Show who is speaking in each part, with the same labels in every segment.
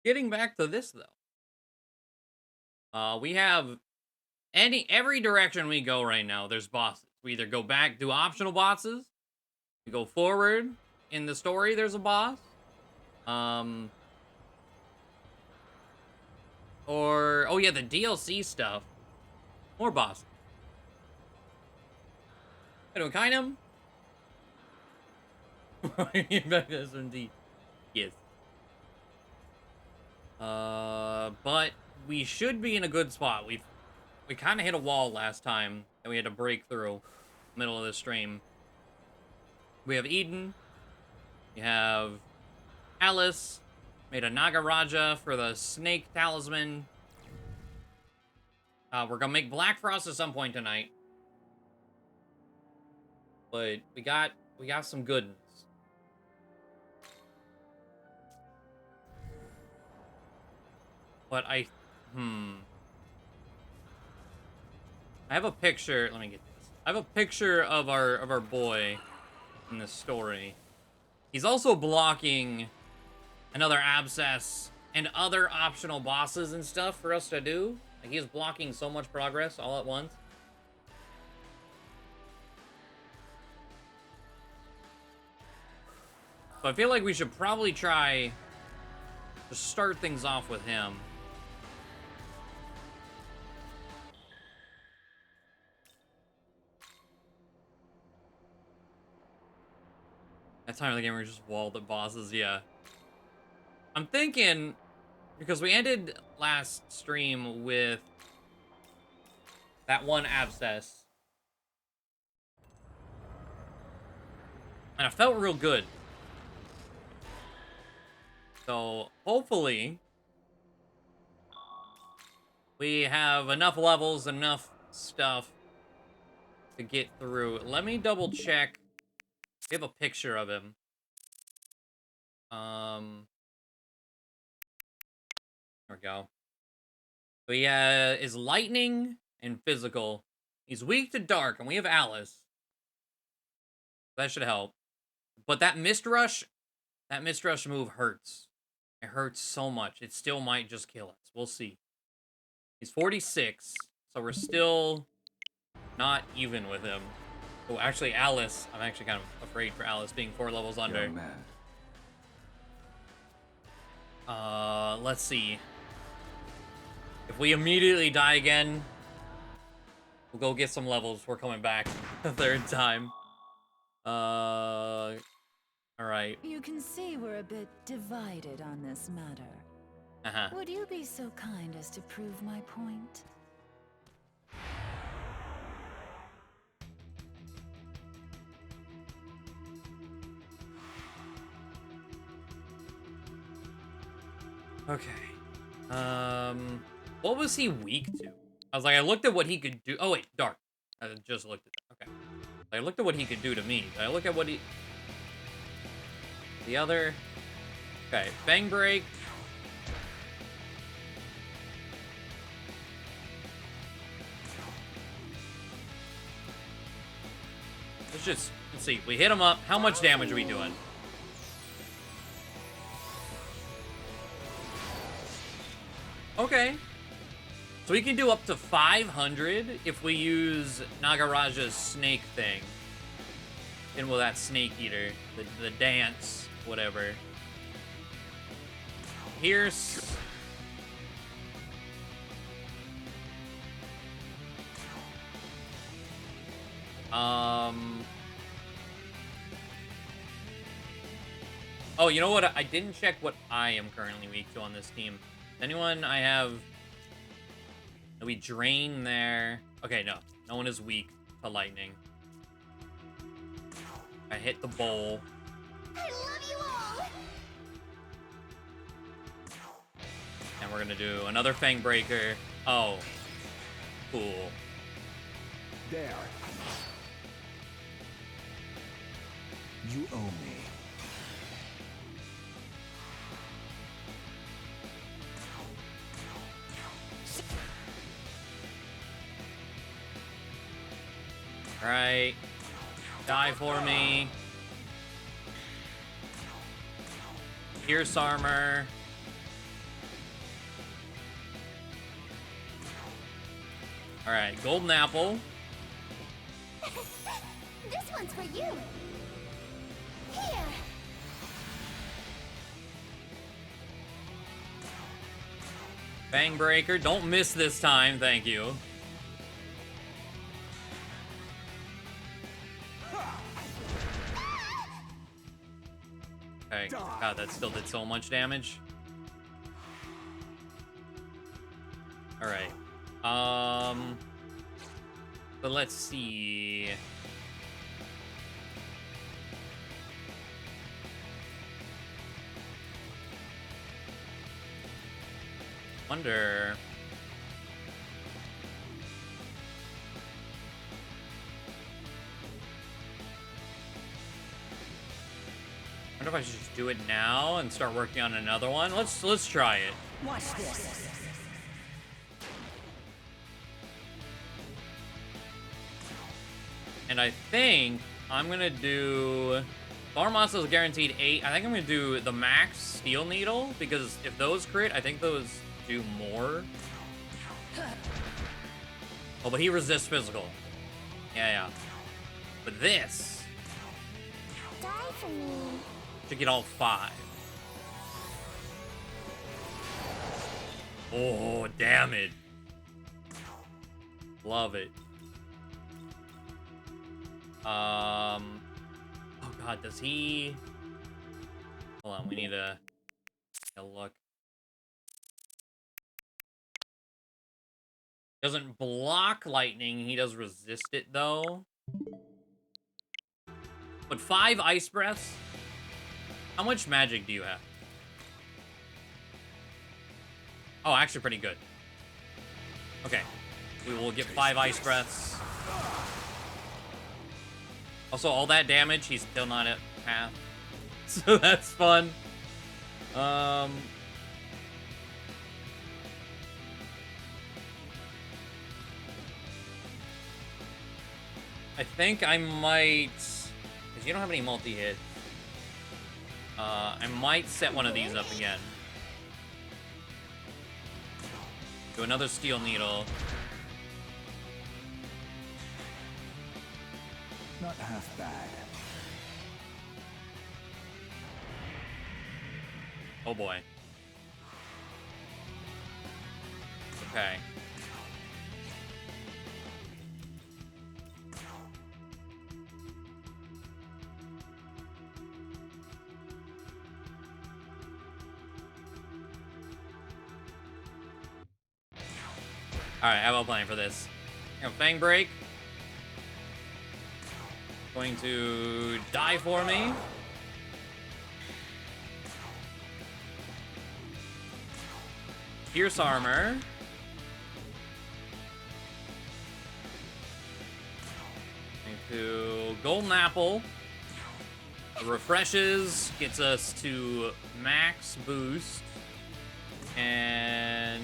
Speaker 1: Getting back to this though, we have every direction we go right now. There's bosses. We either go back, do optional bosses. We go forward in the story. There's a boss. Um, or oh yeah, the DLC stuff. More bosses. Anyway, kind of. Indeed. Yes. But we should be in a good spot. We kind of hit a wall last time, and we had to break through middle of the stream. We have Eden. We have Alice. Made a Nagaraja for the snake talisman. We're gonna make Black Frost at some point tonight. But we got some good ones. But I have a picture. Let me get this. I have a picture of our boy in this story. He's also blocking another abscess and other optional bosses and stuff for us to do. Like, he's blocking so much progress all at once. So I feel like we should probably try to start things off with him. That time of the game where we just walled the bosses, yeah. I'm thinking, because we ended last stream with that one abscess. And it felt real good. So, hopefully, we have enough levels, enough stuff to get through. Let me double check. We have a picture of him. There we go. So he is lightning and physical. He's weak to dark, and we have Alice. That should help. But that Mist Rush move hurts. It hurts so much. It still might just kill us. We'll see. He's 46, so we're still not even with him. Oh, actually, Alice. I'm actually kind of afraid for Alice being 4 levels under.
Speaker 2: Young man.
Speaker 1: Let's see. If we immediately die again, we'll go get some levels. We're coming back a 3rd time. All right.
Speaker 3: You can see we're a bit divided on this matter. Would you be so kind as to prove my point?
Speaker 1: Okay. What was he weak to? I was like, I looked at what he could do. Oh wait, dark. I just looked at that. Okay. I looked at what he could do to me. I look at what he. The other. Okay, Fang Break. Let's see. We hit him up. How much damage are we doing? Okay. So we can do up to 500 if we use Nagaraja's snake thing. And well, that snake eater. The dance, whatever. Pierce. Oh, you know what? I didn't check what I am currently weak to on this team. Anyone I have... We drain there. Okay, no. No one is weak to lightning. I hit the bowl.
Speaker 3: I love you all!
Speaker 1: And we're gonna do another Fang Breaker. Oh. Cool.
Speaker 2: There. You owe me.
Speaker 1: Right. Die for me. Pierce armor. All right, golden apple.
Speaker 4: This one's for you. Here.
Speaker 1: Bang breaker. Don't miss this time. Thank you. Okay. God, that still did so much damage. All right. So let's see. Wonder. I wonder if I should just do it now and start working on another one. Let's try it.
Speaker 3: Watch this.
Speaker 1: And I think I'm gonna do Thormos is guaranteed 8. I think I'm gonna do the max Steel Needle because if those crit, I think those do more. Oh, but he resists physical. Yeah. But this
Speaker 4: Die for me.
Speaker 1: should get all 5. Oh, damn it. Love it. Oh god, does he... Hold on, we need to look. Doesn't block lightning, he does resist it though. But 5 ice breaths? How much magic do you have? Oh, actually pretty good. Okay. We will get 5 ice breaths. Also, all that damage, he's still not at half. So that's fun. I think I might... Because you don't have any multi-hits. I might set one of these up again. Do another Steel Needle.
Speaker 2: Not half bad.
Speaker 1: Oh boy. Okay. Alright, I have a plan for this. Fang Break. Going to die for me. Pierce Armor. Going to Golden Apple. Refreshes. Gets us to max boost. And...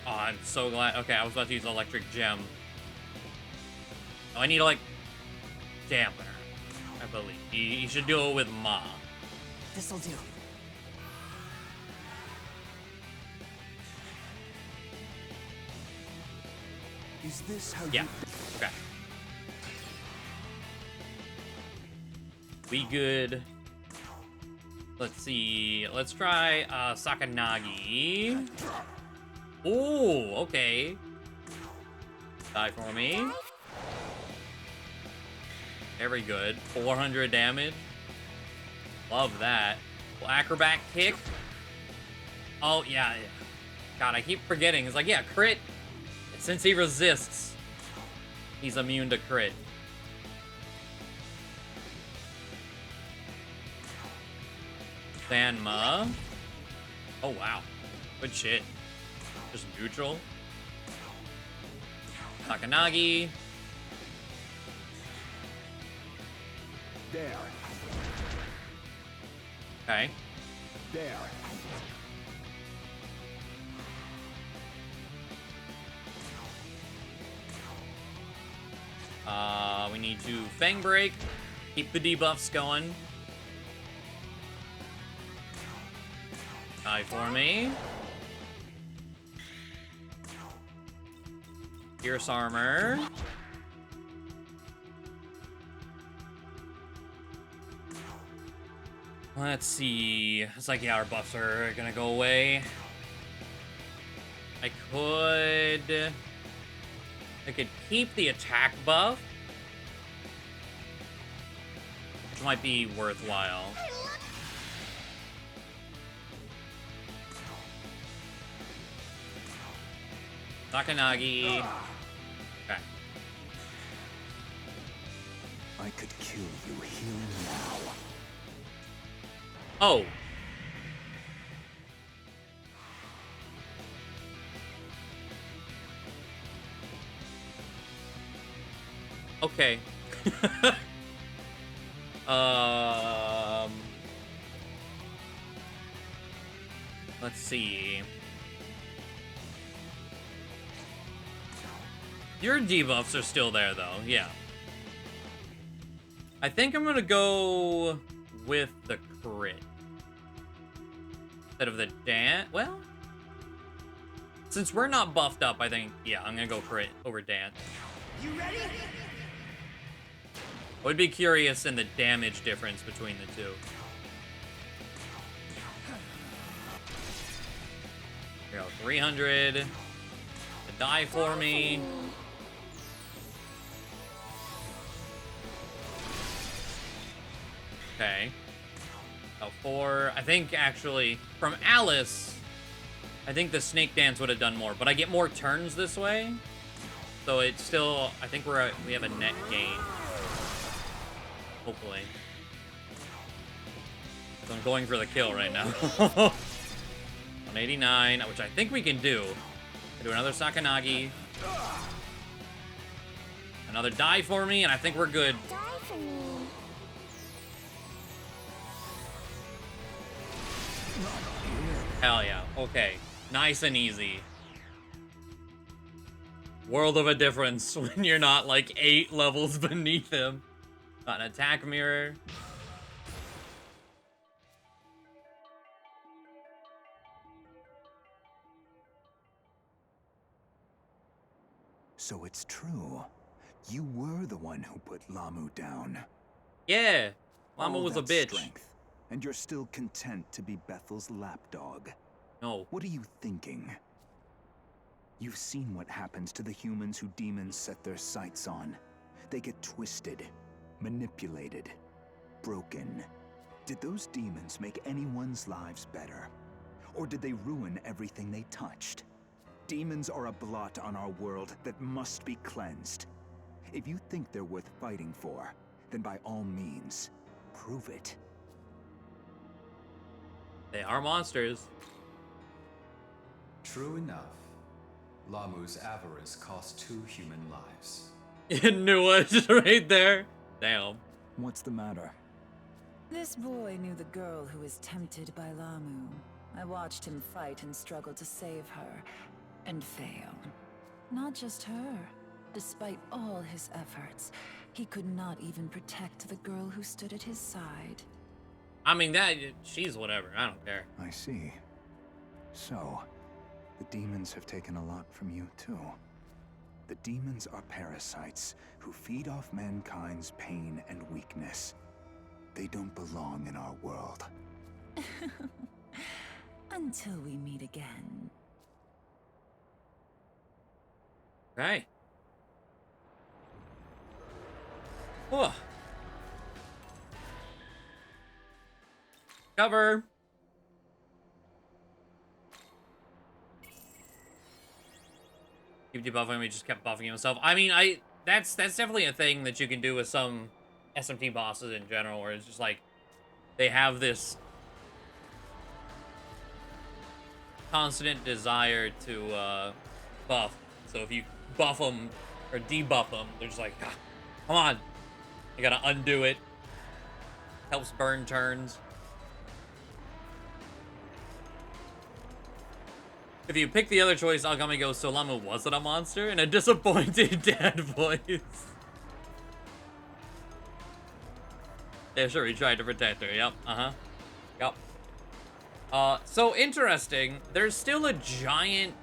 Speaker 1: oh, I'm so glad. Okay, I was about to use Electric Gem. Oh, I need to, like, dampener, I believe. You should do it with Ma.
Speaker 3: This'll do.
Speaker 2: Is this how
Speaker 1: Yeah.
Speaker 2: you...
Speaker 1: Okay. We good. Let's see. Let's try Sakanagi. Ooh, okay. Die for me. Very good. 400 damage. Love that. Well, acrobat kick. Oh, yeah. God, I keep forgetting. It's like, yeah, crit. Since he resists, he's immune to crit. Sanma. Oh, wow. Good shit. Just neutral. Sakanagi.
Speaker 2: There.
Speaker 1: Okay.
Speaker 2: There.
Speaker 1: We need to Fang Break. Keep the debuffs going. Die for me. Pierce armor. Let's see. It's like, yeah, our buffs are gonna go away. I could keep the attack buff, which might be worthwhile. Sakanagi. Okay.
Speaker 2: I could kill you here now.
Speaker 1: Oh. Okay. Let's see. Your debuffs are still there, though. Yeah. I think I'm gonna go with the crit instead of the dance. Well, since we're not buffed up, I think, yeah, I'm gonna go crit over dance.
Speaker 5: You ready?
Speaker 1: I would be curious in the damage difference between the two. Here we go, 300. To die for me. Okay. Oh, 4. I think, actually, from Alice, I think the snake dance would have done more, but I get more turns this way. So it's still, I think we have a net gain. Hopefully. So I'm going for the kill right now. 189, which I think we can do. I do another Sakanagi. Another die for me, and I think we're good.
Speaker 4: Die for me.
Speaker 1: Hell yeah. Okay. Nice and easy. World of a difference when you're not like 8 levels beneath him. Got an attack mirror.
Speaker 2: So it's true. You were the one who put Lamu down.
Speaker 1: Yeah. Mama
Speaker 2: All
Speaker 1: was a
Speaker 2: that
Speaker 1: bitch.
Speaker 2: Strength, and you're still content to be Bethel's lapdog.
Speaker 1: No.
Speaker 2: What are you thinking? You've seen what happens to the humans who demons set their sights on. They get twisted, manipulated, broken. Did those demons make anyone's lives better? Or did they ruin everything they touched? Demons are a blot on our world that must be cleansed. If you think they're worth fighting for, then by all means, prove it.
Speaker 1: They are monsters.
Speaker 6: True enough. Lamu's avarice cost 2 human lives.
Speaker 1: You knew it right there. Damn.
Speaker 2: What's the matter?
Speaker 3: This boy knew the girl who was tempted by Lamu. I watched him fight and struggle to save her, and fail. Not just her. Despite all his efforts, he could not even protect the girl who stood at his side.
Speaker 1: I mean, she's whatever. I don't care.
Speaker 2: I see. So, the demons have taken a lot from you, too. The demons are parasites who feed off mankind's pain and weakness. They don't belong in our world.
Speaker 3: Until we meet again.
Speaker 1: Right. Whoa. Cover. Keep debuffing him, he just kept buffing himself. I mean, that's definitely a thing that you can do with some SMT bosses in general, where it's just like they have this constant desire to buff. So if you buff them or debuff them, they're just like, ah, come on. You gotta undo it. Helps burn turns. If you pick the other choice, Agami goes, so Lamu wasn't a monster? In a disappointed dad voice. Yeah, sure, he tried to protect her. Yep, Yep. So interesting. There's still a giant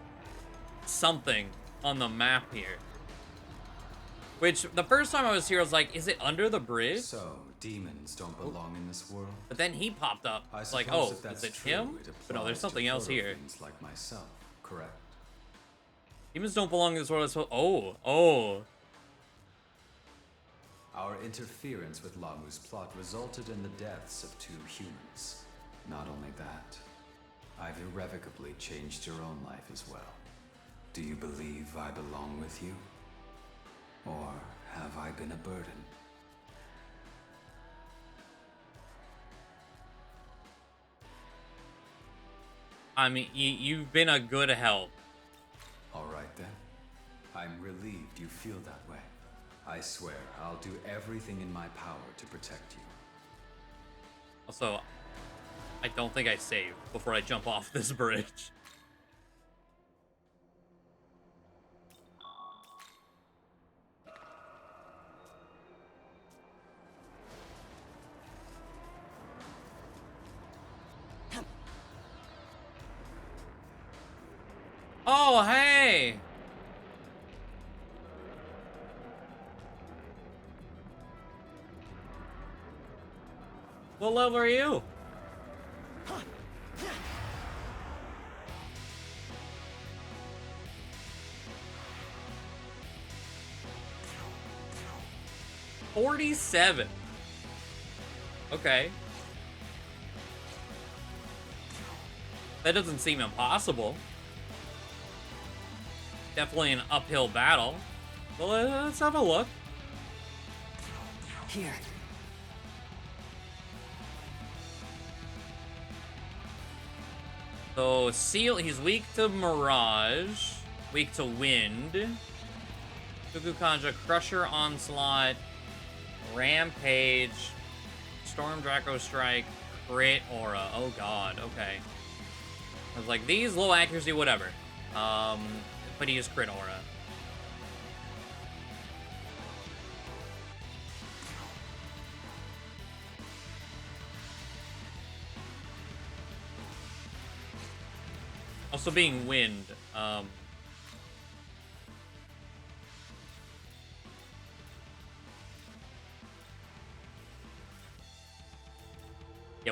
Speaker 1: something on the map here. Which, the first time I was here, I was like, is it under the bridge?
Speaker 6: So, demons don't belong in this world?
Speaker 1: But then he popped up.
Speaker 6: I
Speaker 1: It's like,
Speaker 6: suppose
Speaker 1: oh,
Speaker 6: if that's
Speaker 1: is it
Speaker 6: true,
Speaker 1: him?
Speaker 6: it
Speaker 1: But no, there's
Speaker 6: applies
Speaker 1: something
Speaker 6: to
Speaker 1: else here.
Speaker 6: proto-fiends like myself, correct?
Speaker 1: Demons don't belong in this world. So, oh.
Speaker 6: Our interference with Lamu's plot resulted in the deaths of 2 humans. Not only that, I've irrevocably changed your own life as well. Do you believe I belong with you? Or have I been a burden?
Speaker 1: I mean, you've been a good help.
Speaker 6: Alright then. I'm relieved you feel that way. I swear I'll do everything in my power to protect you.
Speaker 1: Also, I don't think I saved before I jump off this bridge. Oh, hey! What level are you? $47. Okay. That doesn't seem impossible. Definitely an uphill battle. Well, let's have a look.
Speaker 3: Here.
Speaker 1: So, Seal, he's weak to Mirage, weak to Wind. Kukukanja, Crusher, Onslaught, Rampage, Storm, Draco Strike, Crit, Aura. Oh god, okay. I was like, these low accuracy, whatever. But he is Crit Aura. Also being Wind, yeah,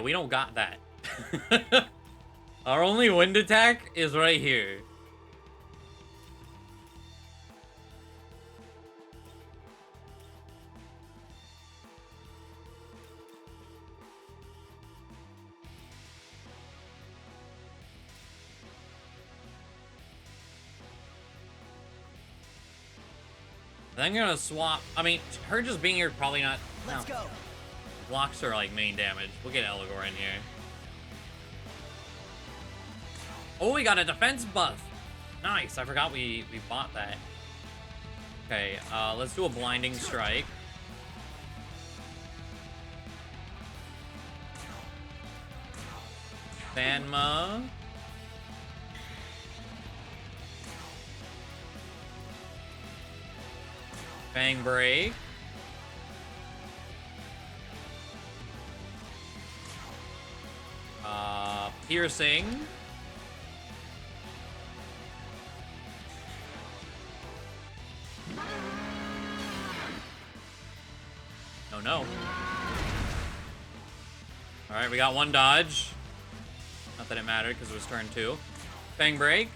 Speaker 1: we don't got that. Our only wind attack is right here. I'm gonna swap. I mean, her just being here probably not.
Speaker 5: Let's go.
Speaker 1: Blocks are like main damage. We'll get Eligor in here. Oh, we got a defense buff. Nice. I forgot we bought that. Okay, let's do a blinding strike. Sanma. Bang break. Piercing. Oh no. Alright, we got one dodge. Not that it mattered because it was turn 2. Bang break.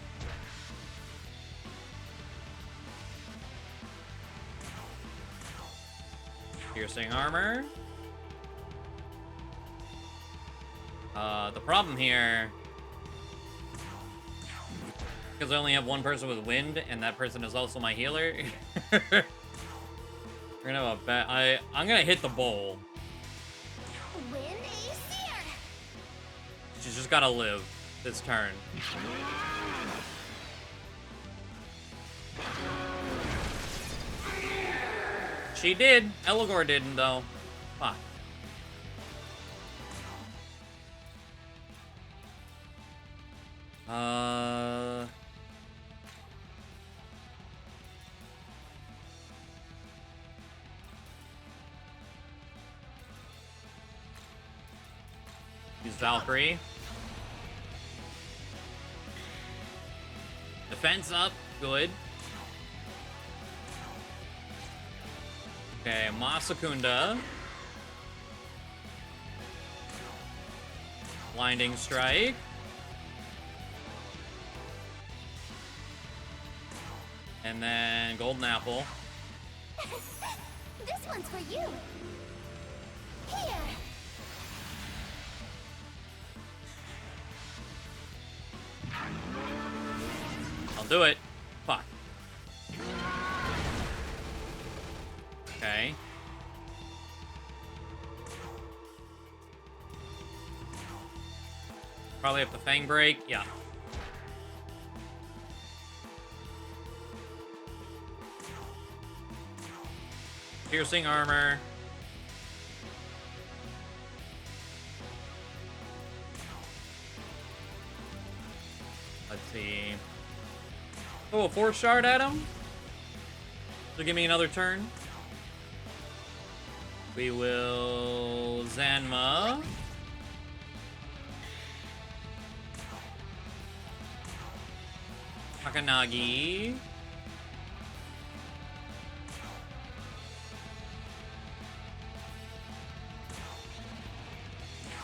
Speaker 1: Piercing armor. The problem here, because I only have one person with wind, and that person is also my healer. We're gonna have a bet. I'm gonna hit the bowl.
Speaker 4: Wind is here.
Speaker 1: She's just gotta live this turn. She did. Eligor didn't, though. Fuck. Use Valkyrie. Defense up. Good. Okay, Masakunda. Blinding Strike. And then Golden Apple.
Speaker 4: This one's for you. Here.
Speaker 1: I'll do it. Fuck. Okay. Probably have to Fang Break. Yeah. Piercing Armor. Let's see. Oh, a Force Shard at him? So give me another turn. We will Zanma. Takanagi.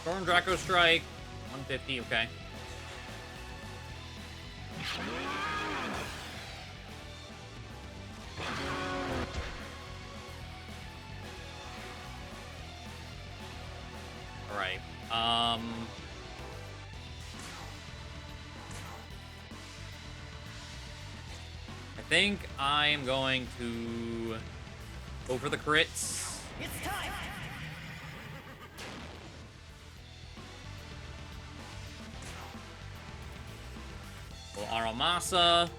Speaker 1: Storm Draco Strike. 150, okay. Alright. I think I am going to go for the crits.
Speaker 5: It's time.
Speaker 1: Well, Aramasa.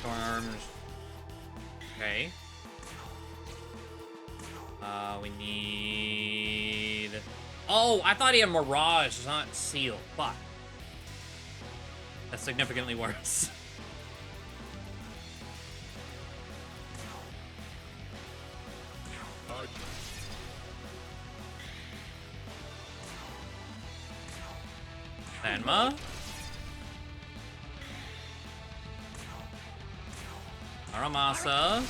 Speaker 1: Storms. Okay. We need... Oh, I thought he had Mirage, not Seal. Fuck. That's significantly worse. Sanma. Aramasa.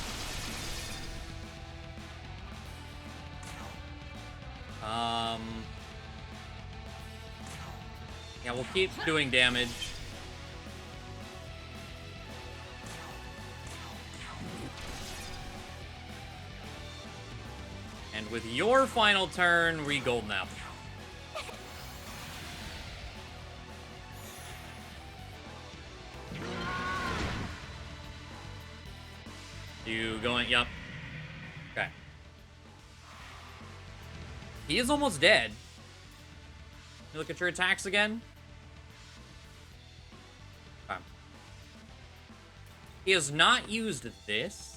Speaker 1: Yeah, we'll keep doing damage. And with your final turn, we Golden Apple. You going? Yup. Okay. He is almost dead. You look at your attacks again. Okay. He has not used this.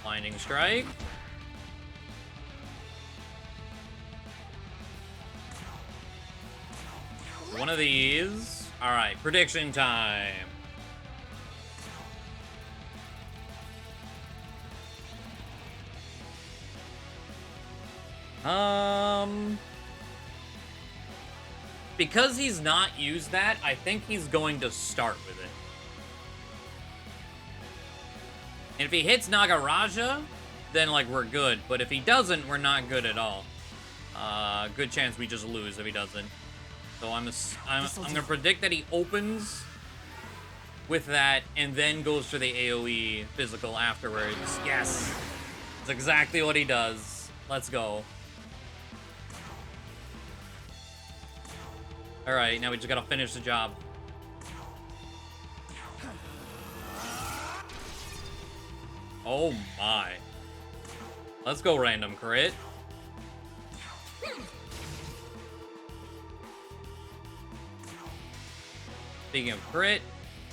Speaker 1: Blinding Strike. One of these. All right, prediction time. Because he's not used that, I think he's going to start with it. And if he hits Nagaraja, then, like, we're good. But if he doesn't, we're not good at all. Good chance we just lose if he doesn't. So I'm gonna predict that he opens with that and then goes for the AoE physical afterwards. Yes! That's exactly what he does. Let's go. Alright, now we just gotta finish the job. Oh my. Let's go random crit. Speaking of crit,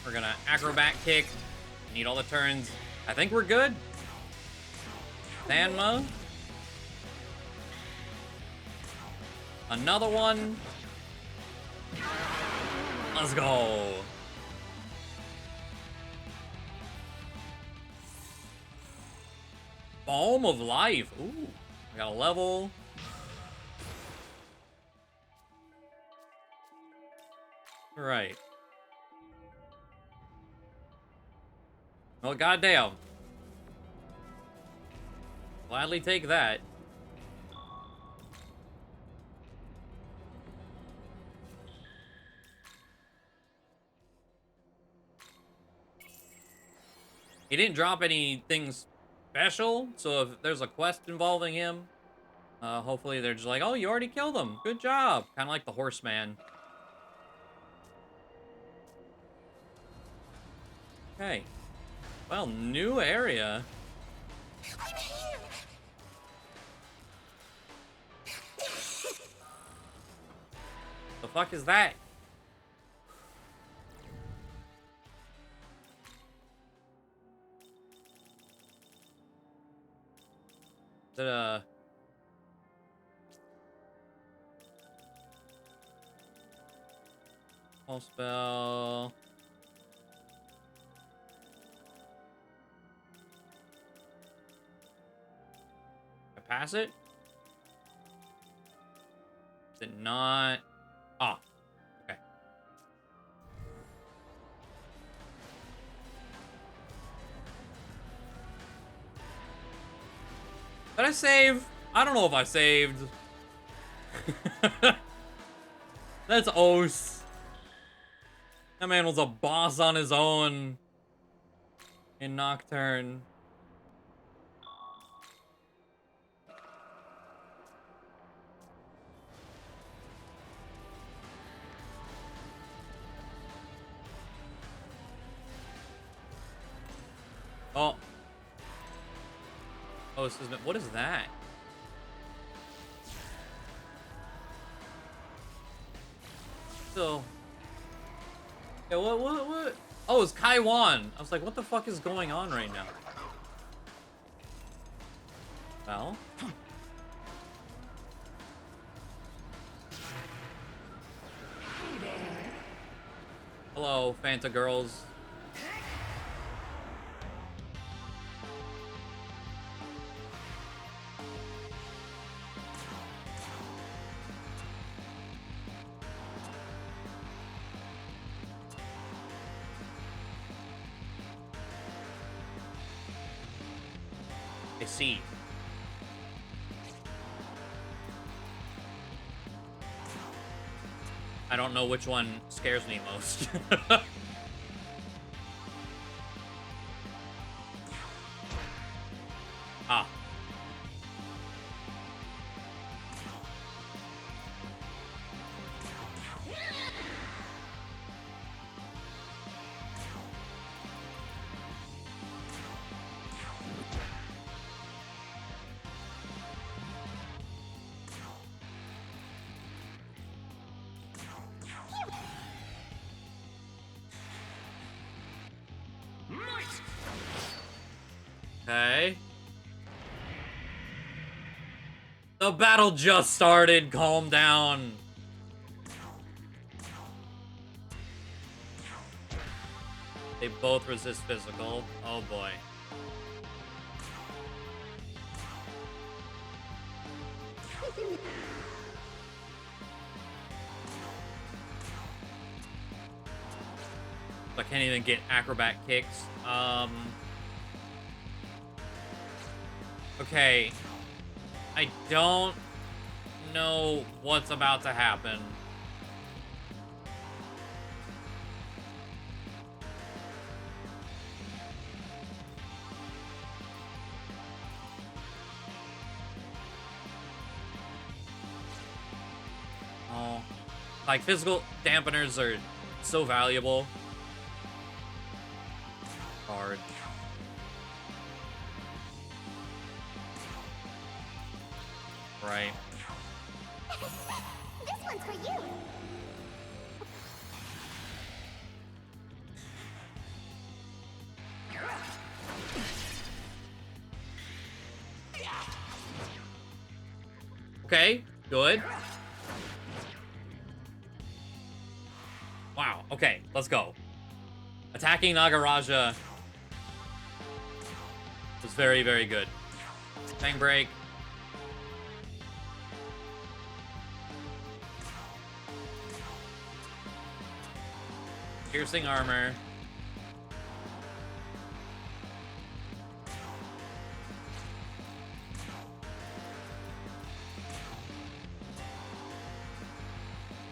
Speaker 1: we're gonna acrobat kick. Need all the turns. I think we're good. Sanma. Another one. Let's go. Balm of Life. Ooh, I got a level. All right. Well, goddamn. Gladly take that. He didn't drop anything special, so if there's a quest involving him, hopefully they're just like, oh, you already killed him. Good job. Kind of like the Horseman. Okay. Well, new area.
Speaker 4: I'm here.
Speaker 1: The fuck is that? Is it a... All spell... I pass it? Is it not? Ah, okay. Did I save? I don't know if I saved. That's Os. That man was a boss on his own in Nocturne. Oh. Oh, what is that? So. Yeah, what? Oh, it's Kaiwan. I was like, what the fuck is going on right now? Well. Hello, Fanta girls. I see. I don't know which one scares me most. Ah. Okay. The battle just started. Calm down. They both resist physical. Oh boy. I can't even get acrobat kicks. Okay. I don't know what's about to happen. Oh. Like, physical dampeners are so valuable. Hard. Right.
Speaker 4: one's for you.
Speaker 1: Okay, good. Wow, okay, let's go. Attacking Nagaraja was very, very good. Bang break. Piercing armor.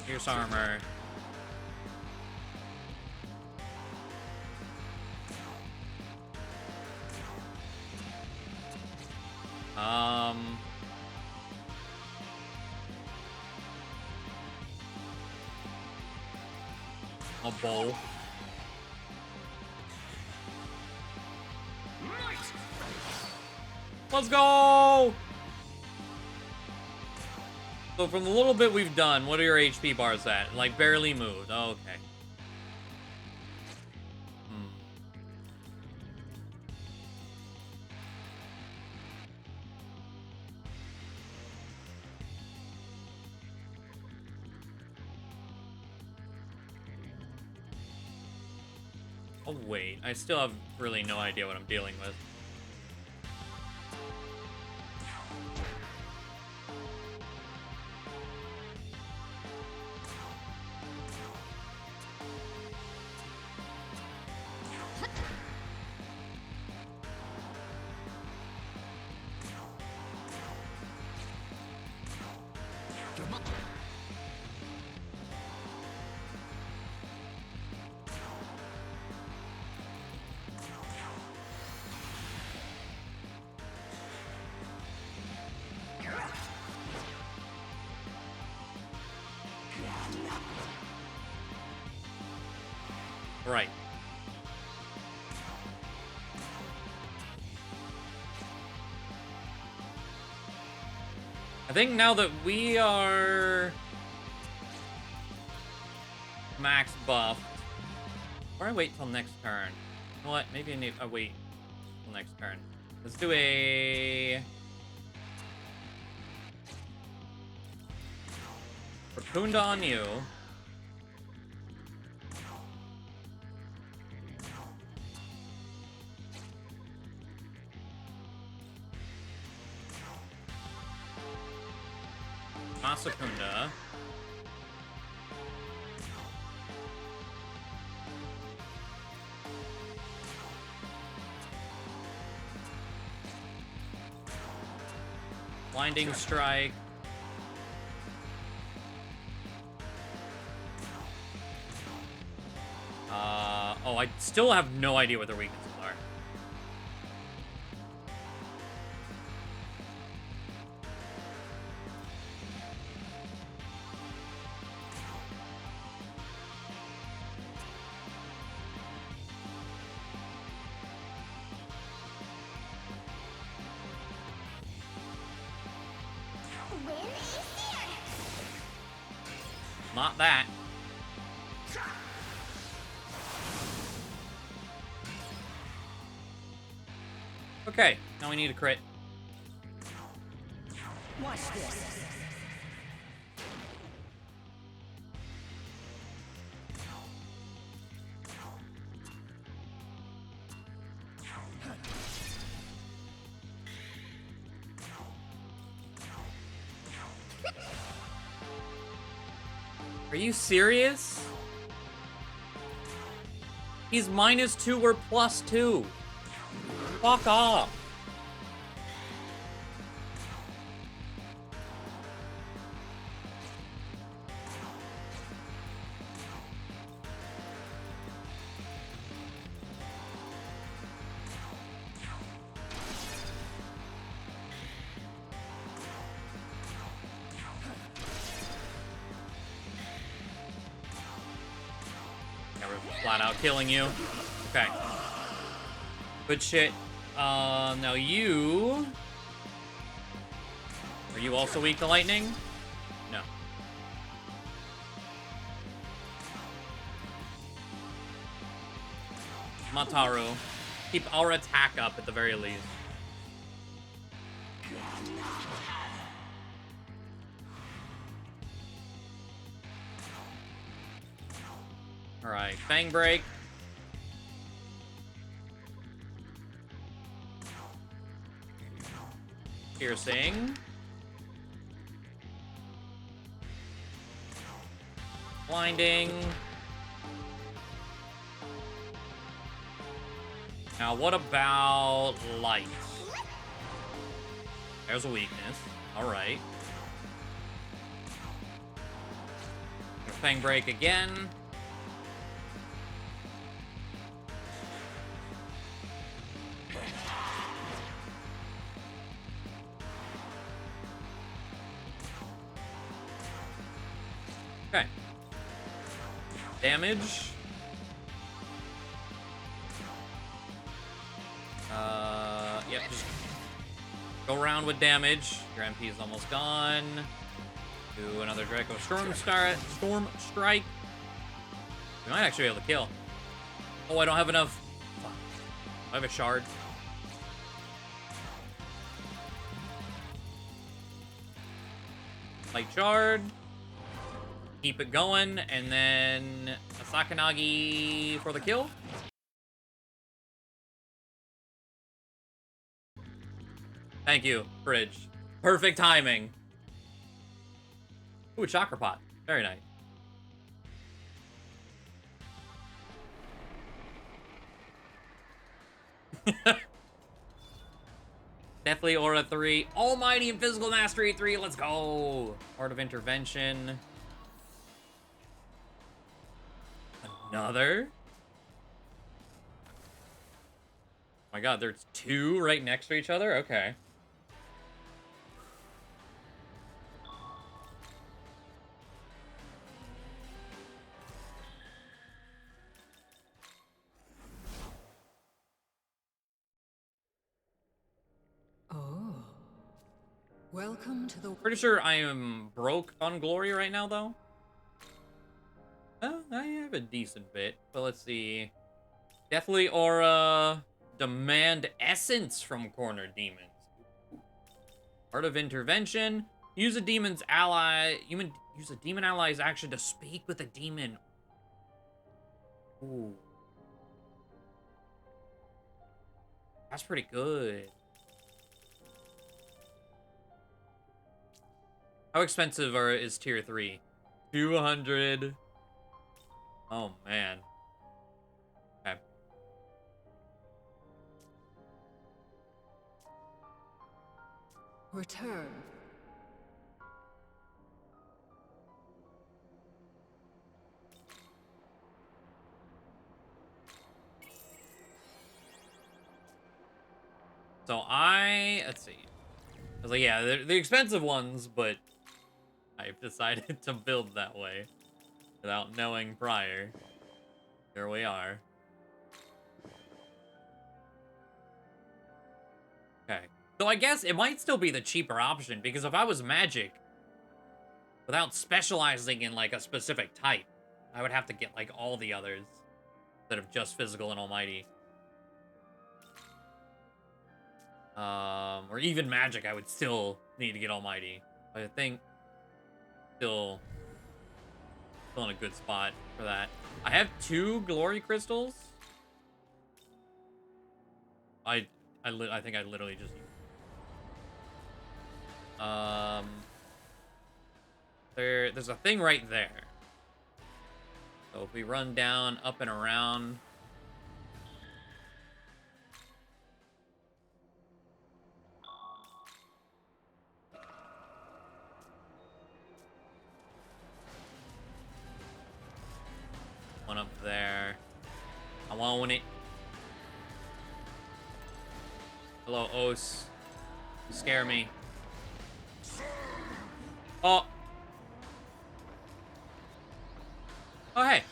Speaker 1: Pierce armor. A bowl. Let's go! So from the little bit we've done, what are your HP bars at? Like barely moved. Oh, okay. Oh wait, I still have really no idea what I'm dealing with. Right. I think now that we are max buffed, or I wait till next turn. You know what? Maybe I need. I wait till next turn. Let's do a Raccoon on you. Masakunda. Blinding strike. Oh, I still have no idea what their weaknesses are.
Speaker 4: Win is here.
Speaker 1: Not that. Okay, now we need a crit.
Speaker 3: Watch this.
Speaker 1: Are you serious? He's -2, we're +2. Fuck off. Yeah, we're flat out killing you. Okay. Good shit. Now you... Are you also weak to lightning? No. Mataru. Keep our attack up at the very least. Alright, Fang Break. Piercing. Blinding. Now, what about light? There's a weakness. Alright. Fang Break again. Okay. Damage. Yep, just go around with damage. Your MP is almost gone. Do another Draco Storm Strike. We might actually be able to kill. Oh, I don't have enough. Fuck. I have a shard. Light shard. Keep it going, and then a Sakanagi for the kill. Thank you, Bridge. Perfect timing. Ooh, Chakra Pot. Very nice. Deathly Aura 3. Almighty and Physical Mastery 3. Let's go. Art of Intervention. Another. Oh my god, there's two right next to each other? Okay.
Speaker 5: Oh. Welcome to the...
Speaker 1: Pretty sure I am broke on glory right now, though. Oh, I have a decent bit. But let's see. Deathly Aura. Demand Essence from Corner Demons. Art of Intervention. Use a demon's ally. Use a demon ally's action to speak with a demon. Ooh. That's pretty good. How expensive is tier 3? 200. Oh, man. Okay.
Speaker 5: Return.
Speaker 1: So let's see. I was like, yeah, they're the expensive ones, but I've decided to build that way without knowing prior. Here we are. Okay. So I guess it might still be the cheaper option, because if I was magic, without specializing in, like, a specific type, I would have to get, like, all the others instead of just physical and almighty. Or even magic, I would still need to get almighty. But I think still in a good spot for that. I have 2 glory crystals. I think I literally just used. There's a thing right there. So if we run down, up and around. One up there. I want it. Hello, Os. You scare me. Oh. Oh, hey.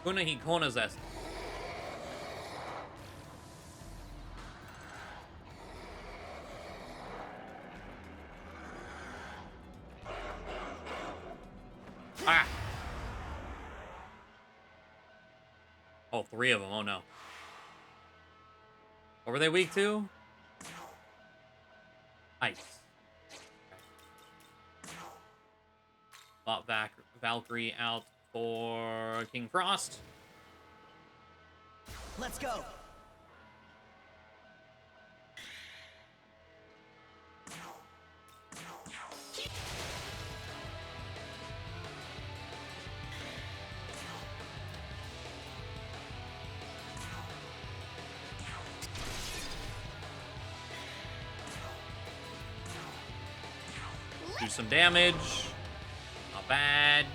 Speaker 1: Kuna Hikona Zest. Ah. Oh, 3 of them. Oh, no. What were they weak to? Ice. Okay. Bought Valkyrie out for King Frost.
Speaker 7: Let's go.
Speaker 1: Do some damage. Not bad.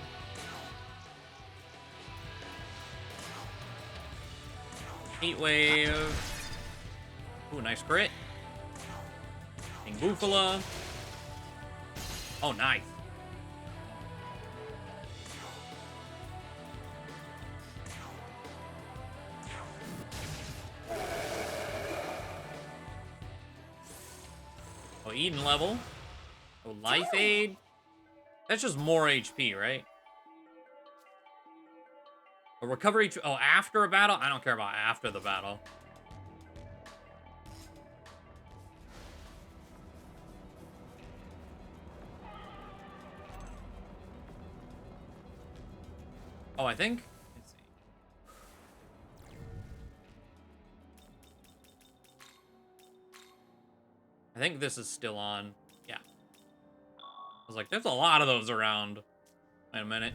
Speaker 1: Heat wave. Ooh, nice crit. King Bufala. Oh, nice. Oh, Eden level. Oh, life aid. That's just more HP, right? A recovery. Oh, after a battle? I don't care about after the battle. Oh, I think. Let's see. I think this is still on. Yeah. I was like, there's a lot of those around. Wait a minute.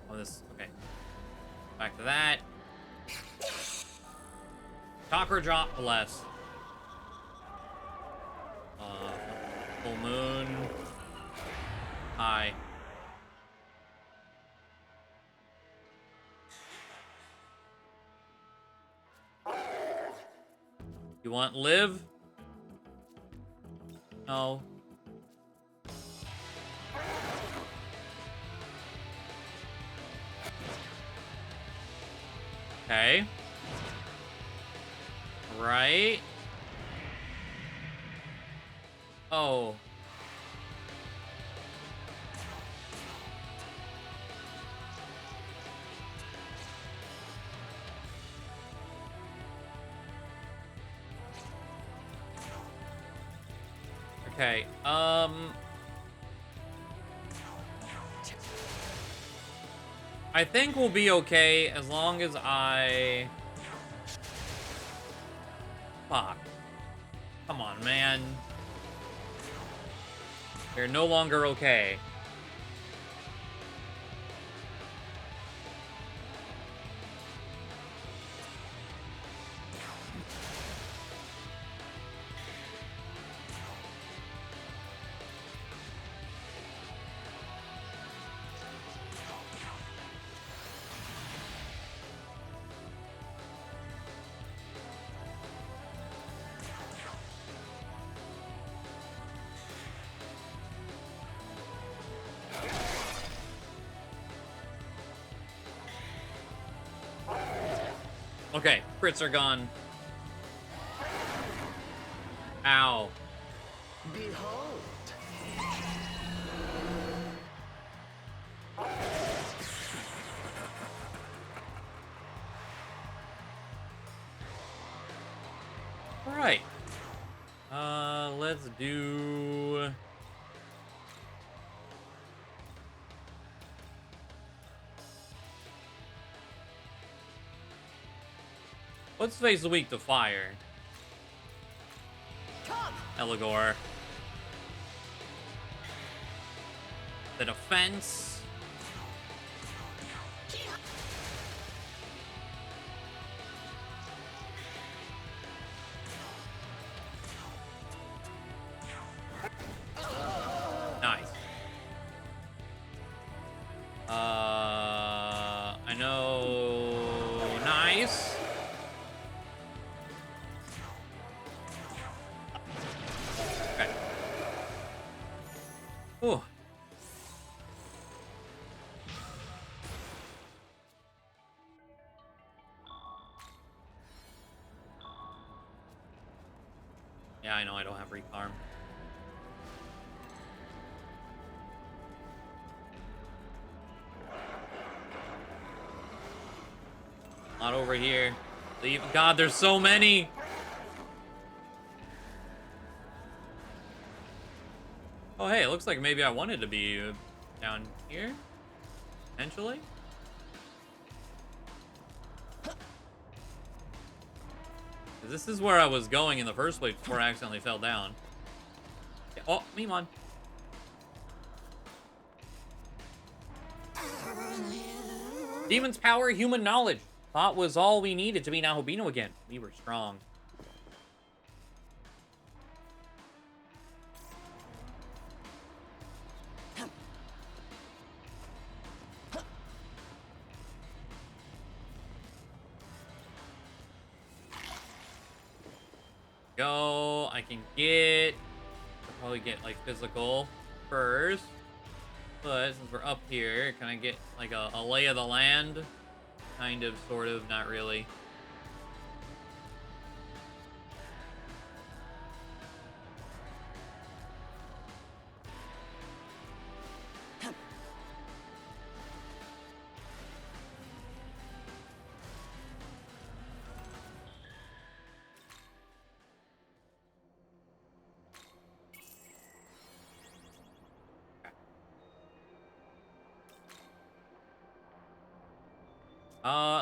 Speaker 1: Oh, this. Okay. Back to that. Chakra drop, bless. Full moon. Hi. You want live? No. Okay. Right. Oh. Okay. I think we'll be okay as long as I... Fuck. Come on, man. We're no longer okay. Okay, crits are gone. Ow.
Speaker 7: Behold.
Speaker 1: Alright. Let's do... What's face weak to fire? Eligor. The defense. Nice. I know. Nice. Okay. Ooh. Yeah, I know I don't have recarm. Not over here. Leave. God, there's so many. Oh, hey, it looks like maybe I wanted to be down here. Potentially. This is where I was going in the first place before I accidentally fell down. Yeah, oh, Mimon. Demon's power, human knowledge. Thought was all we needed to be Nahobino again. We were strong. Go. I can get. I'll probably get like physical first. But since we're up here, can I get like a lay of the land? Kind of, sort of, not really.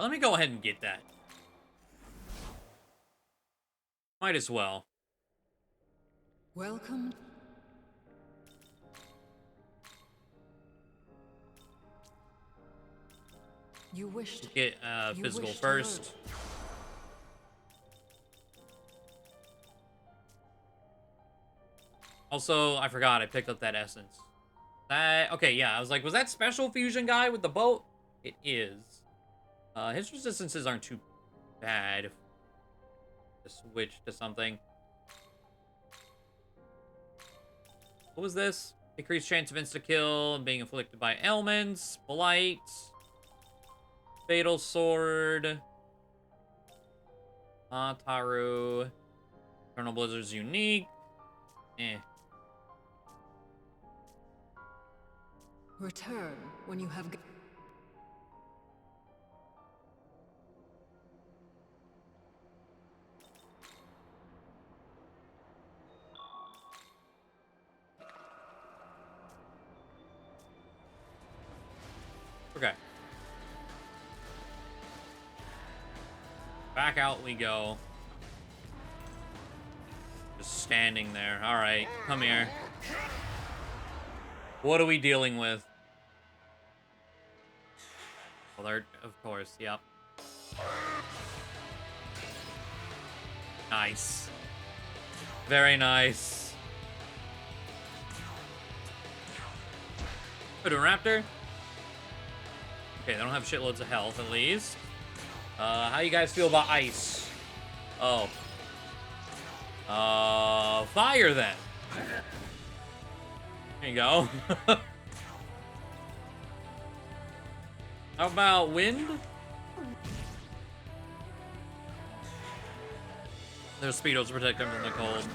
Speaker 1: Let me go ahead and get that. Might as well.
Speaker 5: Welcome. You wished.
Speaker 1: Get
Speaker 5: You
Speaker 1: physical
Speaker 5: wish to
Speaker 1: first. Also, I forgot I picked up that essence. Okay, yeah, I was like, was that special fusion guy with the boat? It is. His resistances aren't too bad. If to switch to something. What was this? Increased chance of insta-kill and being inflicted by ailments. Blight. Fatal Sword. Taru. Eternal Blizzard's unique. Eh.
Speaker 5: Return when you have.
Speaker 1: Okay. Back out we go. Just standing there. Alright, come here. What are we dealing with? Well, they're, of course, yep. Nice. Very nice. Put a raptor. Okay, they don't have shitloads of health, at least. How you guys feel about ice? Oh. Fire, then. There you go. How about wind? Their speedos protect them from the cold.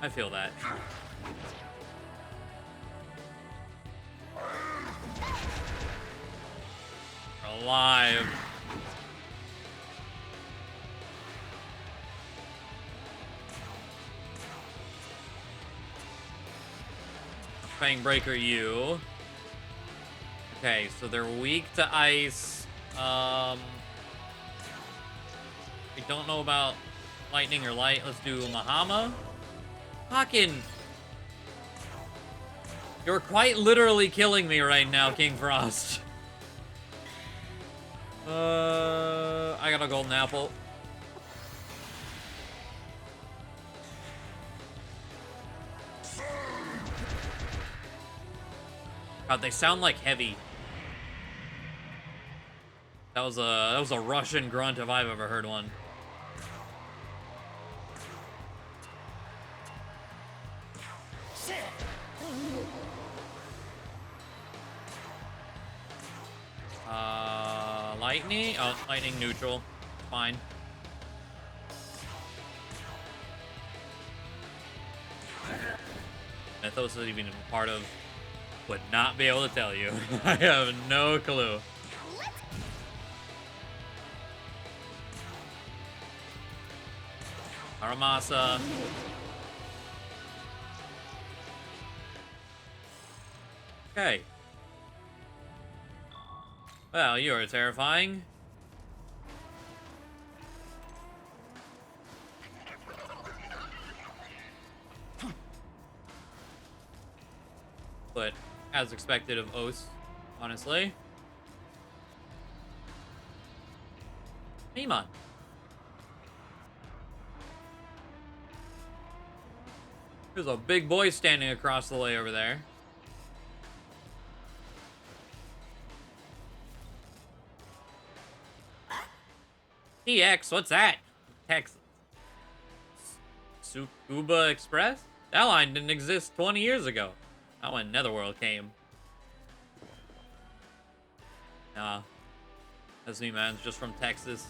Speaker 1: I feel that. We're alive. Fang Breaker you. Okay, so they're weak to ice. We don't know about lightning or light. Let's do Mahama. Fucking. You're quite literally killing me right now, King Frost. I got a golden apple. God, they sound like heavy. That was a Russian grunt if I've ever heard one. Lightning? Oh, lightning neutral. Fine. Mythos isn't even a part of. Would not be able to tell you. I have no clue. Aramasa. Okay. Well, you are terrifying. But as expected of Os, honestly. Mima. There's a big boy standing across the way over there. TX, what's that? Texas. Tsukuba Express? That line didn't exist 20 years ago. Not when Netherworld came. Nah. That's me, man. It's just from Texas.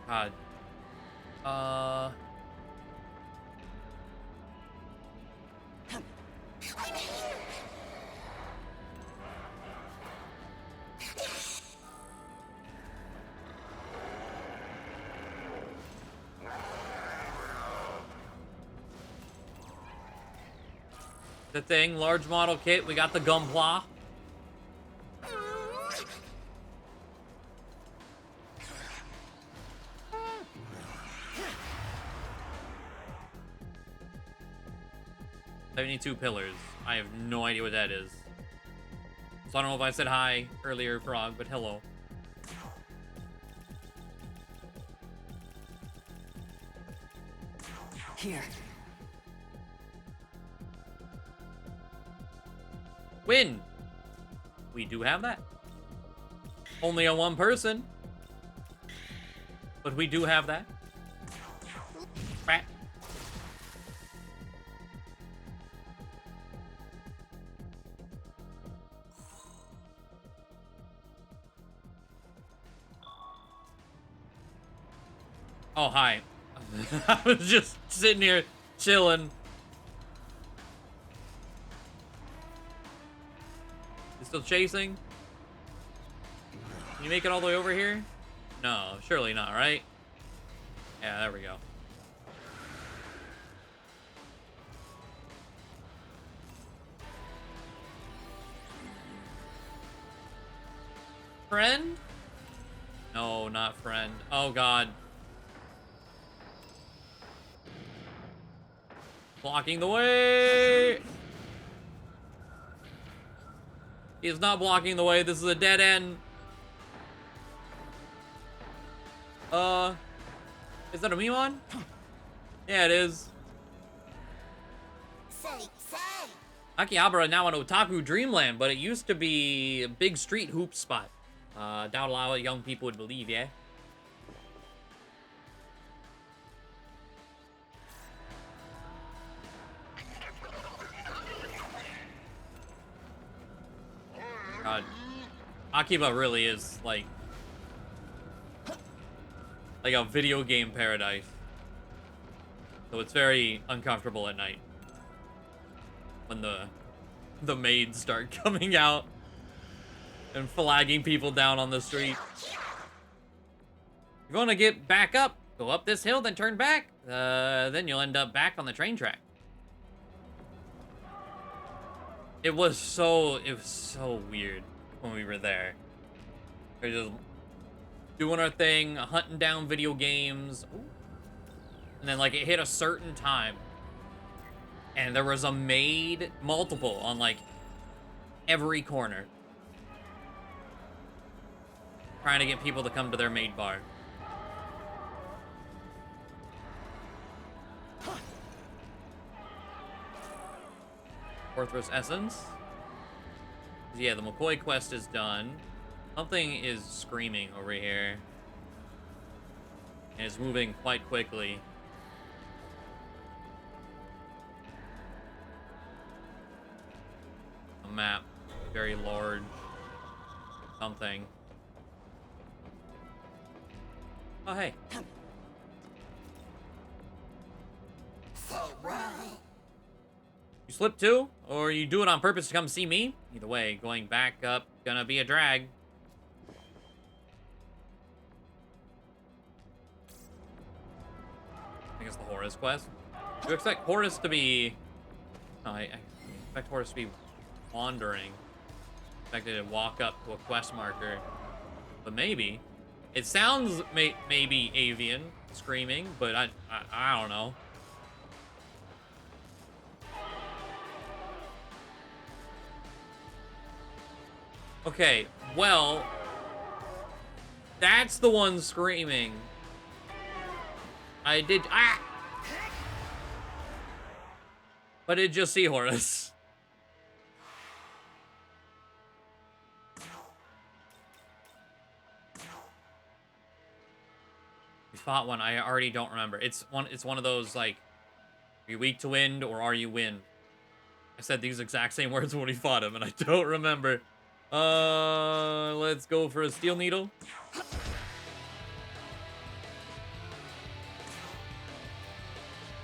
Speaker 1: God. The thing, large model kit. We got the Gunpla. "72 pillars. I have no idea what that is. So I don't know if I said hi earlier, Frog, but hello.
Speaker 5: Here.
Speaker 1: Win! We do have that. Only on one person. But we do have that. Rat. Oh, hi. I was just sitting here chilling. You still chasing? Can you make it all the way over here? No, surely not, right? Yeah, there we go. Friend? No, not friend. Oh, God. Blocking the way! He is not blocking the way. This is a dead end. Is that a Mimon? Yeah, it is.
Speaker 4: Say.
Speaker 1: Akihabara now an otaku dreamland, but it used to be a big street hoop spot. Doubt a lot of young people would believe, yeah? God. Akiba really is, like a video game paradise. So it's very uncomfortable at night. When the maids start coming out and flagging people down on the street. If you want to get back up, go up this hill, then turn back. Then you'll end up back on the train track. It was so weird when we were there. We were just doing our thing, hunting down video games. Ooh. And then, like, it hit a certain time. And there was a maid, multiple, on, like, every corner. Trying to get people to come to their maid bar. Orthros Essence. Yeah, the McCoy quest is done. Something is screaming over here. And it's moving quite quickly. A map. Very large. Something. Oh, hey. You slip too? Or you do it on purpose to come see me? Either way, going back up, gonna be a drag. guess the Horus quest. You expect Horus to be... No, I expect Horus to be wandering. I expected to walk up to a quest marker. But maybe. It sounds maybe avian screaming, but I don't know. Okay, well, that's the one screaming. But it just see Horus. We fought one. I already don't remember. It's one of those like, are you weak to wind or are you wind? I said these exact same words when we fought him, and I don't remember. Let's go for a steel needle.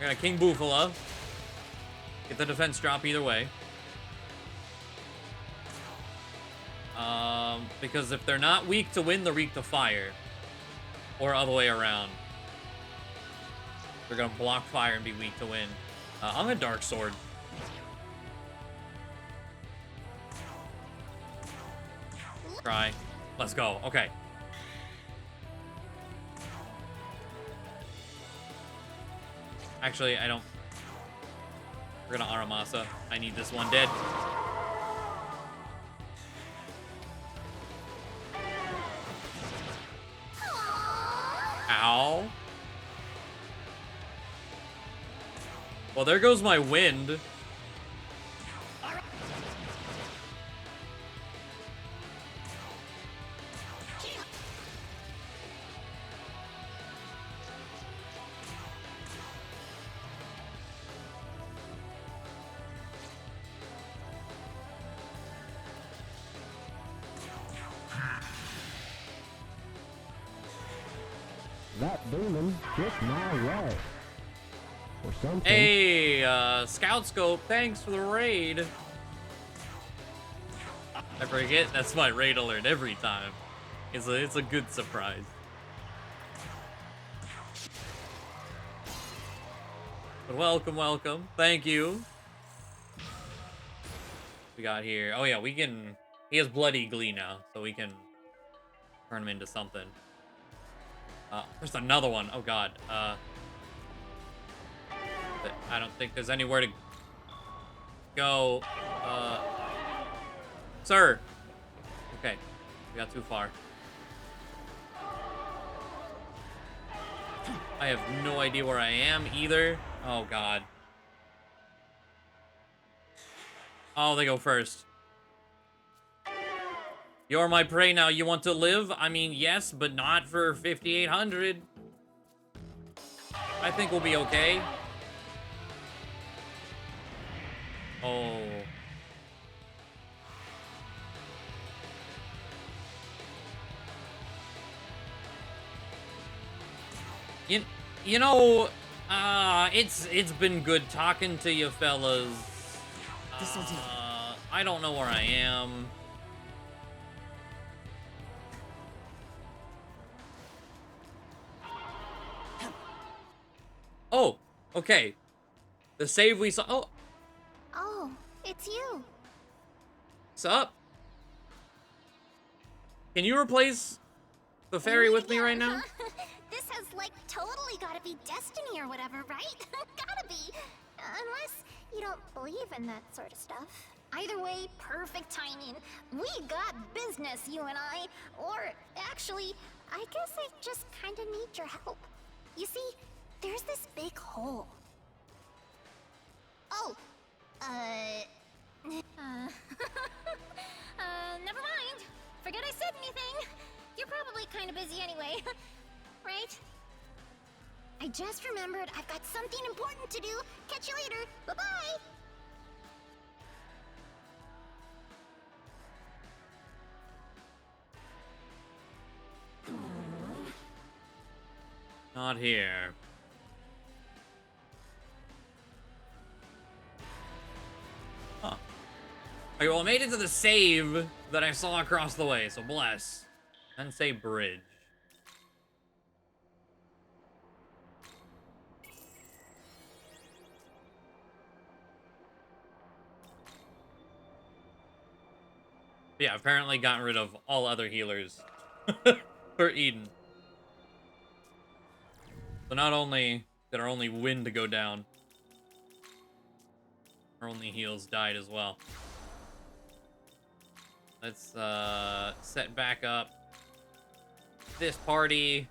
Speaker 1: I got a King Bufala. Get the defense drop either way. Because if they're not weak to wind, they're weak to fire. Or other way around. They're gonna block fire and be weak to wind. I'm a Dark Sword. Try. Let's go. Okay. Actually, I don't. We're gonna Aramasa. I need this one dead. Ow. Well, there goes my wind.
Speaker 8: That demon just my way. Or something.
Speaker 1: Hey, Scout Scope, thanks for the raid. I forget that's my raid alert every time. It's a good surprise. But welcome, welcome. Thank you. We got here. Oh yeah, we can. He has Bloody Glee now, so we can turn him into something. There's another one. Oh god. I don't think there's anywhere to go. Sir. Okay, we got too far. I have no idea where I am either. Oh god. Oh, they go first. You're my prey now. You want to live? I mean, yes, but not for 5,800. I think we'll be okay. Oh. You know, it's been good talking to you fellas. I don't know where I am. Oh, okay. The save we saw. Oh,
Speaker 4: Oh, it's you.
Speaker 1: what's up? Can you replace the fairy with me right now?
Speaker 4: This has, like, totally gotta be destiny or whatever, right? Gotta be. Unless you don't believe in that sort of stuff. Either way, perfect timing. We got business, you and I. Or, actually, I guess I just kinda need your help. You see, there's this big hole. Oh, never mind. Forget I said anything. You're probably kind of busy anyway, right? I just remembered I've got something important to do. Catch you later. Bye-bye.
Speaker 1: Not here. Huh. Okay, well, I made it to the save that I saw across the way, so bless. Then say bridge. But yeah, apparently gotten rid of all other healers for Eden. So not only did our only win to go down, our only heals died as well. Let's set back up this party.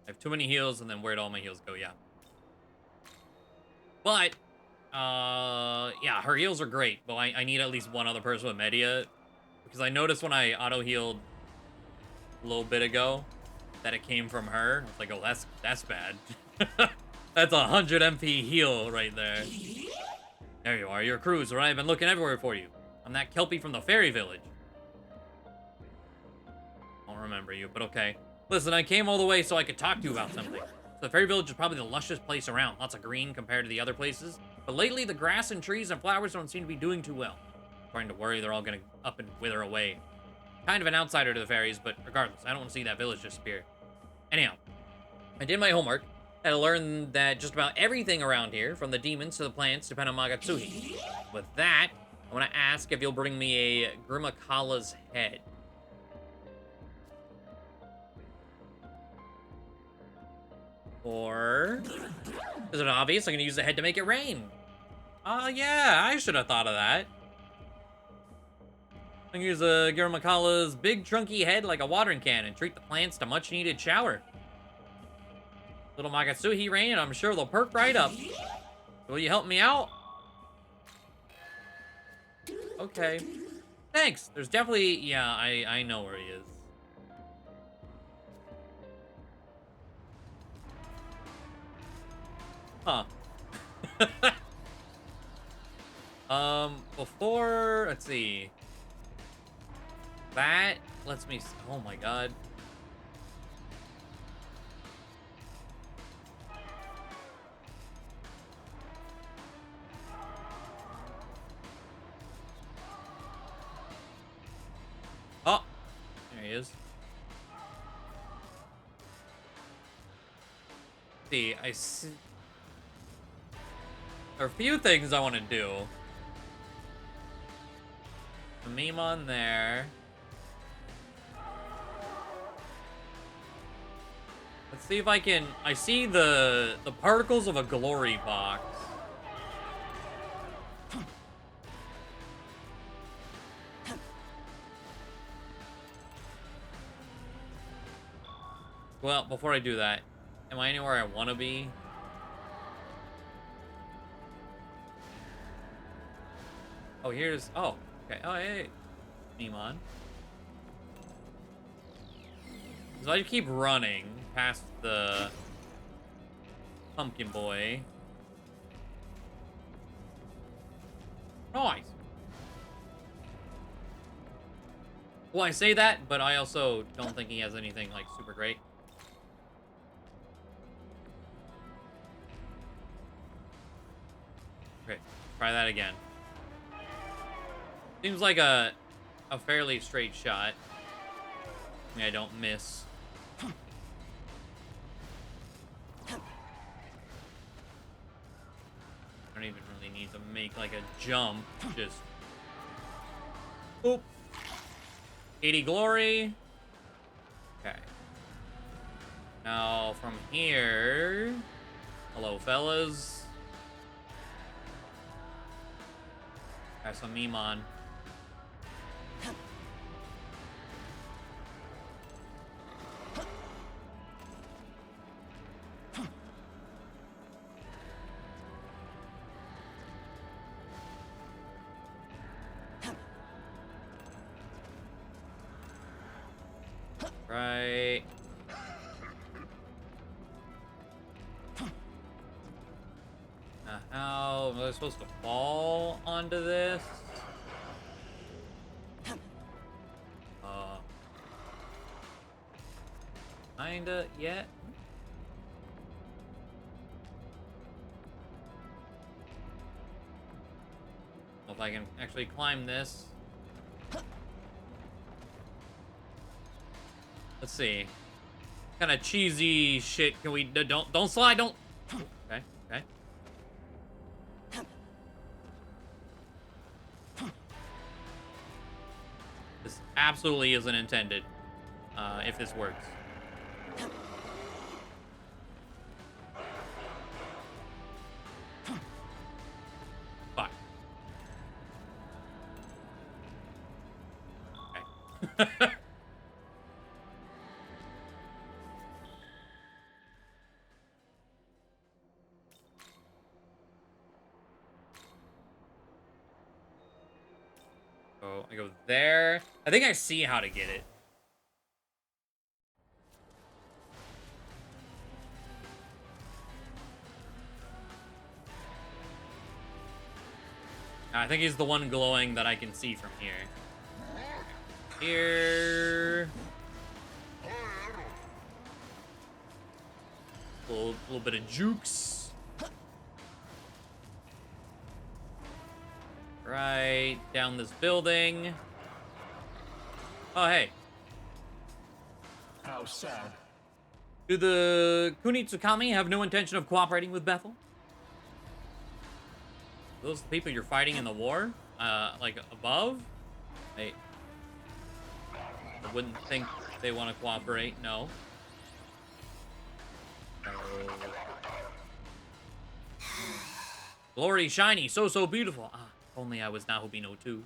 Speaker 1: I have too many heals, and then where'd all my heals go? Yeah. But, yeah, her heals are great, but I need at least one other person with Media, because I noticed when I auto-healed a little bit ago that it came from her. I was like, oh, that's bad. That's a 100 MP heal right there. There you are, your crews, right? I've been looking everywhere for you. I'm that Kelpie from the fairy village. I don't remember you, but okay. Listen, I came all the way so I could talk to you about something. So the fairy village is probably the lushest place around. Lots of green compared to the other places. But lately, the grass and trees and flowers don't seem to be doing too well. I'm starting to worry they're all gonna up and wither away. Kind of an outsider to the fairies, but regardless, I don't want to see that village disappear. Anyhow, I did my homework. I learned that just about everything around here, from the demons to the plants, depend on Magatsuhi. With that, I want to ask if you'll bring me a Grimakala's head. Or is it obvious I'm gonna use the head to make it rain? Oh yeah, I should have thought of that. I'm gonna use a Giramakala's big chunky head like a watering can and treat the plants to much needed shower. Little Magatsuhi rain, and I'm sure they'll perk right up. Will you help me out? Okay. Thanks. There's definitely, yeah, I know where he is. Huh. Before, let's see. That lets me, oh my god. Oh, there he is. See, I see. There are a few things I want to do. A meme on there. Let's see if I can. I see the particles of a glory box. Well, before I do that, am I anywhere I want to be? Oh, here's... Oh, okay. Oh, hey. Mimon. So I keep running past the pumpkin boy. Nice. Well, I say that, but I also don't think he has anything, like, super great. Okay, try that again. Seems like a fairly straight shot. I mean, I don't miss. I don't even really need to make like a jump. Just boop. 80 glory. Okay. Now from here. Hello, fellas. Got some Mimon. Right. Now, how am I supposed to fall onto this? Kinda yet. If I can actually climb this. Let's see. What kind of cheesy shit can we do? Don't slide, don't. Okay. Okay. This absolutely isn't intended, if this works. Fuck. Okay. So I go there. I think I see how to get it. I think he's the one glowing that I can see from here. Here. Little bit of jukes. Right down this building. Oh, hey.
Speaker 2: How sad.
Speaker 1: Do the Kunitsukami have no intention of cooperating with Bethel? Those the people you're fighting in the war? Like above? I wouldn't think they want to cooperate, no. Glory, shiny, so beautiful. Ah, if only I was Nahobino too.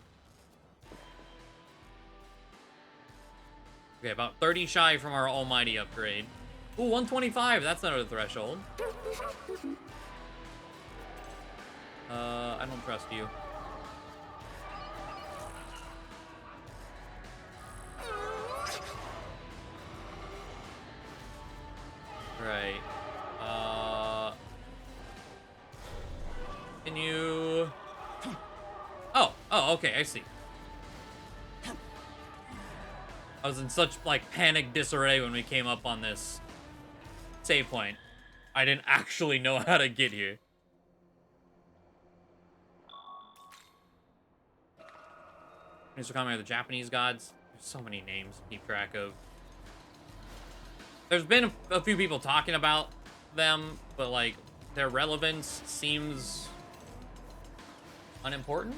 Speaker 1: Okay, about 30 shy from our almighty upgrade. Ooh, 125, that's not a threshold. I don't trust you. Right. Can you... Oh, okay, I see. I was in such, like, panic disarray when we came up on this save point. I didn't actually know how to get here. Kunitsukami are the Japanese gods. There's so many names to keep track of. There's been a few people talking about them, but, like, their relevance seems unimportant.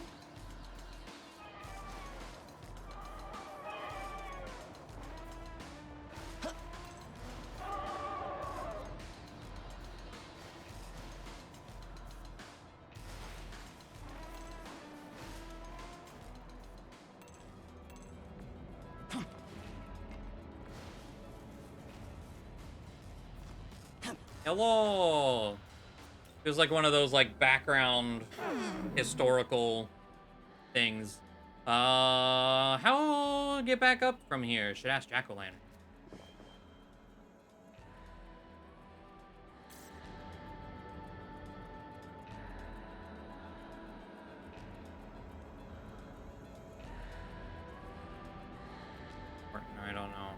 Speaker 1: Hello. Feels like one of those like background historical things. How get back up from here? Should ask Jack-o'-lantern. I don't know.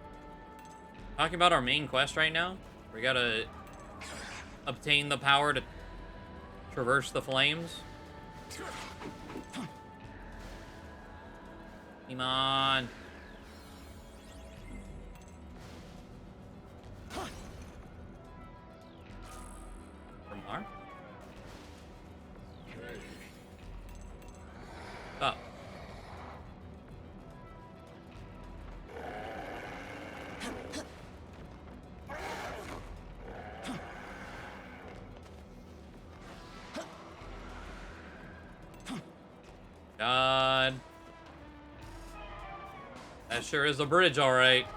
Speaker 1: Talking about our main quest right now. We gotta obtain the power to traverse the flames. Come on. From Mar? Up. God. That sure is a bridge, all right.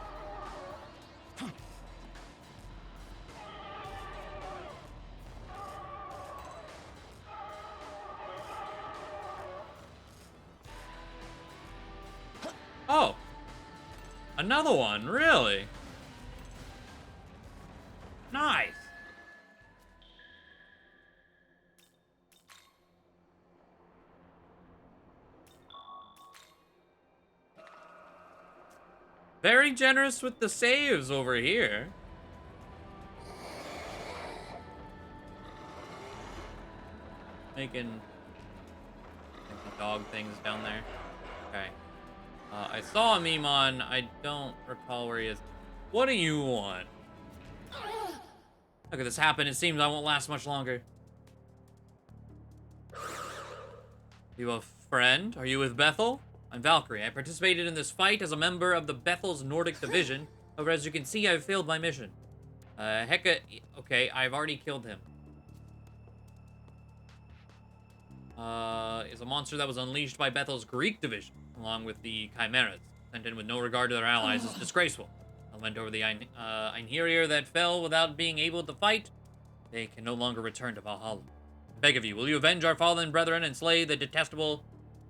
Speaker 1: Oh. Another one, really? Nice. Very generous with the saves over here. Making dog things down there. Okay. I saw a Mimon. I don't recall where he is. What do you want? Look at this happen. It seems I won't last much longer. You a friend? Are you with Bethel? I'm Valkyrie. I participated in this fight as a member of the Bethel's Nordic Division. However, as you can see, I've failed my mission. Hecka... Okay, I've already killed him. Is a monster that was unleashed by Bethel's Greek division, along with the Chimeras. Sent in with no regard to their allies is disgraceful. I went over the Einherjar that fell without being able to fight. They can no longer return to Valhalla. I beg of you, will you avenge our fallen brethren and slay the detestable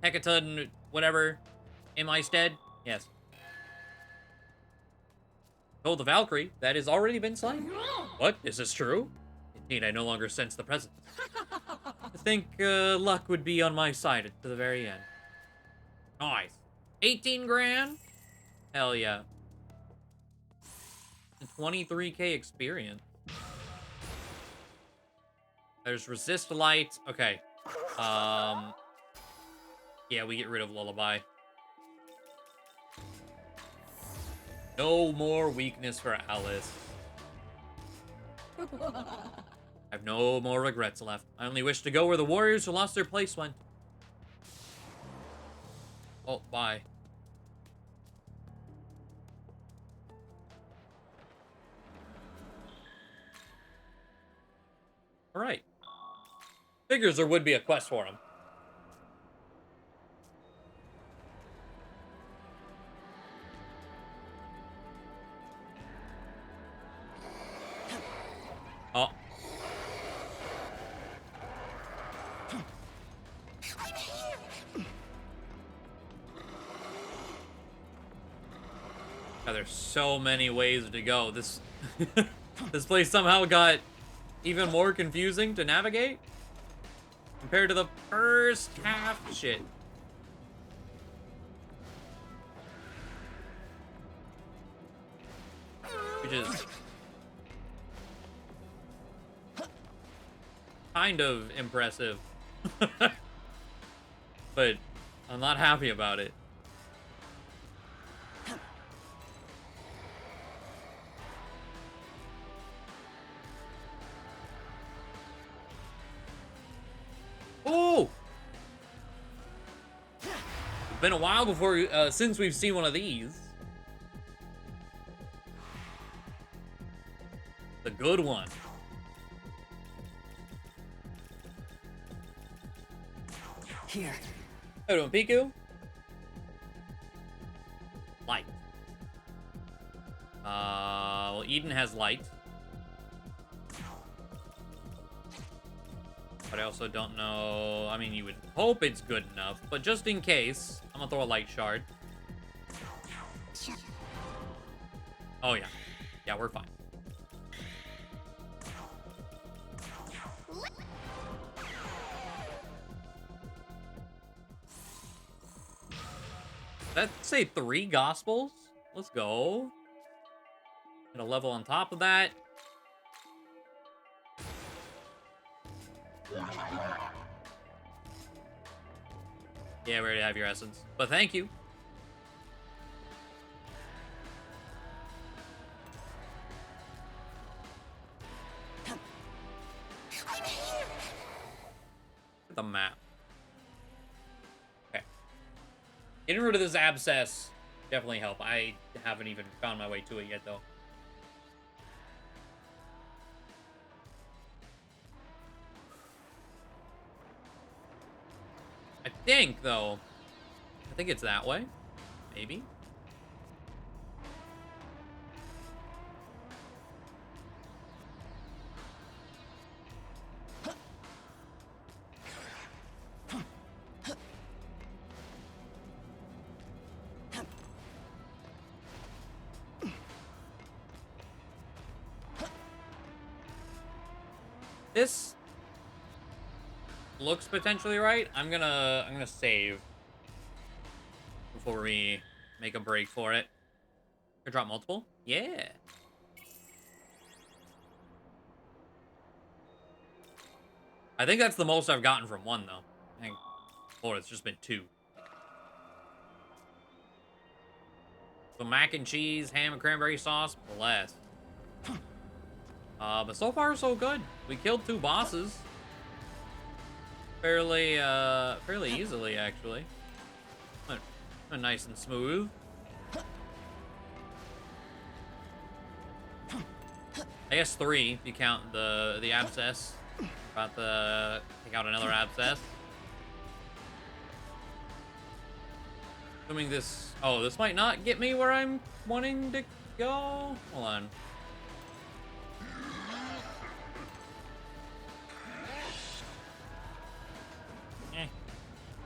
Speaker 1: Hecatod whatever in my stead? Yes. Told the Valkyrie that has already been slain. What? Is this true? Indeed, I no longer sense the presence. I think luck would be on my side to the very end. Nice. 18 grand? Hell yeah. 23k experience. There's resist light. Okay. Yeah, we get rid of lullaby. No more weakness for Alice. I have no more regrets left. I only wish to go where the warriors who lost their place went. Oh, bye. Alright. Figures there would be a quest for him. Oh. God, there's so many ways to go. This this place somehow got even more confusing to navigate compared to the first half. Shit. Which is kind of impressive. But I'm not happy about it. Oh! It's been a while before since we've seen one of these. The good one.
Speaker 5: Here.
Speaker 1: How doing, Piku? Light. Well, Eden has light. But I also don't know. I mean, you would hope it's good enough, but just in case, I'm gonna throw a light shard. Oh, yeah. Yeah, we're fine. Let's say 3 gospels. Let's go. Get a level on top of that. Yeah, we already have your essence. But thank you. The map. Okay. Getting rid of this abscess definitely help. I haven't even found my way to it yet, though. I think, though, I think it's that way. Maybe. This looks potentially right. I'm gonna save before we make a break for it. Could drop multiple? Yeah. I think that's the most I've gotten from one, though. I think before it's just been 2. So mac and cheese, ham and cranberry sauce, bless. But so far so good. We killed 2 bosses. fairly easily, actually. Went nice and smooth. I guess 3 if you count the abscess. About to take out another abscess. Assuming this... Oh, this might not get me where I'm wanting to go. Hold on.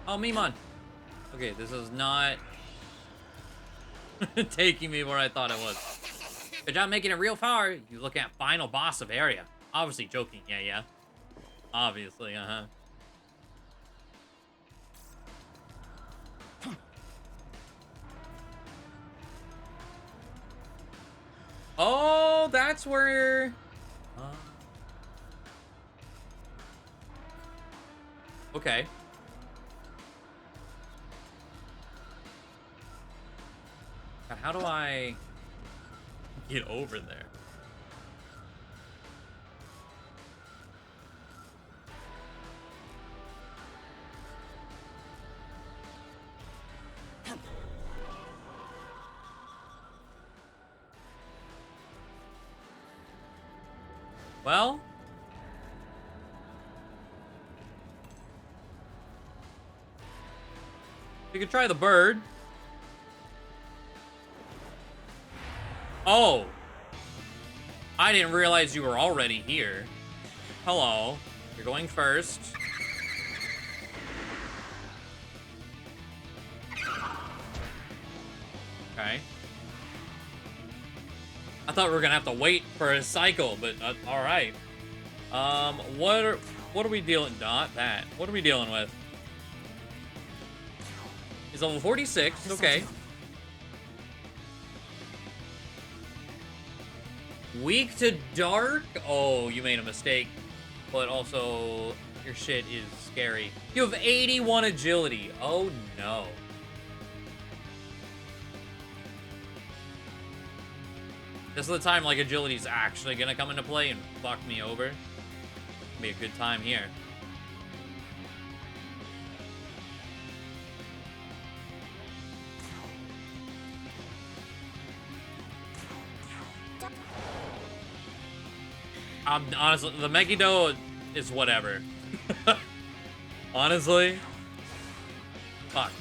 Speaker 1: Oh, Mimon. Okay, this is not taking me where I thought it was. Good job making it real far. You look at final boss of area. Obviously joking. Yeah. Obviously, Oh, that's where... Okay. God, how do I get over there? Well... You could try the bird. Oh. I didn't realize you were already here. Hello. You're going first. Okay. I thought we were gonna have to wait for a cycle, but all right. What are we dealing? Not that. What are we dealing with? He's level 46. Okay. Weak to dark. Oh, you made a mistake. But also, your shit is scary. You have 81 agility. Oh no. This is the time like agility's actually gonna come into play and fuck me over. Be a good time here. Honestly, the Megiddo is whatever. Honestly. Fuck.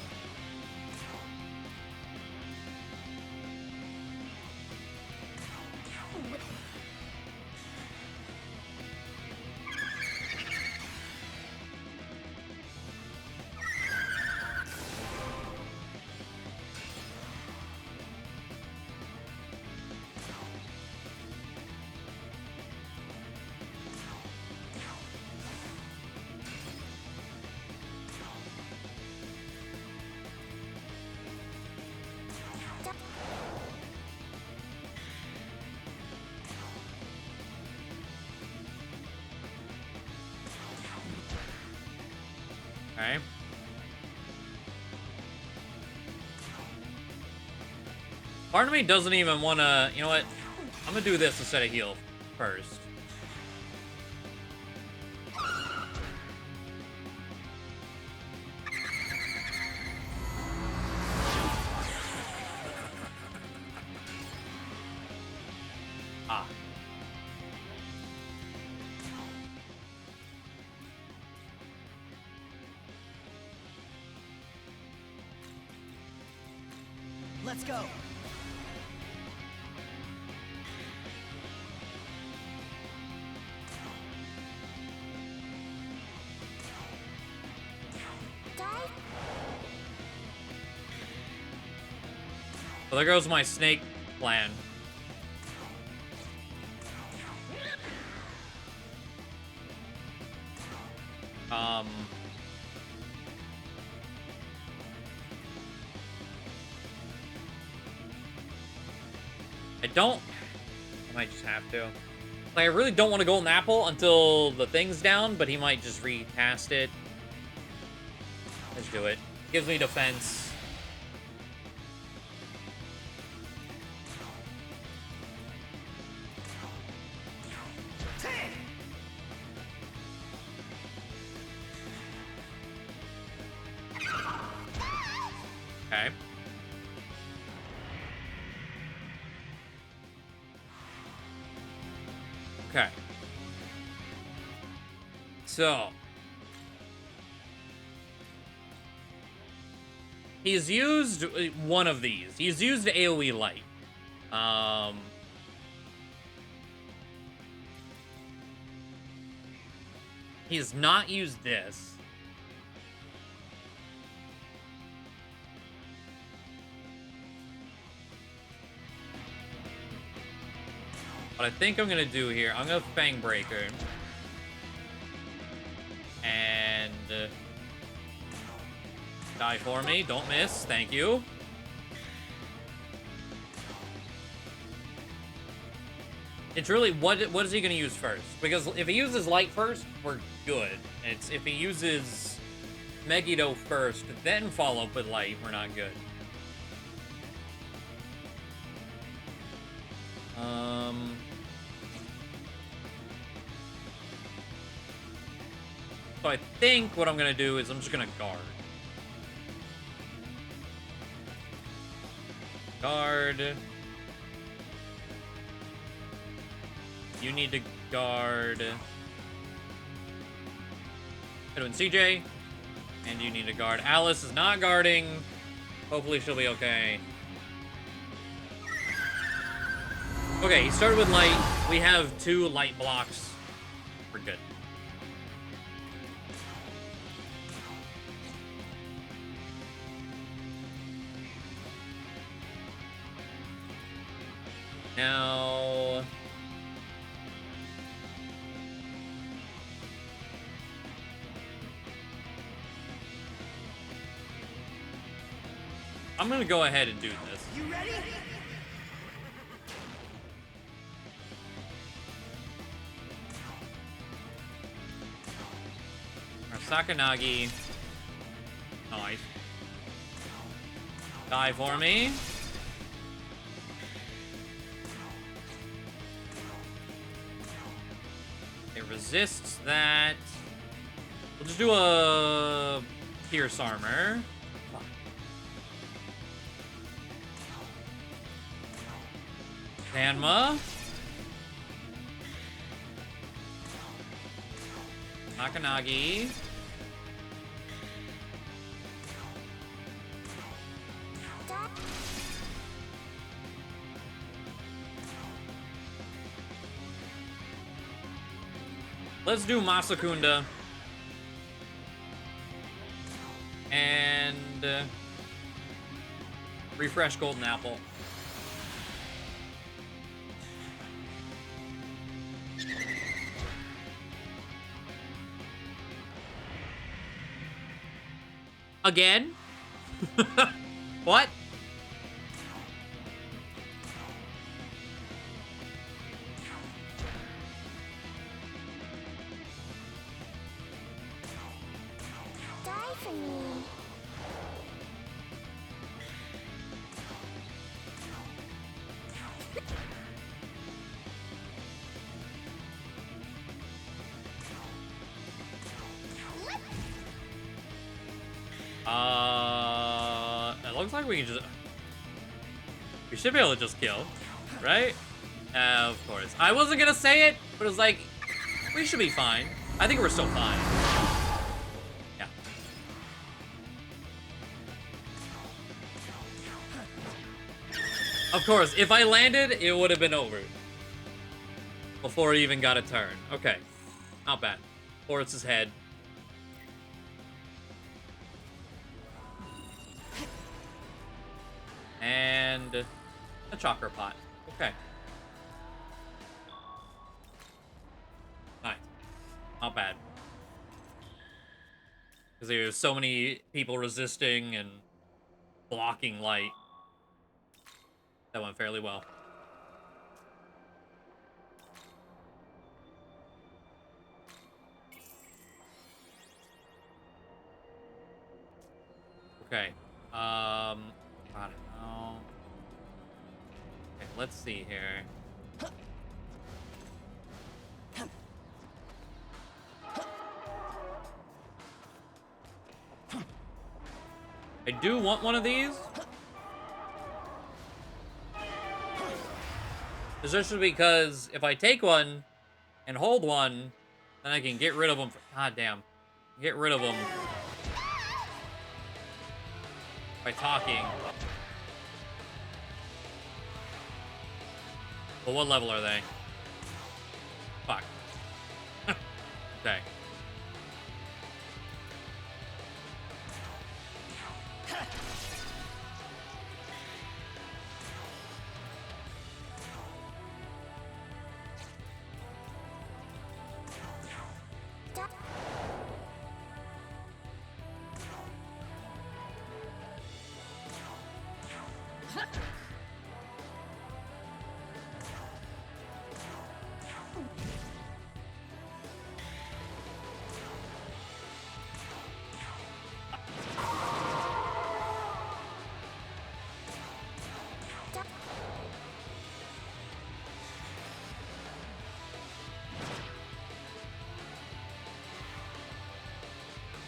Speaker 1: Okay. Part of me doesn't even want to... You know what? I'm going to do this instead of heal first. Ah.
Speaker 5: Let's go.
Speaker 1: Well, there goes my snake plan. I don't... I might just have to. Like, I really don't want to Golden Apple until the thing's down, but he might just recast it. Let's do it. Gives me defense. Okay. Okay. So. He's used one of these. He's used AoE Light. He's not used this. What I think I'm gonna do here, I'm gonna Fang Breaker. And die for me. Don't miss. Thank you. It's really, what is he gonna use first? Because if he uses Light first, we're good. It's if he uses Megiddo first, then follow up with Light, we're not good. So I think what I'm gonna do is I'm just gonna guard. Guard. You need to guard Edwin CJ. And you need to guard. Alice is not guarding. Hopefully she'll be okay. Okay, he started with Light. We have 2 Light blocks. We're good. Now... I'm gonna go ahead and do this.
Speaker 7: You ready?
Speaker 1: Our Sakanagi. Nice. Die for me. It resists that. We'll just do a Pierce Armor. Hanma. Nakanagi. Let's do Masakunda. And refresh Golden Apple. Again? What?
Speaker 4: Die for me.
Speaker 1: It looks like we can just... We should be able to just kill, right? Of course. I wasn't gonna say it, but it was like, we should be fine. I think we're still fine. Yeah. Of course, if I landed, it would have been over. Before he even got a turn. Okay. Not bad. Horace's head. And a chakra pot. Okay. Nice. Not bad. Because there's so many people resisting and blocking Light. That went fairly well. Okay. I don't know. Okay, let's see here. I do want one of these. Especially because if I take one and hold one, then I can get rid of them. God damn. Get rid of them by talking. But what level are they? Fuck. Okay.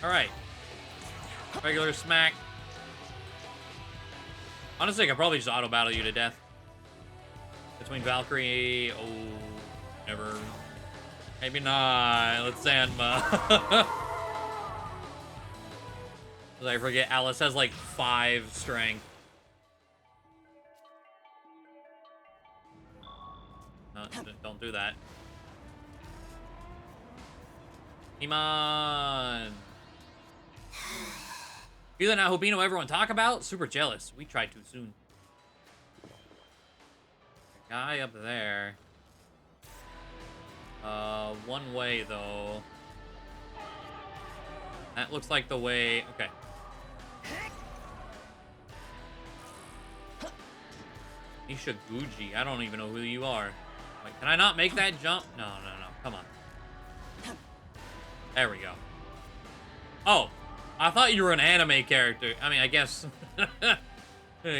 Speaker 1: Alright. Regular smack. Honestly, I could probably just auto-battle you to death. Between Valkyrie... Oh... Never... Maybe not. Let's Sanma. I forget, Alice has like 5 strength. No, don't do that. Iman! You that Hobino everyone talk about? Super jealous. We tried too soon. Guy up there. One way though. That looks like the way. Okay. Nisha Guji. I don't even know who you are. Wait, can I not make that jump? No. Come on. There we go. Oh. I thought you were an anime character. I mean, I guess.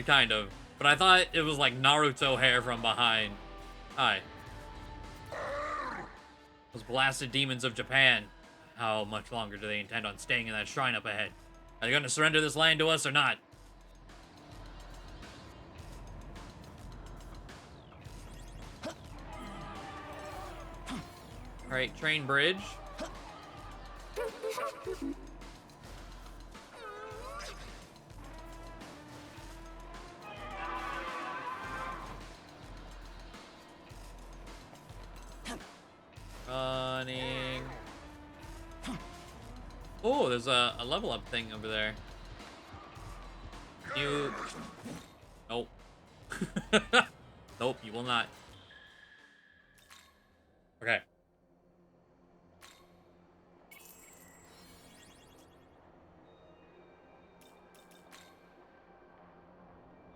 Speaker 1: Kind of. But I thought it was like Naruto hair from behind. Hi. Those blasted demons of Japan. How much longer do they intend on staying in that shrine up ahead? Are they going to surrender this land to us or not? Alright, train bridge. Running. Oh, there's a level up thing over there. You. Nope. Nope, you will not. Okay.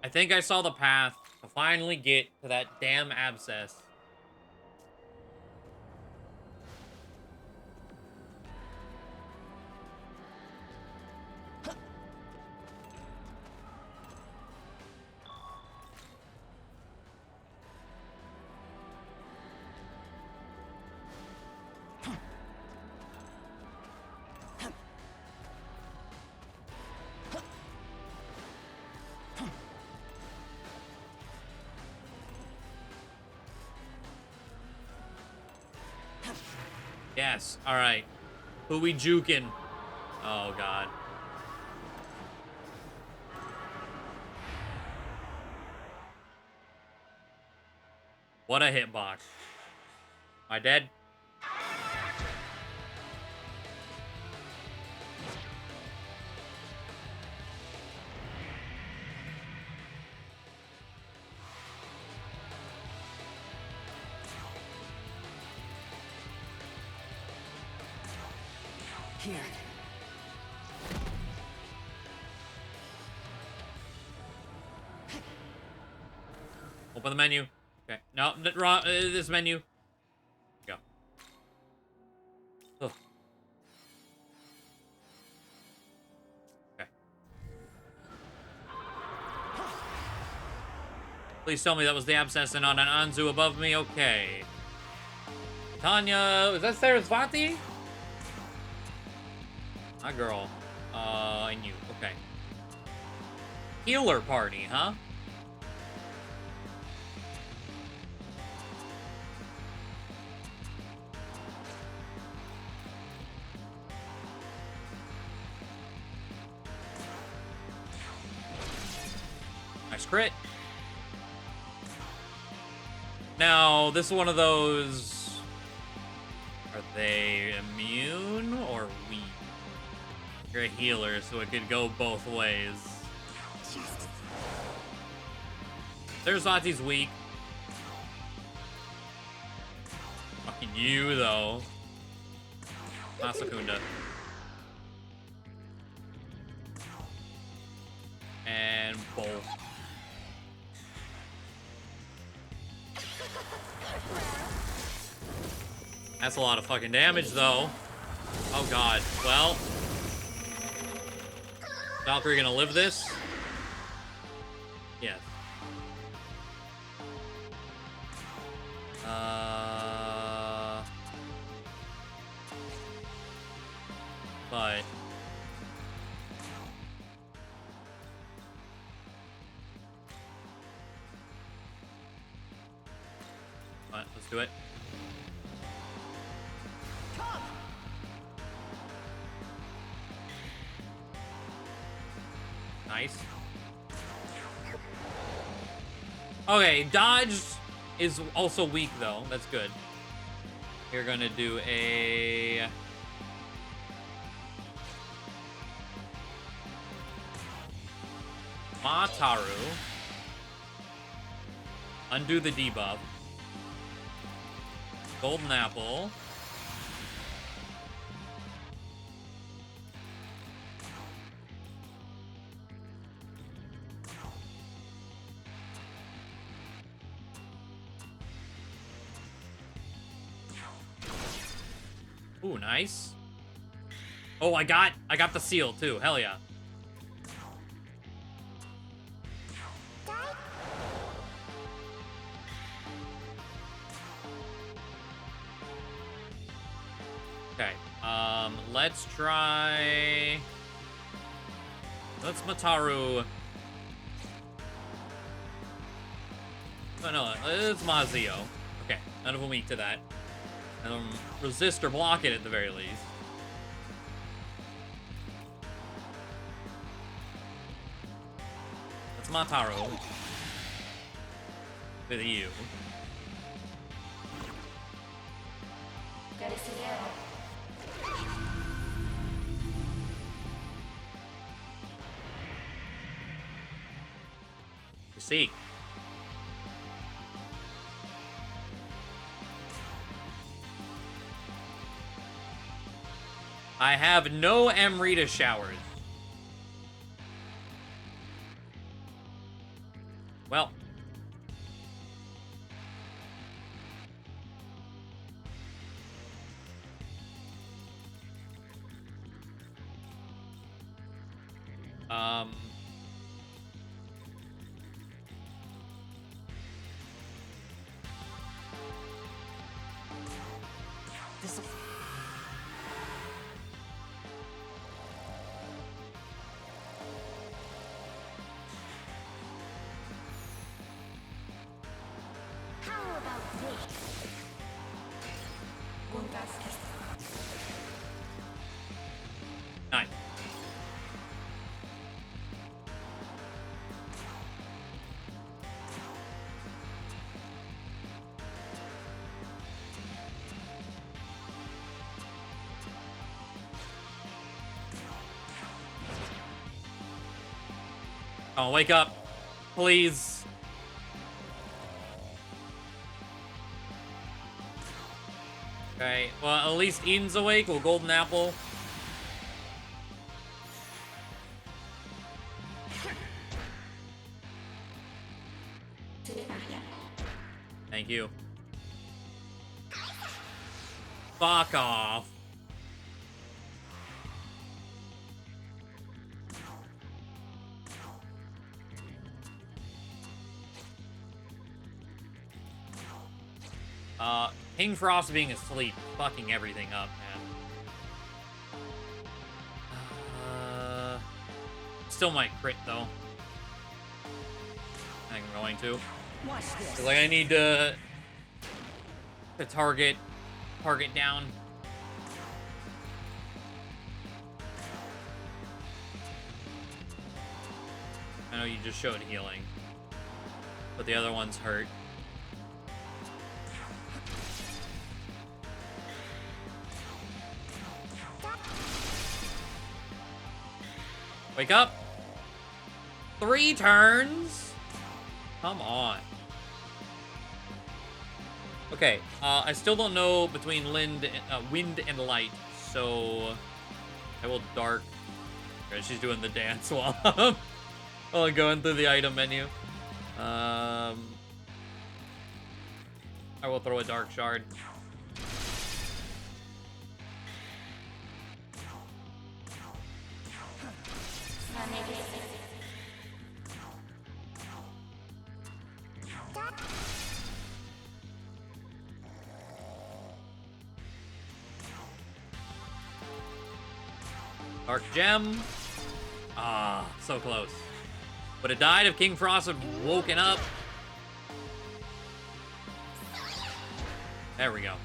Speaker 1: I think I saw the path to finally get to that damn abscess. Yes, alright. Who we juking? Oh, God. What a hitbox. Am I dead?
Speaker 5: Here.
Speaker 1: Open the menu. Okay. No, wrong. This menu. Go. Ugh. Okay. Please tell me that was the abscess and not an Anzu above me. Okay. Tanya, is that Sarasvati? My girl. I knew. Okay. Healer party, huh? Nice crit. Now, this is one of those... Are they immune or weak? You're a healer, so it could go both ways. There's Zati's weak. Fucking you, though. Masakunda. And bolt. That's a lot of fucking damage, though. Oh, God. Well. Valkyrie gonna live this? Yes. But... let's do it. Nice. Okay, dodge is also weak, though. That's good. You're gonna do a... Mataru. Undo the debuff. Golden apple. Ooh, nice. Oh, I got the seal too. Hell yeah. Okay. Let's try. Let's Mataru. Oh no, it's Mazio. Okay, none of them weak to that. Resist or block it at the very least. That's Mataru. With you. You see. I have no Amrita showers. Well.
Speaker 4: How about this?
Speaker 1: Nice. Oh, wake up. Please. Okay, well, at least Eden's awake. Well, Golden Apple. Thank you. Fuck off. King Frost being asleep, fucking everything up, man. Still might crit, though. I think I'm going to.
Speaker 3: Watch this.
Speaker 1: Like, I need to target down. I know you just showed healing, but the other one's hurt. Wake up! 3 turns? Come on. Okay, I still don't know between wind and light, so I will dark. Okay, she's doing the dance while I'm going through the item menu. I will throw a dark shard. Dark gem. Ah, so close. Would have died if King Frost had woken up. There we go.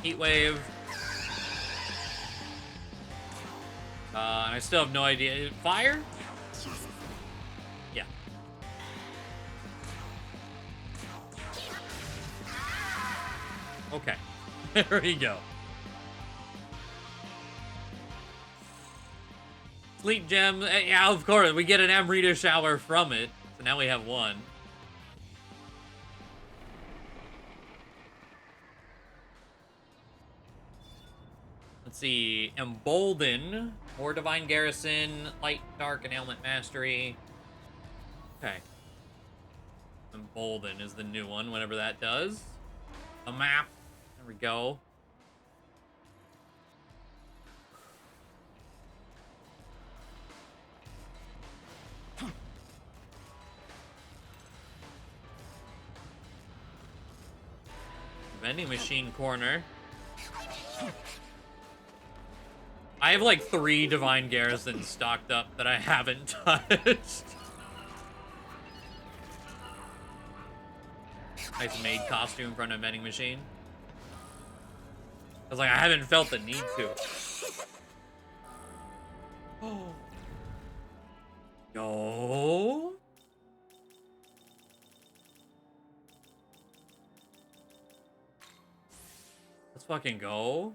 Speaker 1: Heat wave. And I still have no idea. Fire? Yeah. Okay. There we go. Sleep gem. Yeah, of course. We get an Amrita shower from it. So now we have 1. Let's see. Embolden. More Divine Garrison. Light, Dark, and Ailment Mastery. Okay. Embolden is the new one, whatever that does. A map. There we go. Vending machine corner. I have like 3 Divine Garrisons stocked up that I haven't touched. Nice maid costume from a vending machine. I was like, I haven't felt the need to. Oh. Go. Let's fucking go.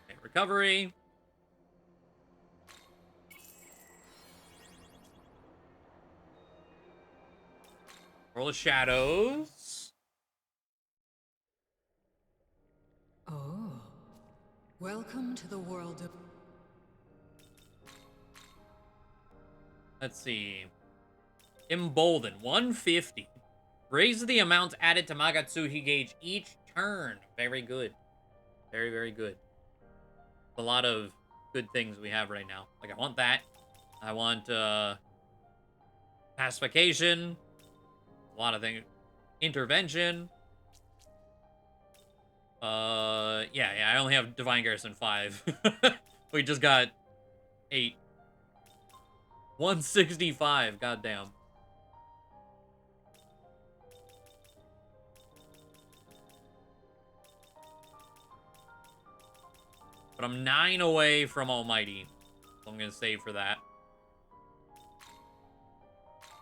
Speaker 1: Okay, recovery. Roll of shadows.
Speaker 5: Oh. Welcome to the world of...
Speaker 1: Let's see. Embolden, 150. Raise the amount added to Magatsuhi gauge each turn. Very good. Very, very good. A lot of good things we have right now. Like, I want that. I want, pacification. A lot of things. Intervention. Yeah, I only have Divine Garrison 5. We just got 8. 165, goddamn. But I'm 9 away from Almighty. So I'm gonna save for that.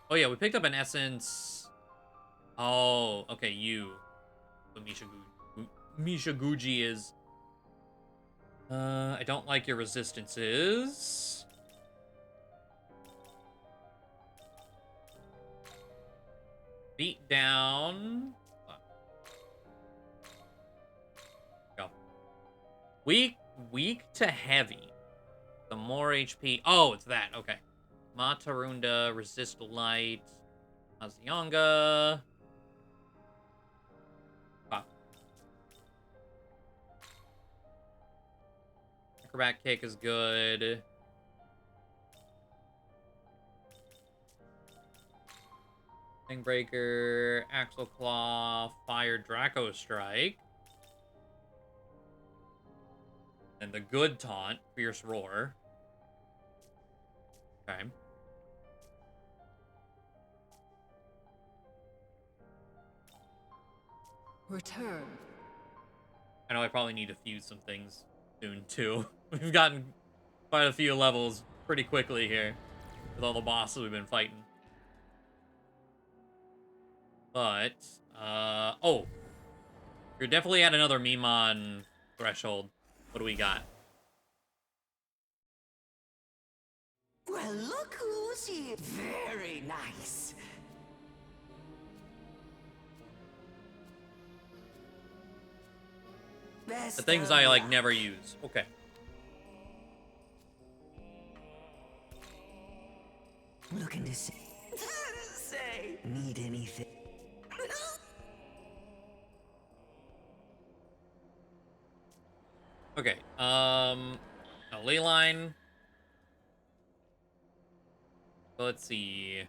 Speaker 1: Oh yeah, we picked up an essence. Oh, okay, you. What Mishaguji is. I don't like your resistances. Beat down. Go. Weak to heavy. The more HP. Oh, it's that. Okay. Matarunda, resist light. Azianga. Ah. Acrobat kick is good. Thingbreaker, Axle Claw, Fire, Draco Strike. And the good taunt, Fierce Roar. Okay.
Speaker 5: Return.
Speaker 1: I know I probably need to fuse some things soon, too. We've gotten quite a few levels pretty quickly here with all the bosses we've been fighting. But, oh. You're definitely at another Mimon threshold. What do we got?
Speaker 7: Well, look who's here. Very nice. Best
Speaker 1: The things
Speaker 7: of
Speaker 1: I, like,
Speaker 7: luck.
Speaker 1: never use. Okay.
Speaker 7: Looking to see. Say, need anything?
Speaker 1: Okay, a ley line. So let's see.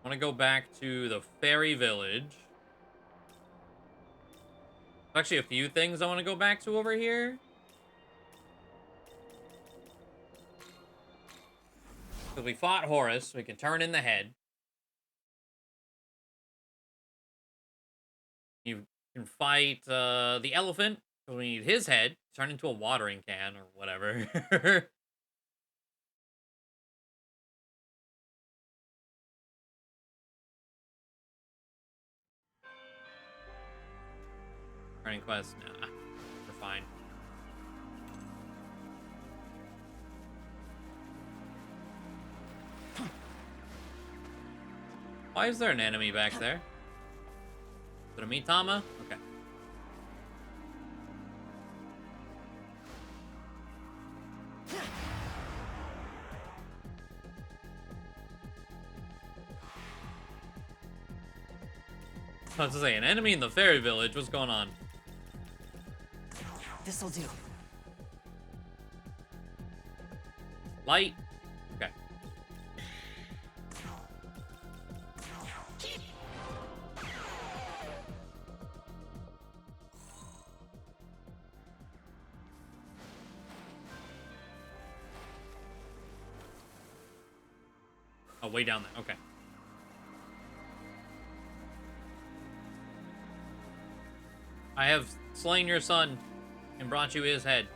Speaker 1: I want to go back to the fairy village. Actually, a few things I want to go back to over here. Because we fought Horus, we can turn in the head. You can fight the elephant. So we need his head. Turn into a watering can or whatever. Turning quest, nah, we're fine. Why is there an enemy back there? Is it a Mitama? Okay. I was to say, an enemy in the fairy village? What's going on?
Speaker 7: This'll do.
Speaker 1: Light? Okay. Oh, way down there. Okay. I have slain your son and brought you his head.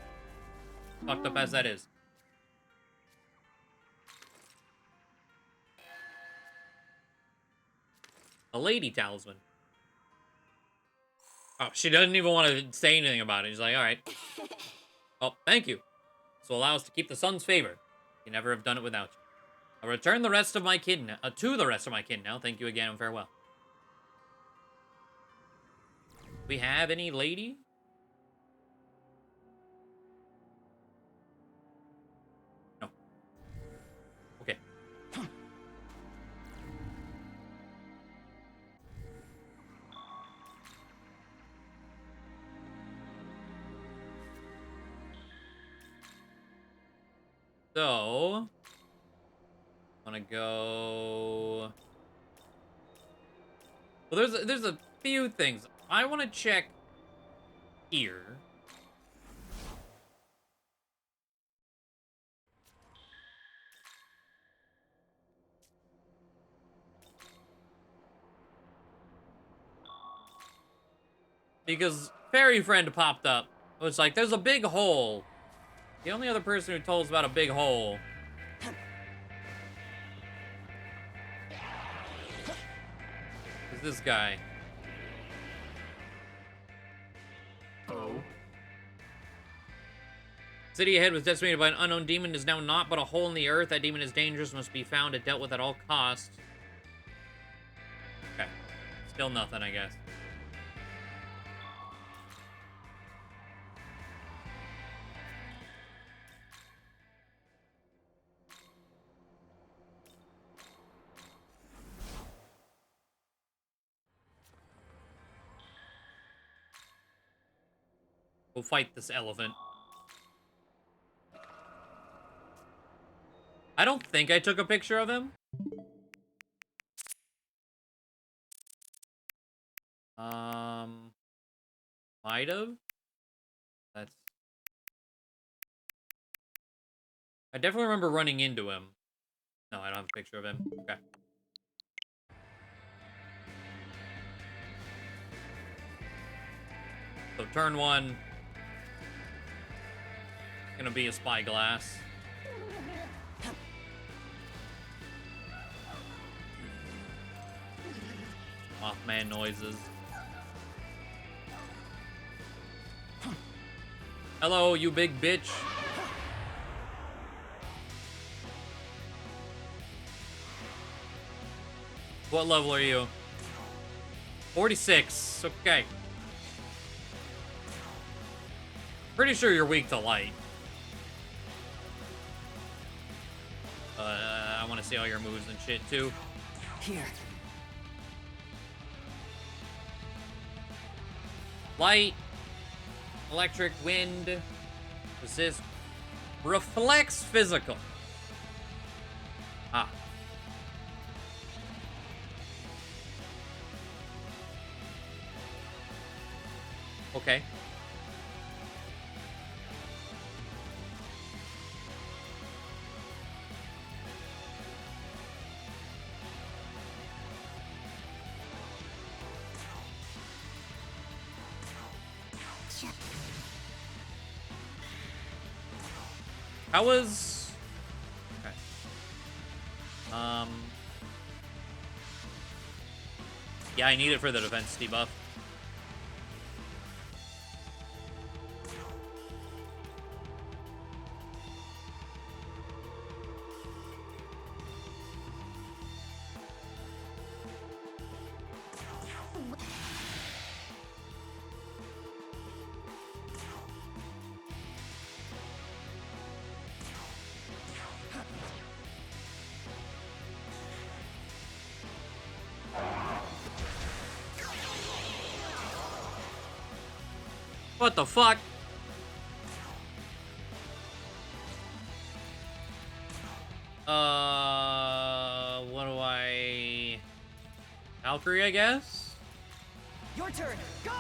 Speaker 1: Fucked up as that is. A lady talisman. Oh, she doesn't even want to say anything about it. She's like, all right. Oh, thank you. This will allow us to keep the sun's favor. You never have done it without you. I'll return the rest of my kin to the rest of my kin now. Thank you again and farewell. We have any lady? No. Okay. So, want to go. Well, there's a few things I want to check here. Because Fairy Friend popped up. It was like, there's a big hole. The only other person who told us about a big hole is this guy.
Speaker 2: Oh?
Speaker 1: City ahead was decimated by an unknown demon is now not but a hole in the earth. That demon is dangerous, must be found and dealt with at all costs. Okay. Still nothing, I guess. We'll fight this elephant. I don't think I took a picture of him. Might have. That's. I definitely remember running into him. No, I don't have a picture of him. Okay. So turn one. Gonna be a spyglass. Mothman noises. Hello, you big bitch. What level are you? 46. Okay. Pretty sure you're weak to light. I want to see all your moves and shit too.
Speaker 7: Here.
Speaker 1: Light, electric, wind, resist, reflex, physical. Ah. Okay. How was... Okay. Yeah, I need it for the defense debuff. What the fuck? What do I... Valkyrie, I guess?
Speaker 7: Your turn. Go.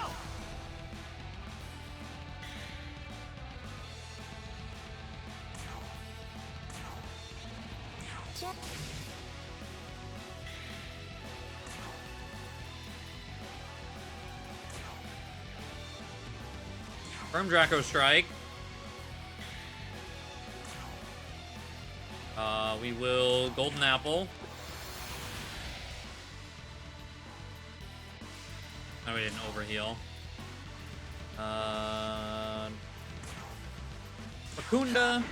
Speaker 1: Firm Draco Strike. We will Golden Apple. No, we didn't overheal. Bakunda.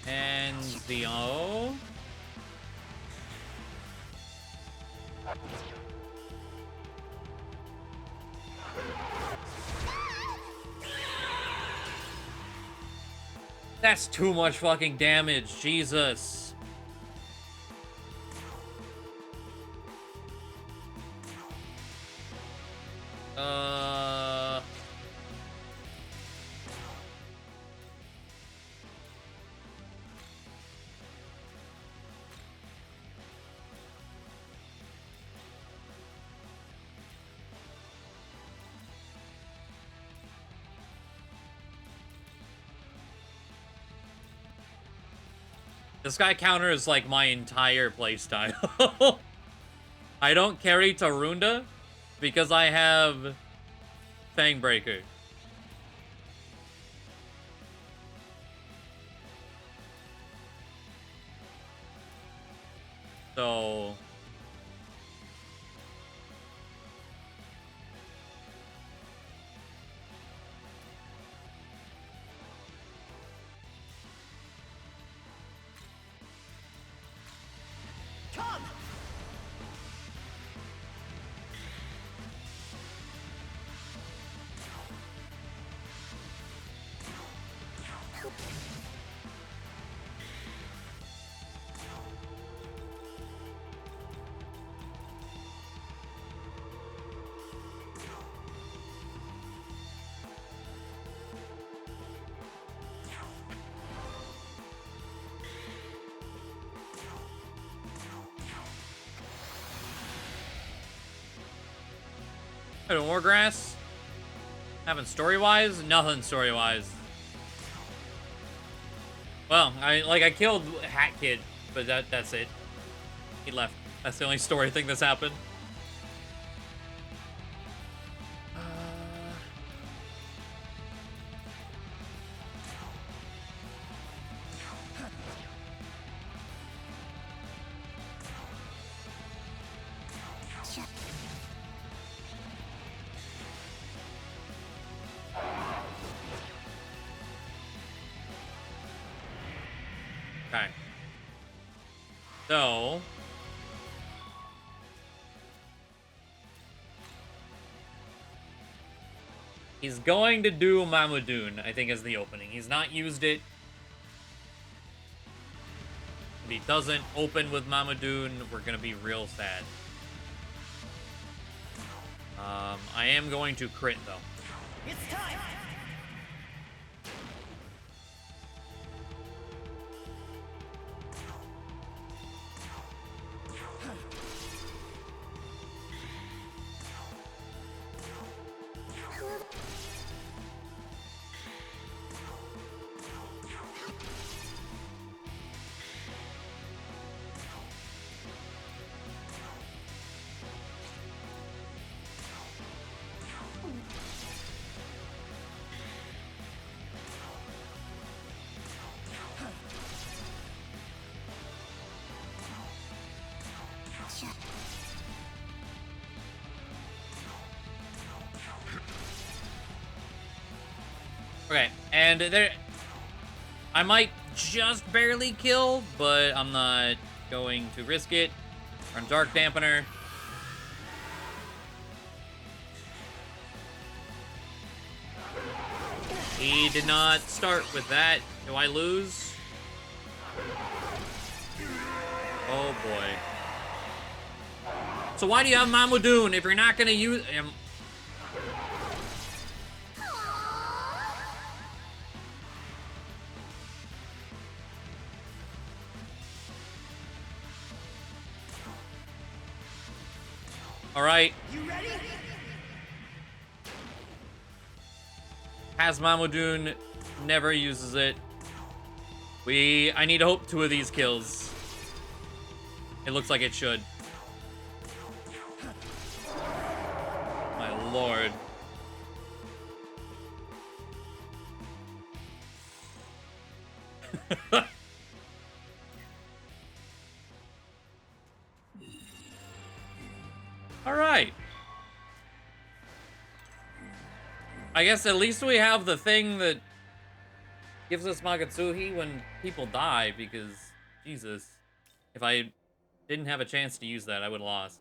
Speaker 1: And Zio. That's too much fucking damage, Jesus. This guy counters like my entire playstyle. I don't carry Tarunda because I have Fangbreaker. So...
Speaker 7: Come.
Speaker 1: I don't know, more grass. Haven't story-wise? Nothing story-wise. Well, I killed Hat Kid, but that's it. He left. That's the only story thing that's happened. Okay. So he's going to do Mamudoon, I think, as the opening. He's not used it. If he doesn't open with Mamudoon, we're gonna be real sad. I am going to crit though.
Speaker 7: It's time!
Speaker 1: Okay, and there, I might just barely kill, but I'm not going to risk it. Run Dark Dampener. He did not start with that. Do I lose? Oh boy. So why do you have Mamudoon if you're not gonna use him? All right.
Speaker 7: You ready?
Speaker 1: Has Mamudoon, never uses it. I need to hope 2 of these kills. It looks like it should. My lord. All right. I guess at least we have the thing that gives us Magatsuhi when people die, because, Jesus, if I didn't have a chance to use that, I would have lost.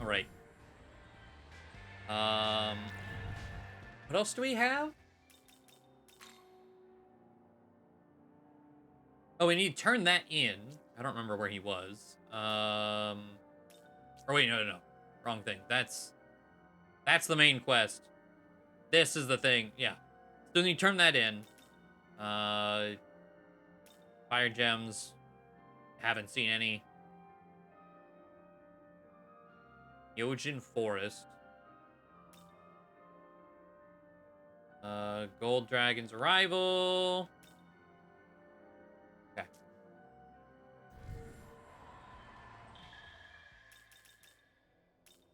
Speaker 1: All right. What else do we have? Oh, we need to turn that in. I don't remember where he was. Or wait, no. Wrong thing. That's the main quest. This is the thing. Yeah. So then you turn that in. Fire gems. Haven't seen any. Yojin Forest. Gold Dragon's Arrival. Okay.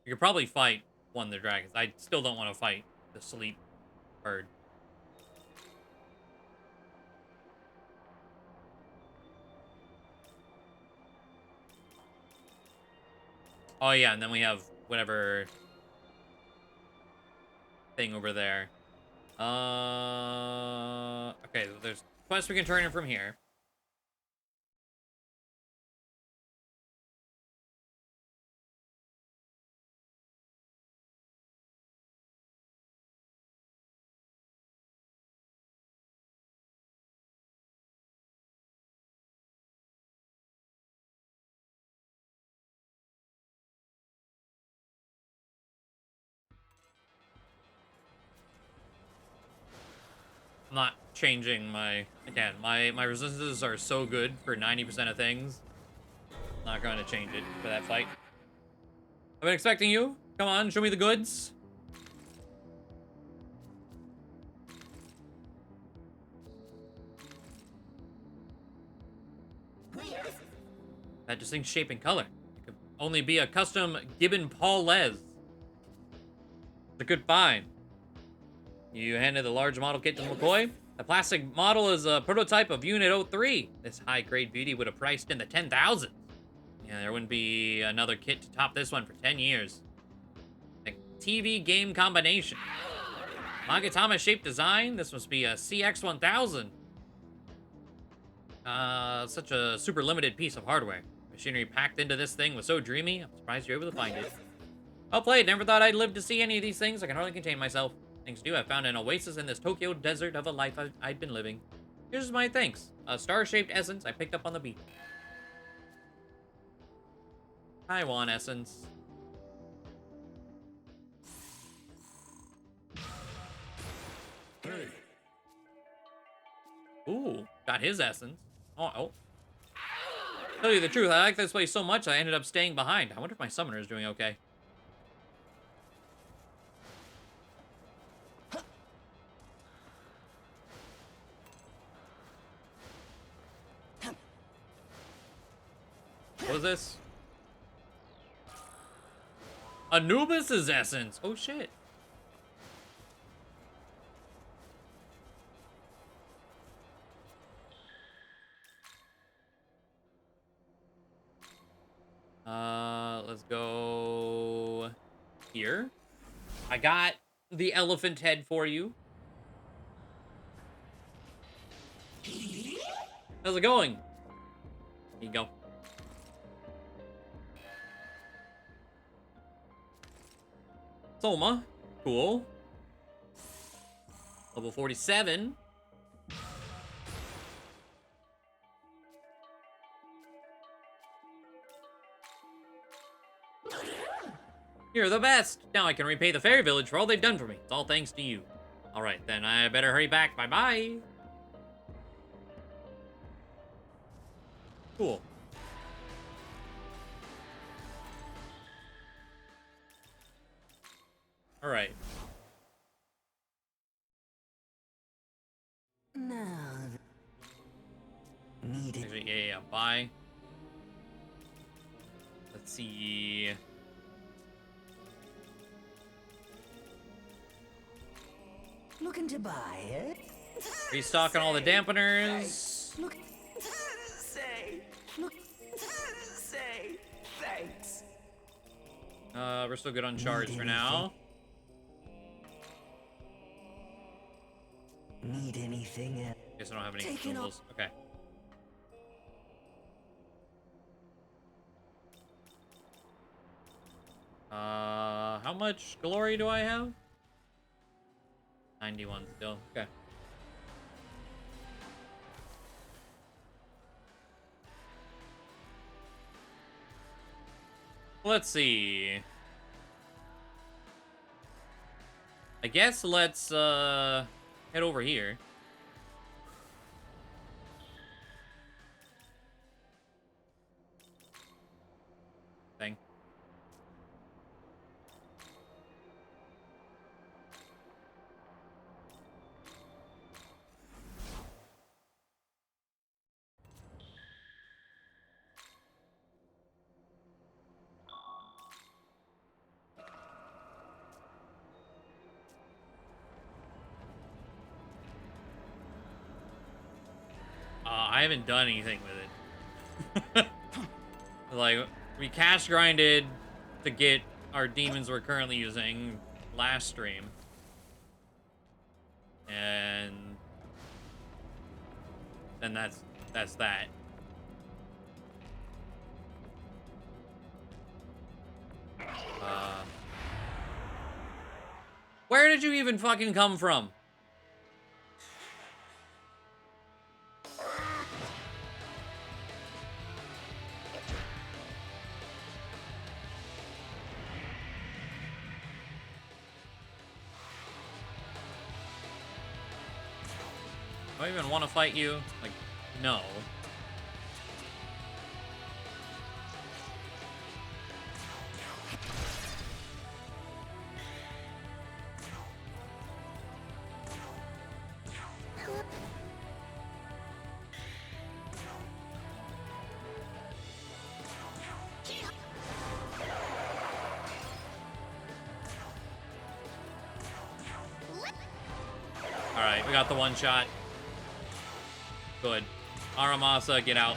Speaker 1: You could probably fight one of the dragons. I still don't want to fight the sleep bird. Oh yeah, and then we have whatever thing over there. Okay, there's quests we can turn in from here. not changing my... Again, my resistances are so good for 90% of things. Not going to change it for that fight. I've been expecting you. Come on, show me the goods. That distinct shape and color. It could only be a custom Gibbon Paul Les. It's a good find. You handed the large model kit to McCoy. The plastic model is a prototype of Unit 03. This high-grade beauty would have priced in the 10,000s. Yeah, there wouldn't be another kit to top this one for 10 years. The TV game combination. Magatama-shaped design. This must be a CX-1000. Such a super limited piece of hardware. Machinery packed into this thing was so dreamy, I'm surprised you're able to find it. Well played. Never thought I'd live to see any of these things. I can hardly contain myself. Thanks to you, I found an oasis in this Tokyo desert of a life I'd been living. Here's my thanks. A star-shaped essence I picked up on the beach. Taiwan essence.
Speaker 2: Hey.
Speaker 1: Ooh, got his essence. Oh. Tell you the truth, I like this place so much I ended up staying behind. I wonder if my summoner is doing okay. What is this? Anubis's essence. Oh shit. Let's go here. I got the elephant head for you. How's it going? Here you go. Soma. Cool. Level 47. You're the best. Now I can repay the fairy village for all they've done for me. It's all thanks to you. Alright, then I better hurry back. Bye-bye. Cool. Alright.
Speaker 7: Now, need it.
Speaker 1: Actually, yeah, bye. Let's see.
Speaker 7: Looking to buy it?
Speaker 1: Restocking all the dampeners.
Speaker 7: Look. Say. Thanks.
Speaker 1: We're still good on charge for now.
Speaker 7: Need anything else?
Speaker 1: Guess I don't have any
Speaker 7: Taking
Speaker 1: consumables. Okay. How much glory do I have? 91 still. Okay. Let's see. I guess let's head over here. Thing. I haven't done anything with it. Like, we cash grinded to get our demons we're currently using last stream. And that's that. Where did you even fucking come from? Do I even want to fight you? Like, no. Alright, we got the one shot. Good. Aramasa, get out.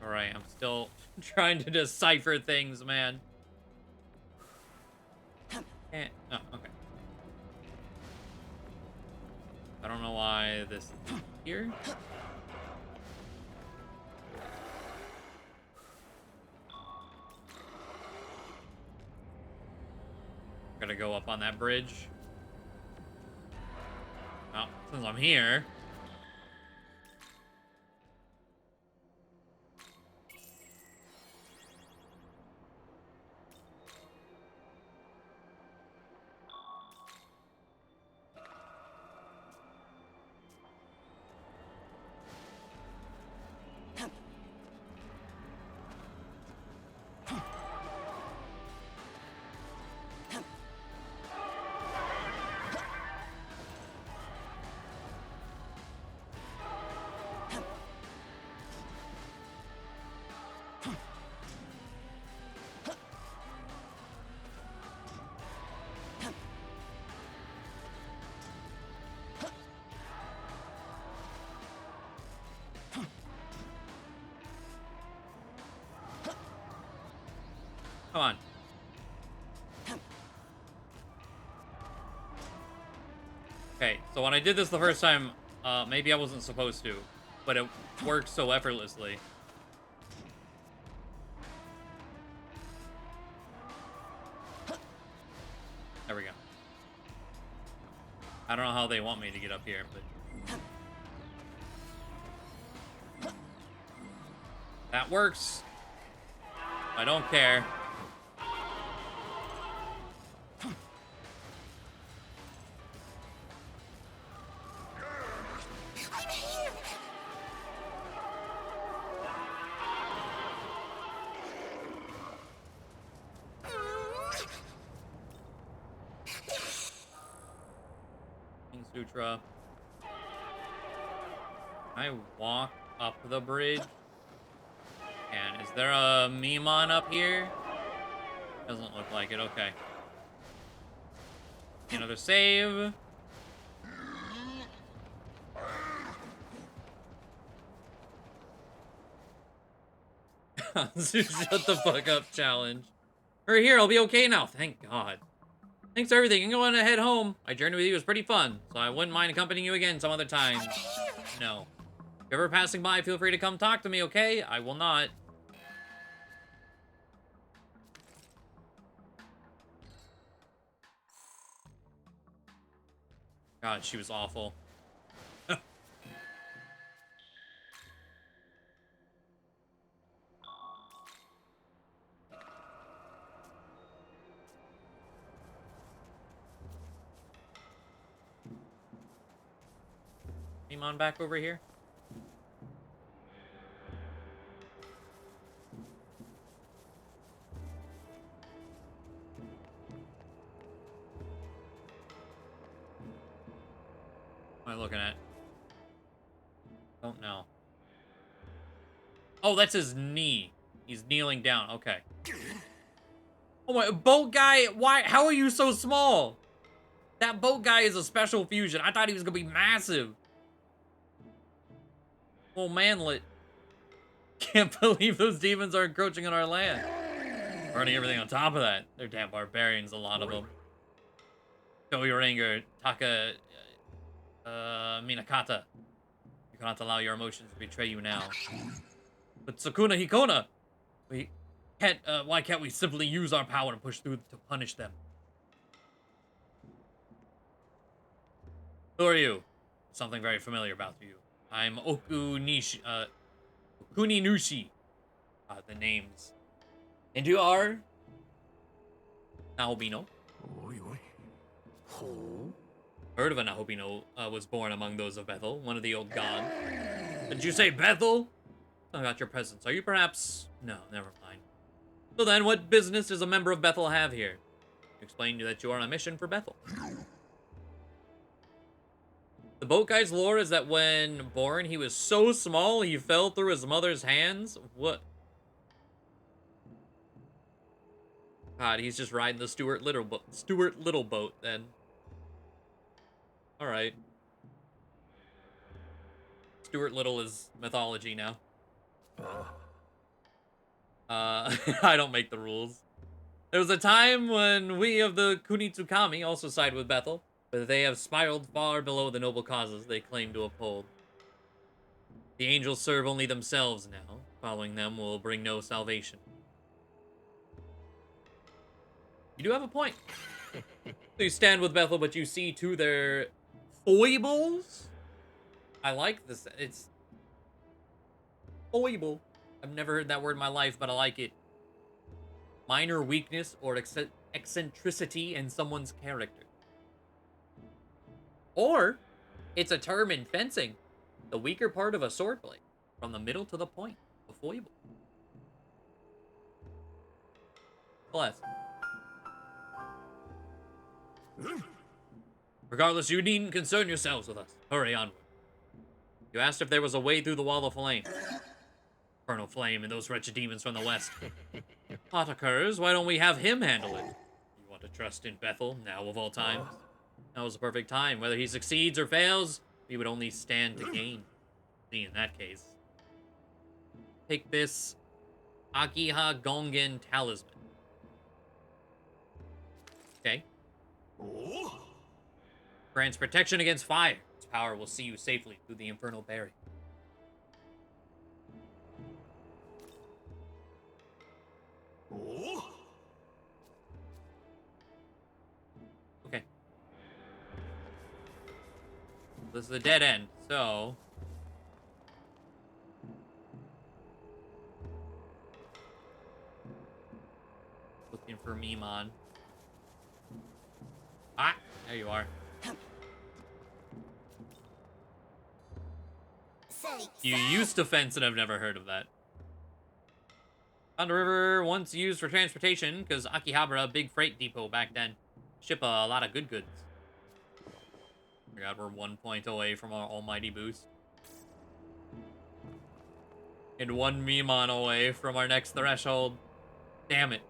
Speaker 1: Alright, I'm still trying to decipher things, man. Oh, okay. I don't know why this is here. Gotta go up on that bridge. Well, since I'm here. Come on. Okay, so when I did this the first time, maybe I wasn't supposed to, but it worked so effortlessly. There we go. I don't know how they want me to get up here, but... that works. I don't care. Sutra. I walk up the bridge. And is there a Mimon up here? Doesn't look like it. Okay. Another save. Shut the fuck up challenge. We're here. I'll be okay now. Thank God. Thanks for everything. I'm going to head home. My journey with you was pretty fun, so I wouldn't mind accompanying you again some other time. No. If you're ever passing by, feel free to come talk to me, okay? I will not. God, she was awful. Mimon back over here? What am I looking at? Don't know. Oh, that's his knee. He's kneeling down. Okay. Oh my, boat guy, why? How are you so small? That boat guy is a special fusion. I thought he was gonna be massive. Oh, manlet. Can't believe those demons are encroaching on our land. Burning everything on top of that. They're damn barbarians, a lot of them. Show your anger, Taka, Minakata. You cannot allow your emotions to betray you now. But Sukuna Hikona, we can't, why can't we simply use our power to push through to punish them? Who are you? Something very familiar about you. I'm Okuninushi. The names. And you are? Nahobino. Heard of a Nahobino was born among those of Bethel, one of the old gods. Did you say Bethel? I got your presence. Are you perhaps... No, never mind. So then, what business does a member of Bethel have here? Explain that you are on a mission for Bethel. The boat guy's lore is that when born, he was so small he fell through his mother's hands. What? God, he's just riding the Stuart Little boat then. All right. Stuart Little is mythology now. I don't make the rules. There was a time when we of the Kunitsukami also side with Bethel, but they have spiraled far below the noble causes they claim to uphold. The angels serve only themselves now. Following them will bring no salvation. You do have a point. So you stand with Bethel, but you see to their foibles? I like this. It's foible. I've never heard that word in my life, but I like it. Minor weakness or eccentricity in someone's character. Or, it's a term in fencing. The weaker part of a sword blade. From the middle to the point. A foible. Bless. Regardless, you needn't concern yourselves with us. Hurry onward. You asked if there was a way through the wall of flame. Infernal flame and those wretched demons from the west. Hot occurs, why don't we have him handle it? You want to trust in Bethel, now of all times? Now is the perfect time. Whether he succeeds or fails, we would only stand to gain. See, in that case. Take this Akiha Gongen Talisman. Okay. Grants protection against fire. Its power will see you safely through the infernal barrier. Okay. This is a dead end, so... Looking for Mimon. Ah! There you are. You used to fence and I've never heard of that. On the river, once used for transportation, because Akihabara, big freight depot back then. Ship a lot of good goods. Oh my god, we're 1 point away from our almighty boost. And 1 Mimon away from our next threshold. Damn it.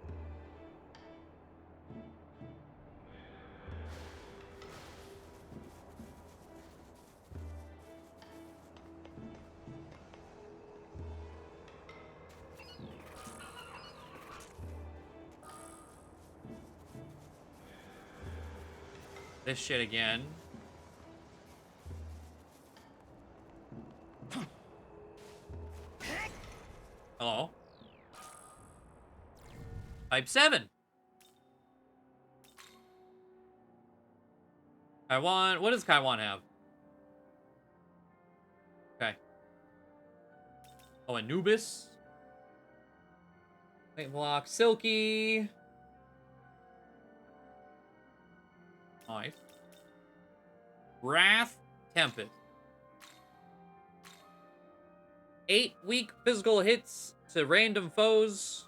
Speaker 1: This shit again. Hello? Type 7. Kaiwan. What does Kaiwan have? Okay. Oh, Anubis. Wait, block. Silky. Nice. Wrath. Tempest. 8 weak physical hits to random foes.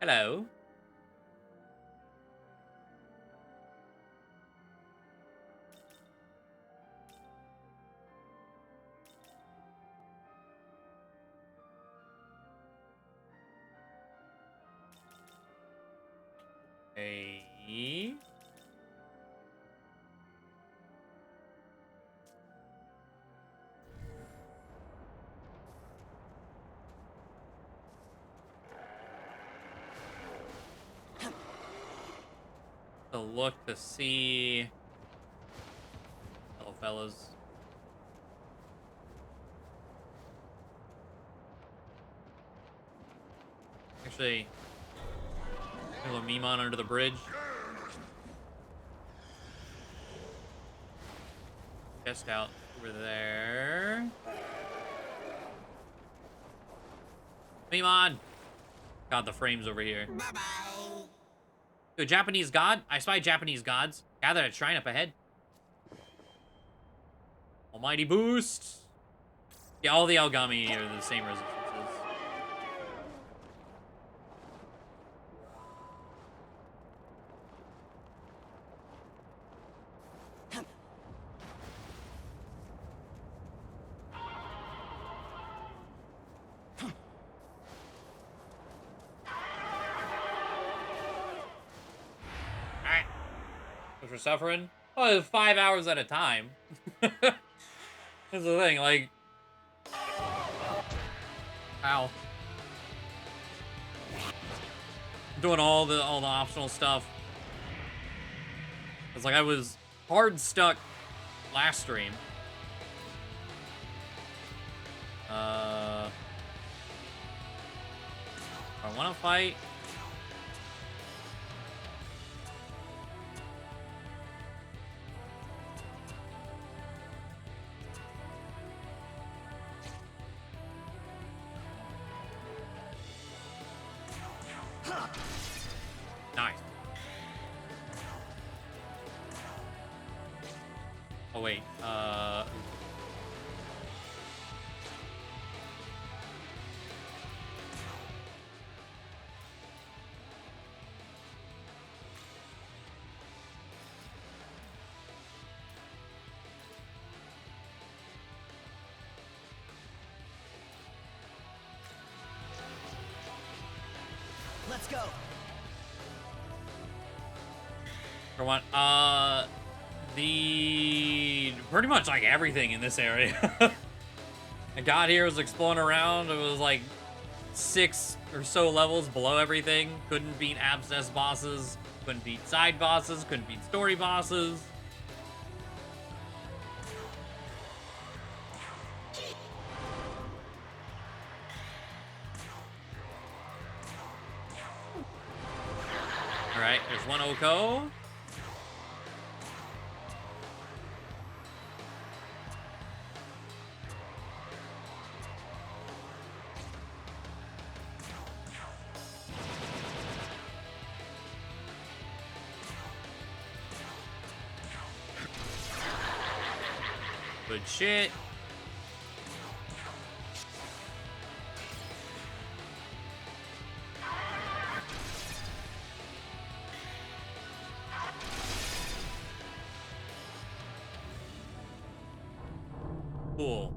Speaker 1: Hello. Hey. To look to see. Hello, fellas. Actually, hello, Mimon under the bridge. Chest out over there. Come on. God, the frames over here.
Speaker 4: Bye-bye.
Speaker 1: A Japanese god? I spy Japanese gods. Gather at shrine up ahead. Almighty boost. Yeah, all the Algami are the same resistances. Alright. Thanks for suffering. Oh, 5 hours at a time. That's the thing, like... Ow. Doing all the optional stuff. It's like I was hard stuck last stream. I want to fight. Nice. Oh wait,
Speaker 7: Let's go.
Speaker 1: for what? Pretty much like everything in this area. I got here, was exploring around. It was like 6 or so levels below everything. Couldn't beat abscess bosses. Couldn't beat side bosses. Couldn't beat story bosses. All right, there's one Oko. Good shit. Cool.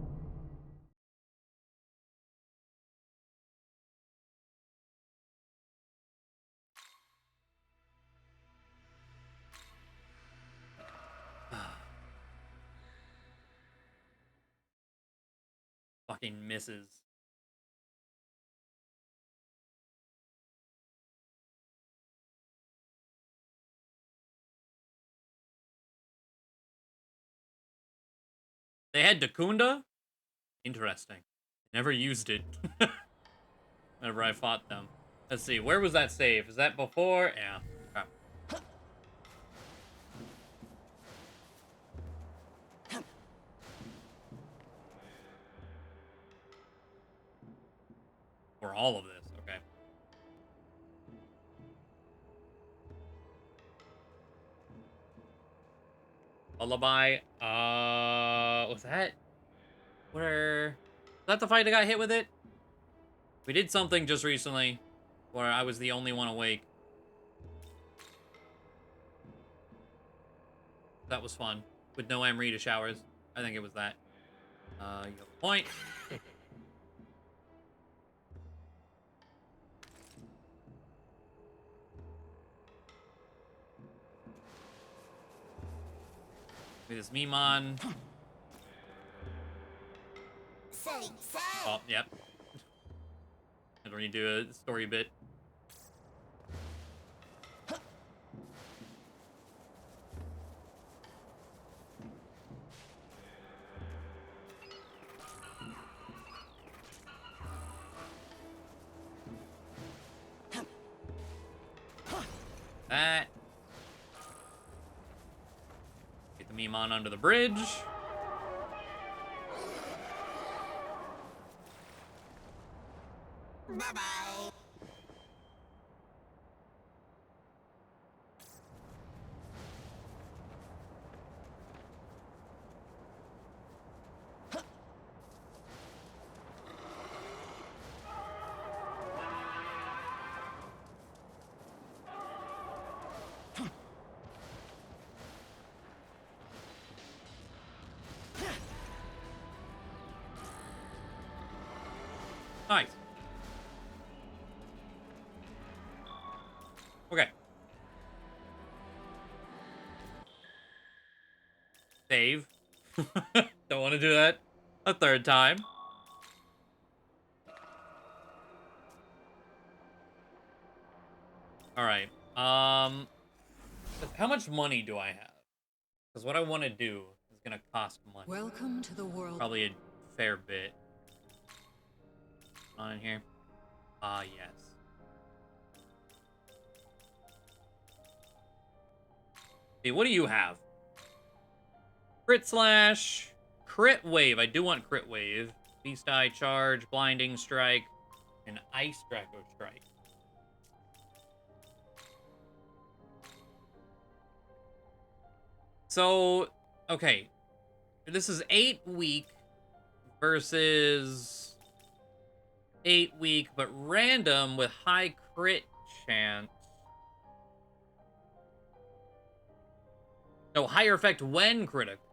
Speaker 1: Fucking misses. They had Dakunda? Interesting. Never used it. Whenever I fought them. Let's see, where was that save? Is that before? Yeah. Okay. For all of this, okay. Lullaby, was that? Was that the fight I got hit with it? We did something just recently where I was the only one awake. That was fun. With no Amrita showers. I think it was that. You have a point. With this Mimon. Oh, yep. I don't need to do a story bit. That. Get the Mimon under the bridge.
Speaker 4: Bye-bye.
Speaker 1: Nice. Okay. Save. Don't want to do that a third time. All right. How much money do I have? Because what I want to do is gonna cost money.
Speaker 5: Welcome to the world.
Speaker 1: Probably a fair bit. On in here. Ah, yes. See, what do you have? Crit slash, crit wave. I do want crit wave. Beast Eye charge, blinding strike, and ice Draco strike. So, okay. This is 8 week versus 8 week, but random with high crit chance. No, higher effect when critical.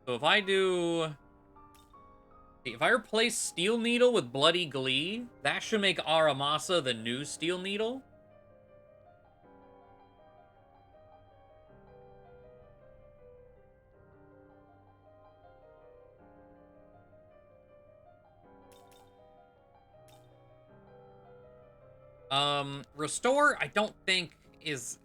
Speaker 1: So if I do... If I replace Steel Needle with Bloody Glee, that should make Aramasa the new Steel Needle. Restore, I don't think is...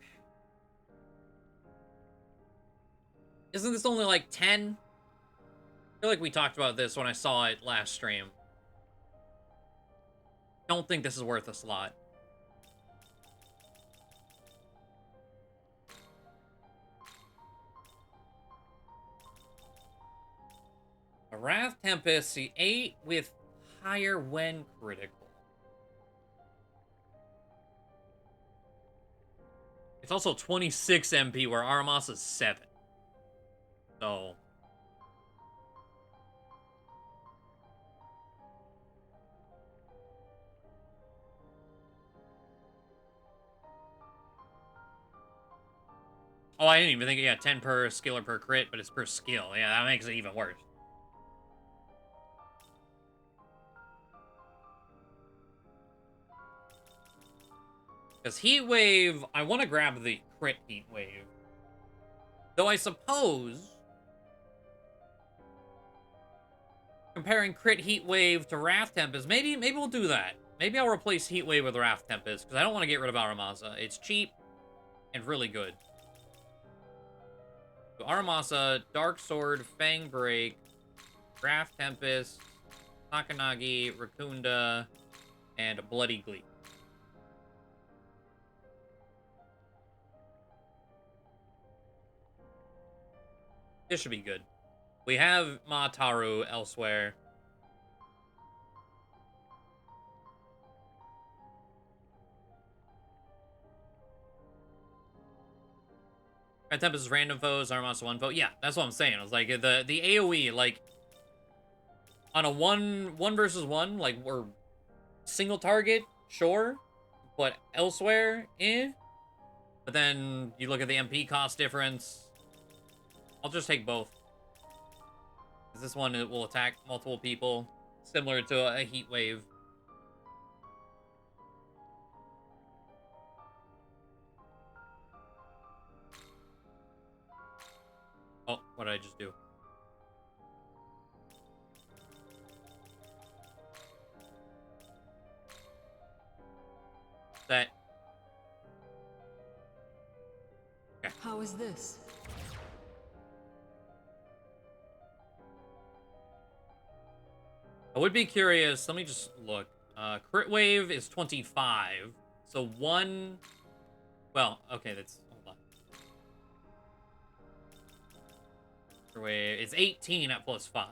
Speaker 1: Isn't this only like 10? I feel like we talked about this when I saw it last stream. Don't think this is worth a slot. A Wrath Tempest, the 8 with higher when critical. It's also 26 MP, where Aramasa's 7. So... Oh, I didn't even think, yeah, 10 per skill or per crit, but it's per skill. Yeah, that makes it even worse. Because Heat Wave, I want to grab the crit Heat Wave. Though I suppose... Comparing crit Heat Wave to Wrath Tempest, maybe we'll do that. Maybe I'll replace Heat Wave with Wrath Tempest, because I don't want to get rid of Aramasa. It's cheap and really good. So Aramasa, Dark Sword, Fang Break, Wrath Tempest, Takanagi, Rakunda, and Bloody Glee. This should be good. We have Mataru elsewhere. Red Tempest is random foes, Aramasa 1 vote. Yeah, that's what I'm saying. I was like, the AoE, like, on a one versus one, like, we're single target, sure, but elsewhere, eh. But then you look at the MP cost difference. I'll just take both. This one, it will attack multiple people, similar to a Heat Wave. Oh, what did I just do? That. Okay.
Speaker 5: How is this?
Speaker 1: I would be curious. Let me just look. Crit Wave is 25. So one Well, okay, that's... Hold on. Wait, it's 18 at +5.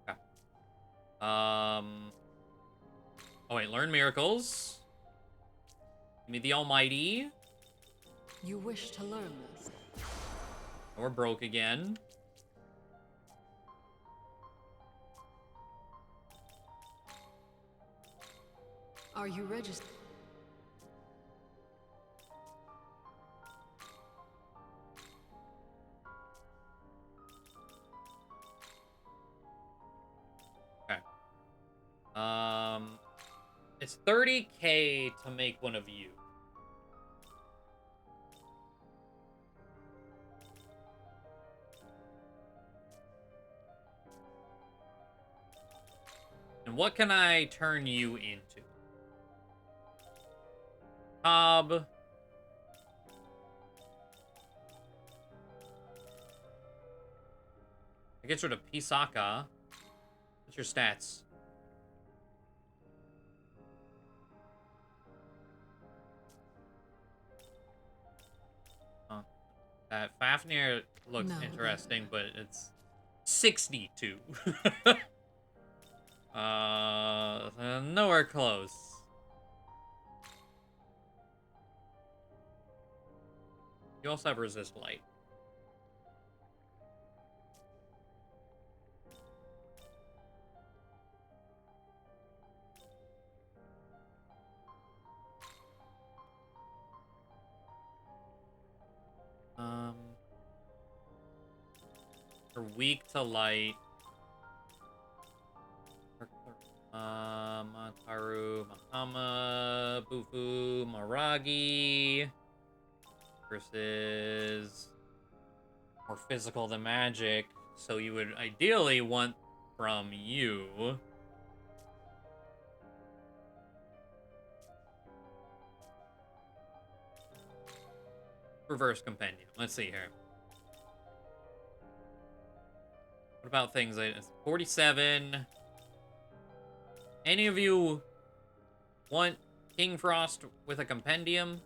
Speaker 1: Okay. Oh, wait, learn miracles. Give me the almighty.
Speaker 5: You wish to learn this.
Speaker 1: We're broke again.
Speaker 5: Are you registered?
Speaker 1: Okay. It's 30K to make one of you. And what can I turn you into? Cobb. I get rid of Pisaka. What's your stats? Fafnir looks
Speaker 5: No,
Speaker 1: interesting, but it's 62. Nowhere close. You also have resist light. You're weak to light. Mataru, Mahama, Bufu, Maragi versus more physical than magic. So you would ideally want from you. Reverse compendium. Let's see here. What about things like 47? Any of you want King Frost with a compendium?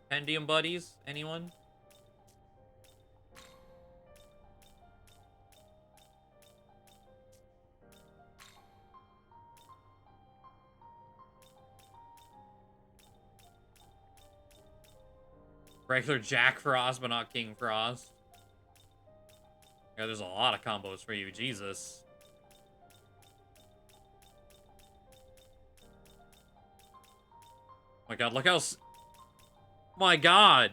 Speaker 1: Compendium buddies? Anyone? Regular Jack Frost, but not King Frost. Yeah, there's a lot of combos for you, Jesus. Oh my god, look how... My god!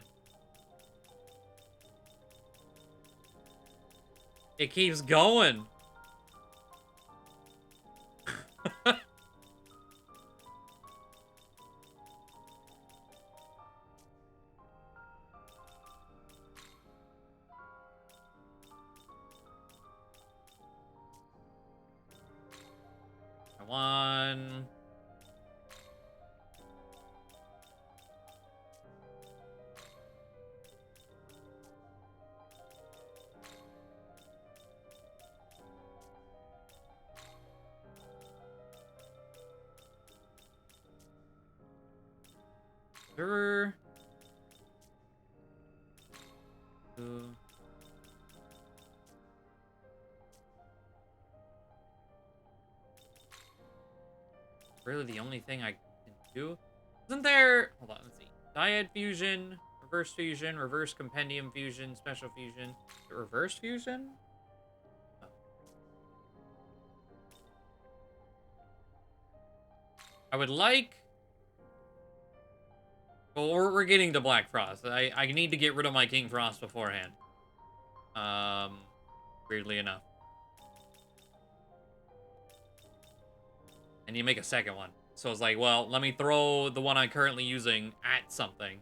Speaker 1: It keeps going! One... Sure. Really the only thing I can do? Isn't there... Hold on, let's see. Dyad fusion, reverse compendium fusion, special fusion. Reverse fusion? Oh. I would like... Well, we're getting to Black Frost. I need to get rid of my King Frost beforehand. Weirdly enough. And you make a second one. So it's like, well, let me throw the one I'm currently using at something.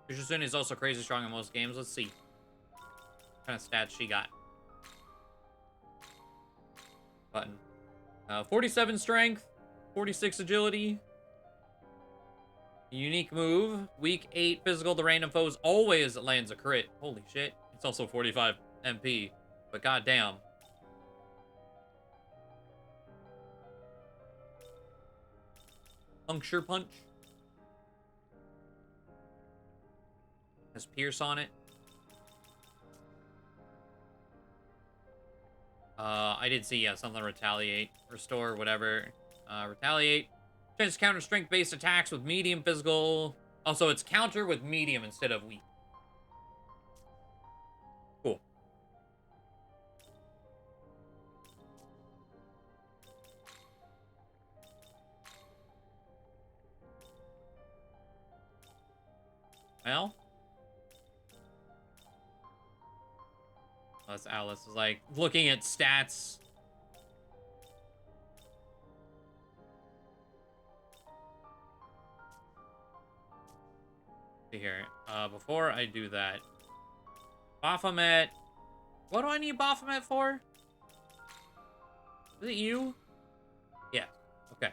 Speaker 1: Fusion is also crazy strong in most games. Let's see. What kind of stats she got. 47 strength, 46 agility. Unique move. Weak 8 physical to random foes always lands a crit. Holy shit. It's also 45 MP. But goddamn. Puncture punch. Has pierce on it. I did see, yeah, something retaliate. Restore, whatever. Retaliate. Chance to counter strength-based attacks with medium physical. Also, it's counter with medium instead of weak. Cool. Well. That's Alice is like looking at stats. See here. Before I do that, Baphomet. What do I need Baphomet for? Is it you? Yeah. Okay.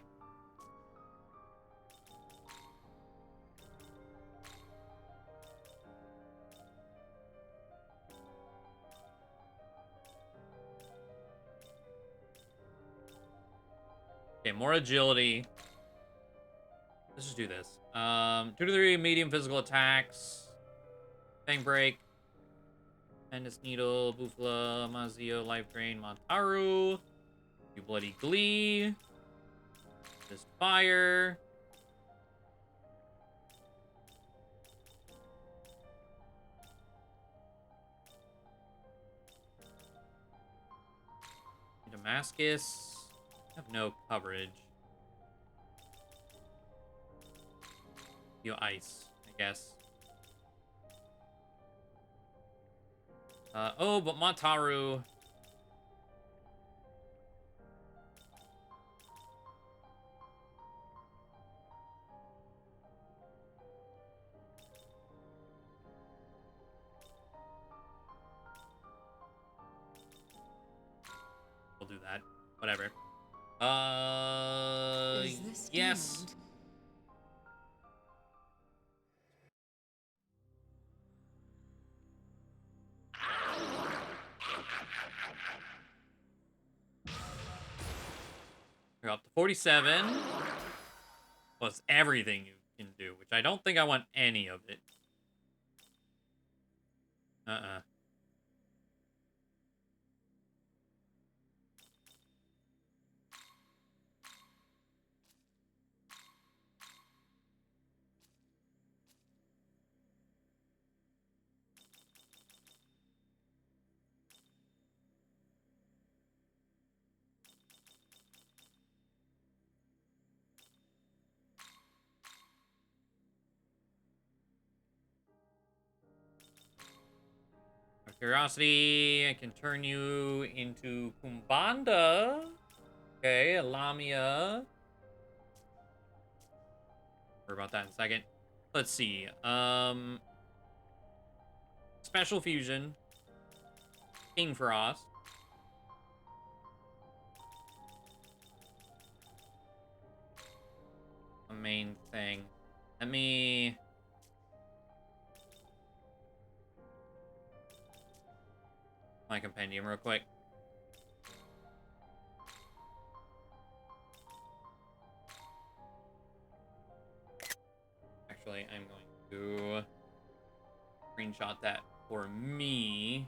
Speaker 1: Okay, more agility. Let's just do this. 2 to 3 medium physical attacks. Fang Break. Endless Needle, Bufla, Mazio, Life Drain, Montaru. You Bloody Glee. Just Fire. Damascus. I have no coverage. You Ice, I guess. Oh, but Montaru. We'll do that. Whatever.
Speaker 5: Is this
Speaker 1: yes.
Speaker 5: diamond?
Speaker 1: We're up to 47. Plus everything you can do, which I don't think I want any of it. Curiosity, I can turn you into Kumbanda. Okay, Lamia. Worry about that in a second. Let's see. Special Fusion. King Frost. The main thing. Let me... my compendium real quick. Actually, I'm going to screenshot that for me.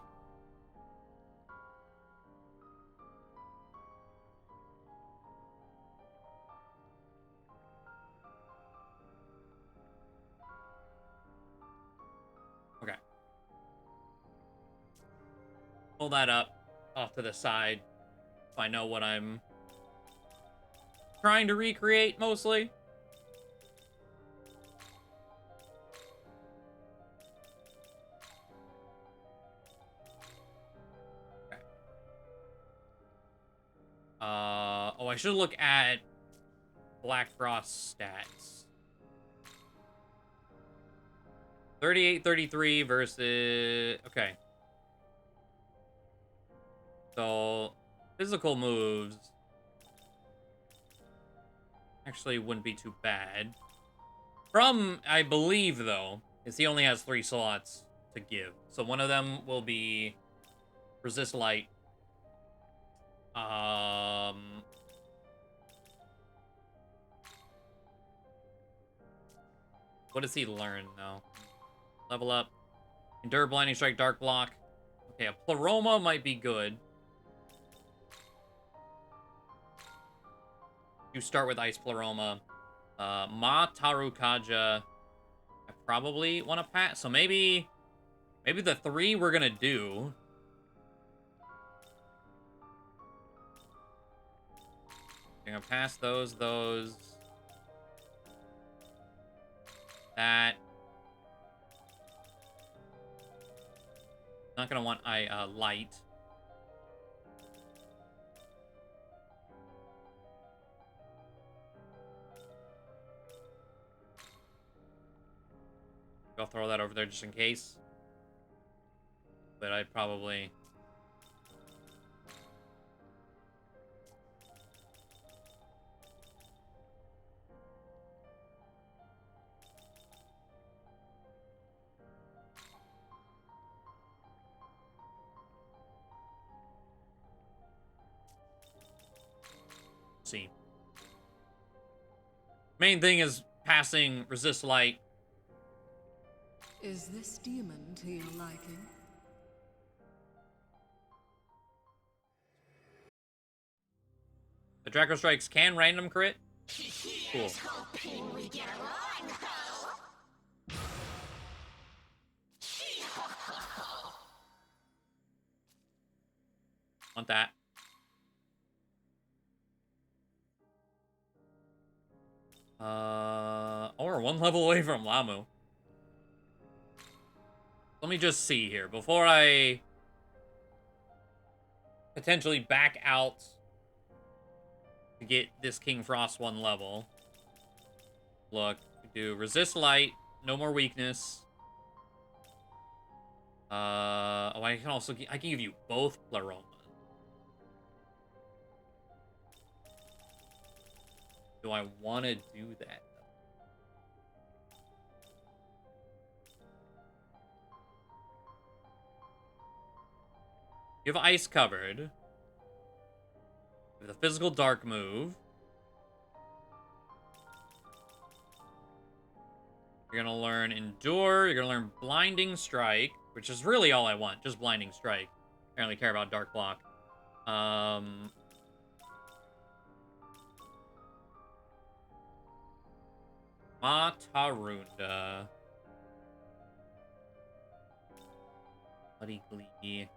Speaker 1: Okay. Pull that up off to the side so I know what I'm trying to recreate mostly. Okay. Oh, I should look at Black Frost stats. 38-33 versus... okay. So, physical moves. Actually, wouldn't be too bad. From, I believe, though, is he only has 3 slots to give. So one of them will be resist light. What does he learn, though? Level up. Endure, blinding strike, dark block. Okay, a pleroma might be good. You start with ice pleroma. Ma Tarukaja, I probably want to pass. So maybe the 3 we're gonna do. I'm gonna pass those. That. Not gonna want light. I'll throw that over there just in case. But I'd probably... see. Main thing is passing resist light.
Speaker 5: Is this demon to your liking?
Speaker 1: The Draco Strikes can random crit. Cool.
Speaker 4: Hoping we get along, ho.
Speaker 1: Want that. Oh, we're 1 level away from Lamu. Let me just see here before I potentially back out to get this King Frost 1 level. Look, we do resist light, no more weakness. Oh, I can also I can give you both Pleroma. Do I want to do that? You have ice covered. With a physical dark move. You're gonna learn endure. You're gonna learn blinding strike, which is really all I want. Just blinding strike. I don't really care about dark block. Matarunda. Bloody Glee.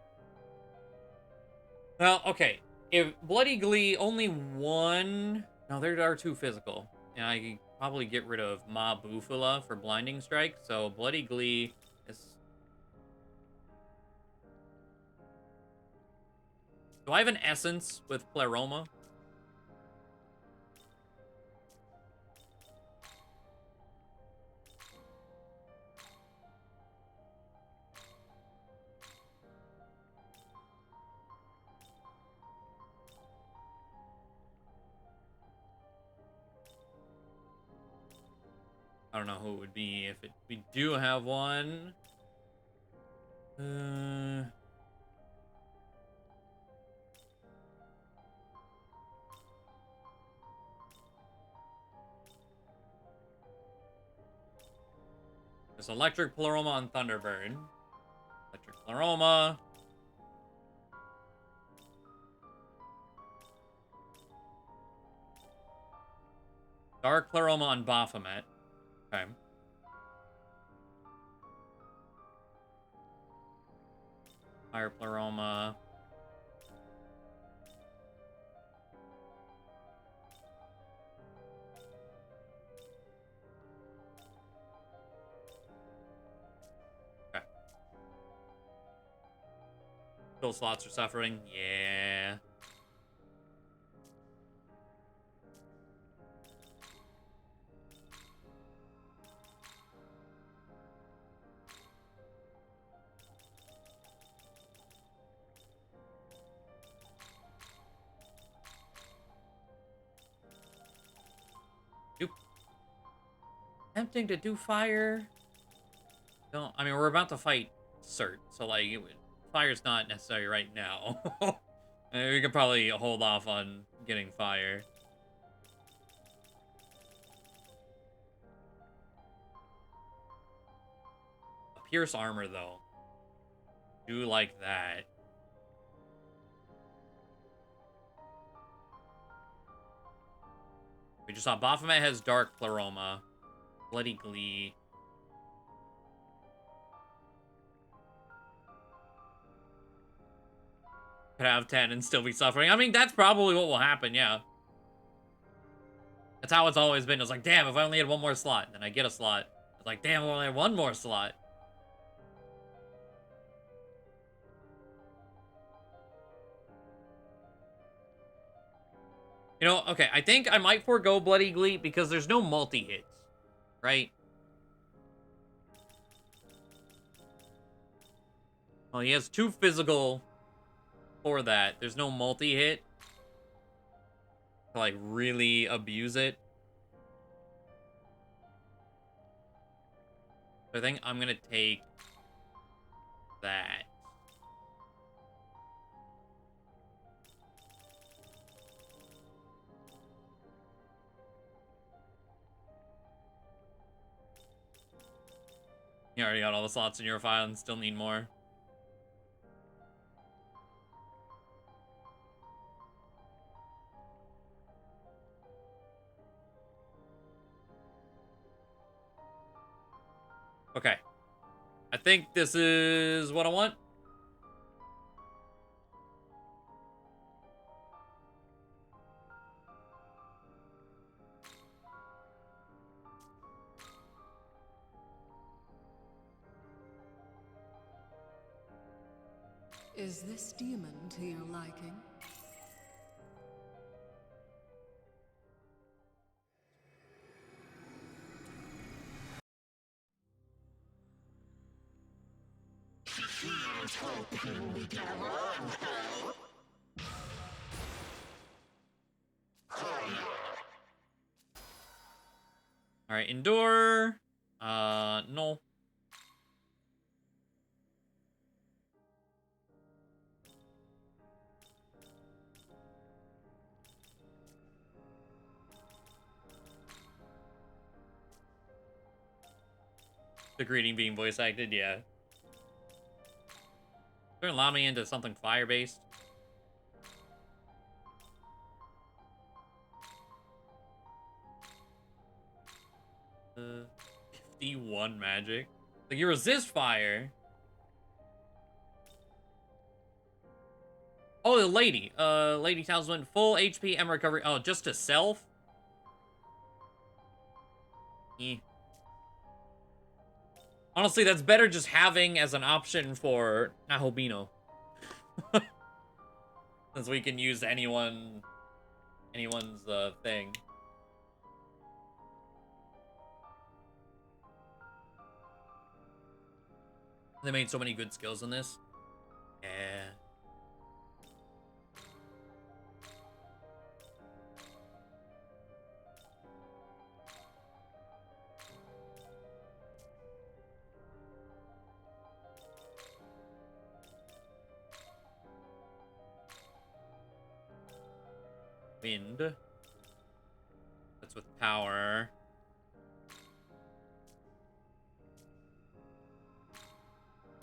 Speaker 1: Well, okay. If Bloody Glee only one... No, there are 2 physical. And I can probably get rid of Ma Bufula for Blinding Strike. So Bloody Glee is... Do I have an Essence with Pleroma? I don't know who it would be if we do have one. There's Electric Pleroma on Thunderbird. Electric Pleroma. Dark Pleroma on Baphomet. Okay. Fire Pleroma. Okay. Kill slots are suffering. Yeah. tempting to do fire. No, I mean, we're about to fight Cert, so, like, fire's not necessary right now. We could probably hold off on getting fire. Pierce armor, though. Do like that. We just saw Baphomet has Dark Pleroma. Bloody Glee. Could have 10 and still be suffering. I mean, that's probably what will happen, yeah. That's how it's always been. It's like, damn, if I only had one more slot. Then I get a slot. It's like, damn, if I only had one more slot. You know, okay, I think I might forego Bloody Glee because there's no multi-hits, right? Well, he has 2 physical for that. There's no multi-hit to, like, really abuse it. So I think I'm gonna take that. You already got all the slots in your file and still need more. Okay. I think this is what I want.
Speaker 5: Is this demon to your liking?
Speaker 1: Alright, endure. No. The greeting being voice acted, yeah. Turn Lami into something fire-based. Uh, 51 magic. Like, you resist fire. Oh, the lady. Lady Talisman, full HP and recovery. Oh, just to self? Eh. Honestly, that's better just having as an option for Nahobino. Since we can use anyone's thing. They made so many good skills in this. Yeah. Wind. That's with power.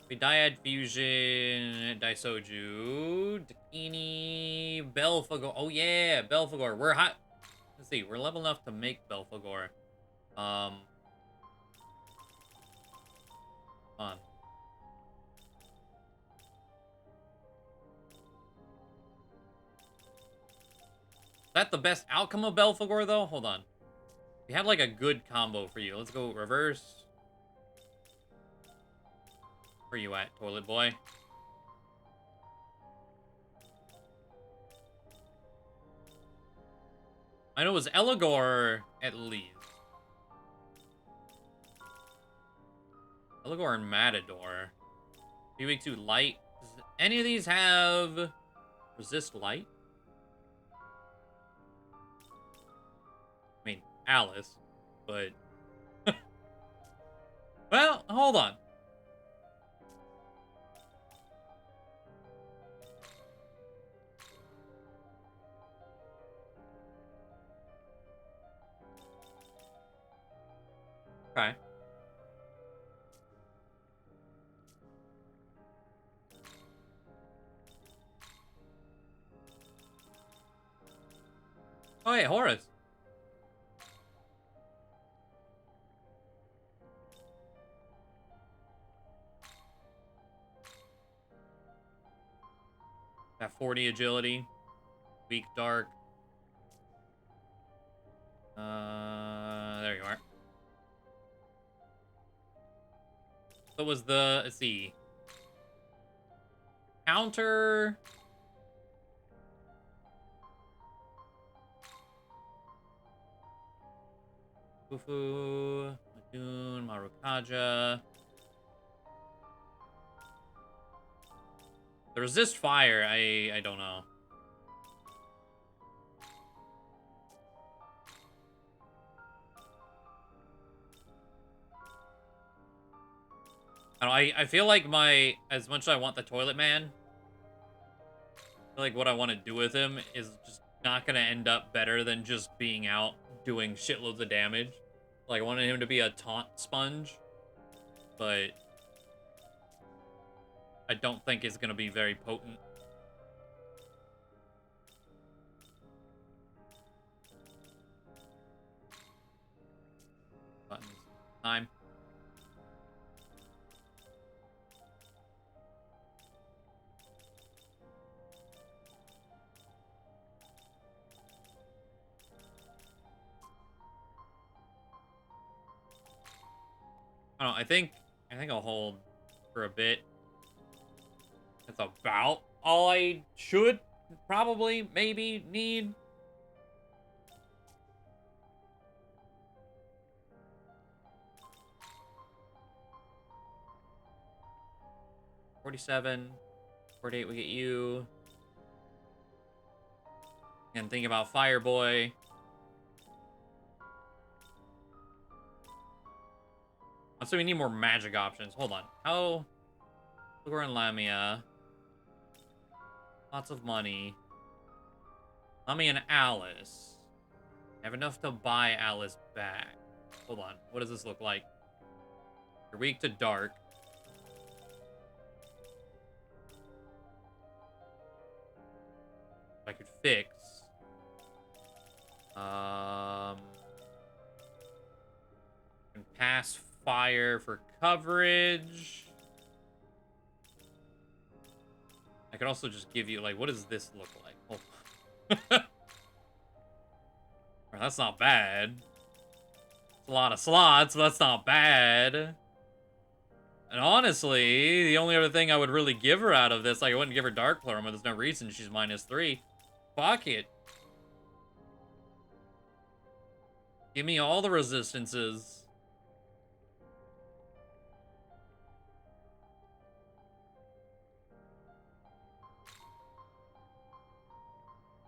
Speaker 1: We Dyad Fusion, Daisoju, Dakini, Belphegor. Oh yeah, Belphegor. We're hot. Let's see, we're level enough to make Belphegor. On. Is that the best outcome of Belphegor though? Hold on. We have like a good combo for you. Let's go reverse. Where you at, toilet boy? I know it was Eligor at least. Eligor and Matador. Be weak to light. Does any of these have resist light? I mean, Alice, but Well, hold on. Okay. Oh, hey, Horace. Got 40 agility. Weak dark. There you are. So was the, let's see. Counter. Fufu. Madoon. Marukaja. The resist fire, I don't know. I feel like as much as I want the toilet man, I feel like what I want to do with him is just not going to end up better than just being out doing shitloads of damage. Like, I wanted him to be a taunt sponge, but I don't think it's going to be very potent. Buttons. Time. I don't know, I think I'll hold for a bit. That's about all I should probably maybe need. $47, $48 we get you. And think about Fireboy. So we need more magic options. Hold on. How? We're in Lamia. Lots of money. Lamia and Alice. I have enough to buy Alice back. Hold on. What does this look like? You're weak to dark. I could fix. Can pass fire for coverage. I could also just give you, like, what does this look like? Oh. Well, that's not bad. It's a lot of slots, but that's not bad. And honestly, the only other thing I would really give her out of this, like, I wouldn't give her Dark Plum, but there's no reason she's -3. Fuck it. Give me all the resistances.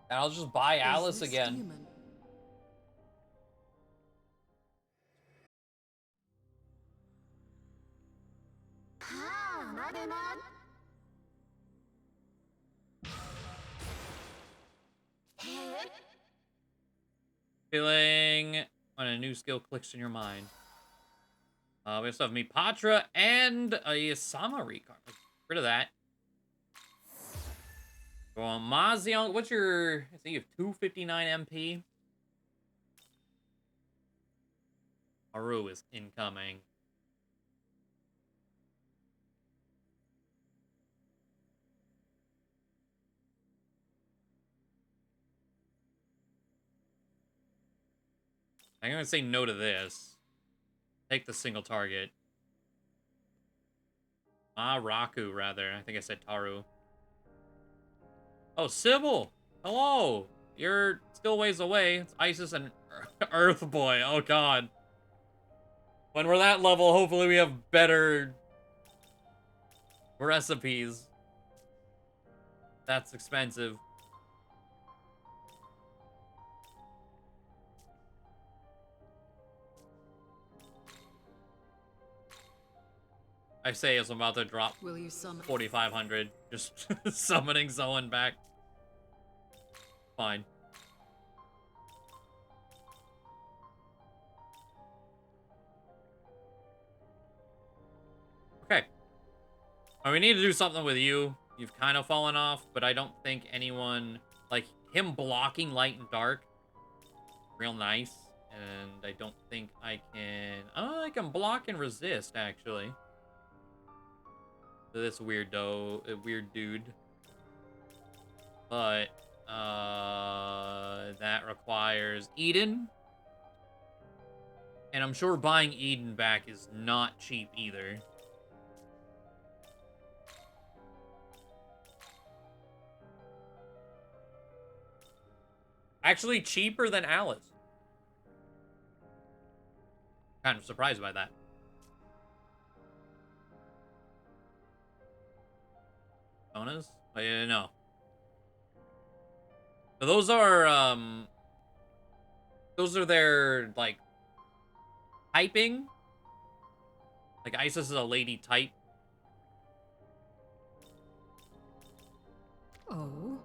Speaker 1: And I'll just buy Alice again.
Speaker 5: Demon?
Speaker 1: Feeling when a new skill clicks in your mind. We also have Mipatra and a Samari card. Get rid of that. Go on Mazion. What's your... I see you have 259 MP. Haru is incoming. I'm gonna say no to this. Take the single target. Raku, rather. I think I said Taru. Oh, Sybil! Hello! You're still ways away. It's Isis and Earth Boy. Oh, God. When we're that level, hopefully we have better recipes. That's expensive. I say as I'm about to drop
Speaker 5: Will you summon?
Speaker 1: 4,500, just summoning someone back. Fine. Okay. Well, we need to do something with you. You've kind of fallen off, but I don't think anyone... Like, him blocking light and dark, real nice. And I don't think I can... Oh, I can block and resist, actually. So this weird dude. But, that requires Eden. And I'm sure buying Eden back is not cheap either. Actually, cheaper than Alice. Kind of surprised by that. Bonus? Oh, yeah, no. So those are their, like, typing. Like, Isis is a lady type.
Speaker 5: Oh.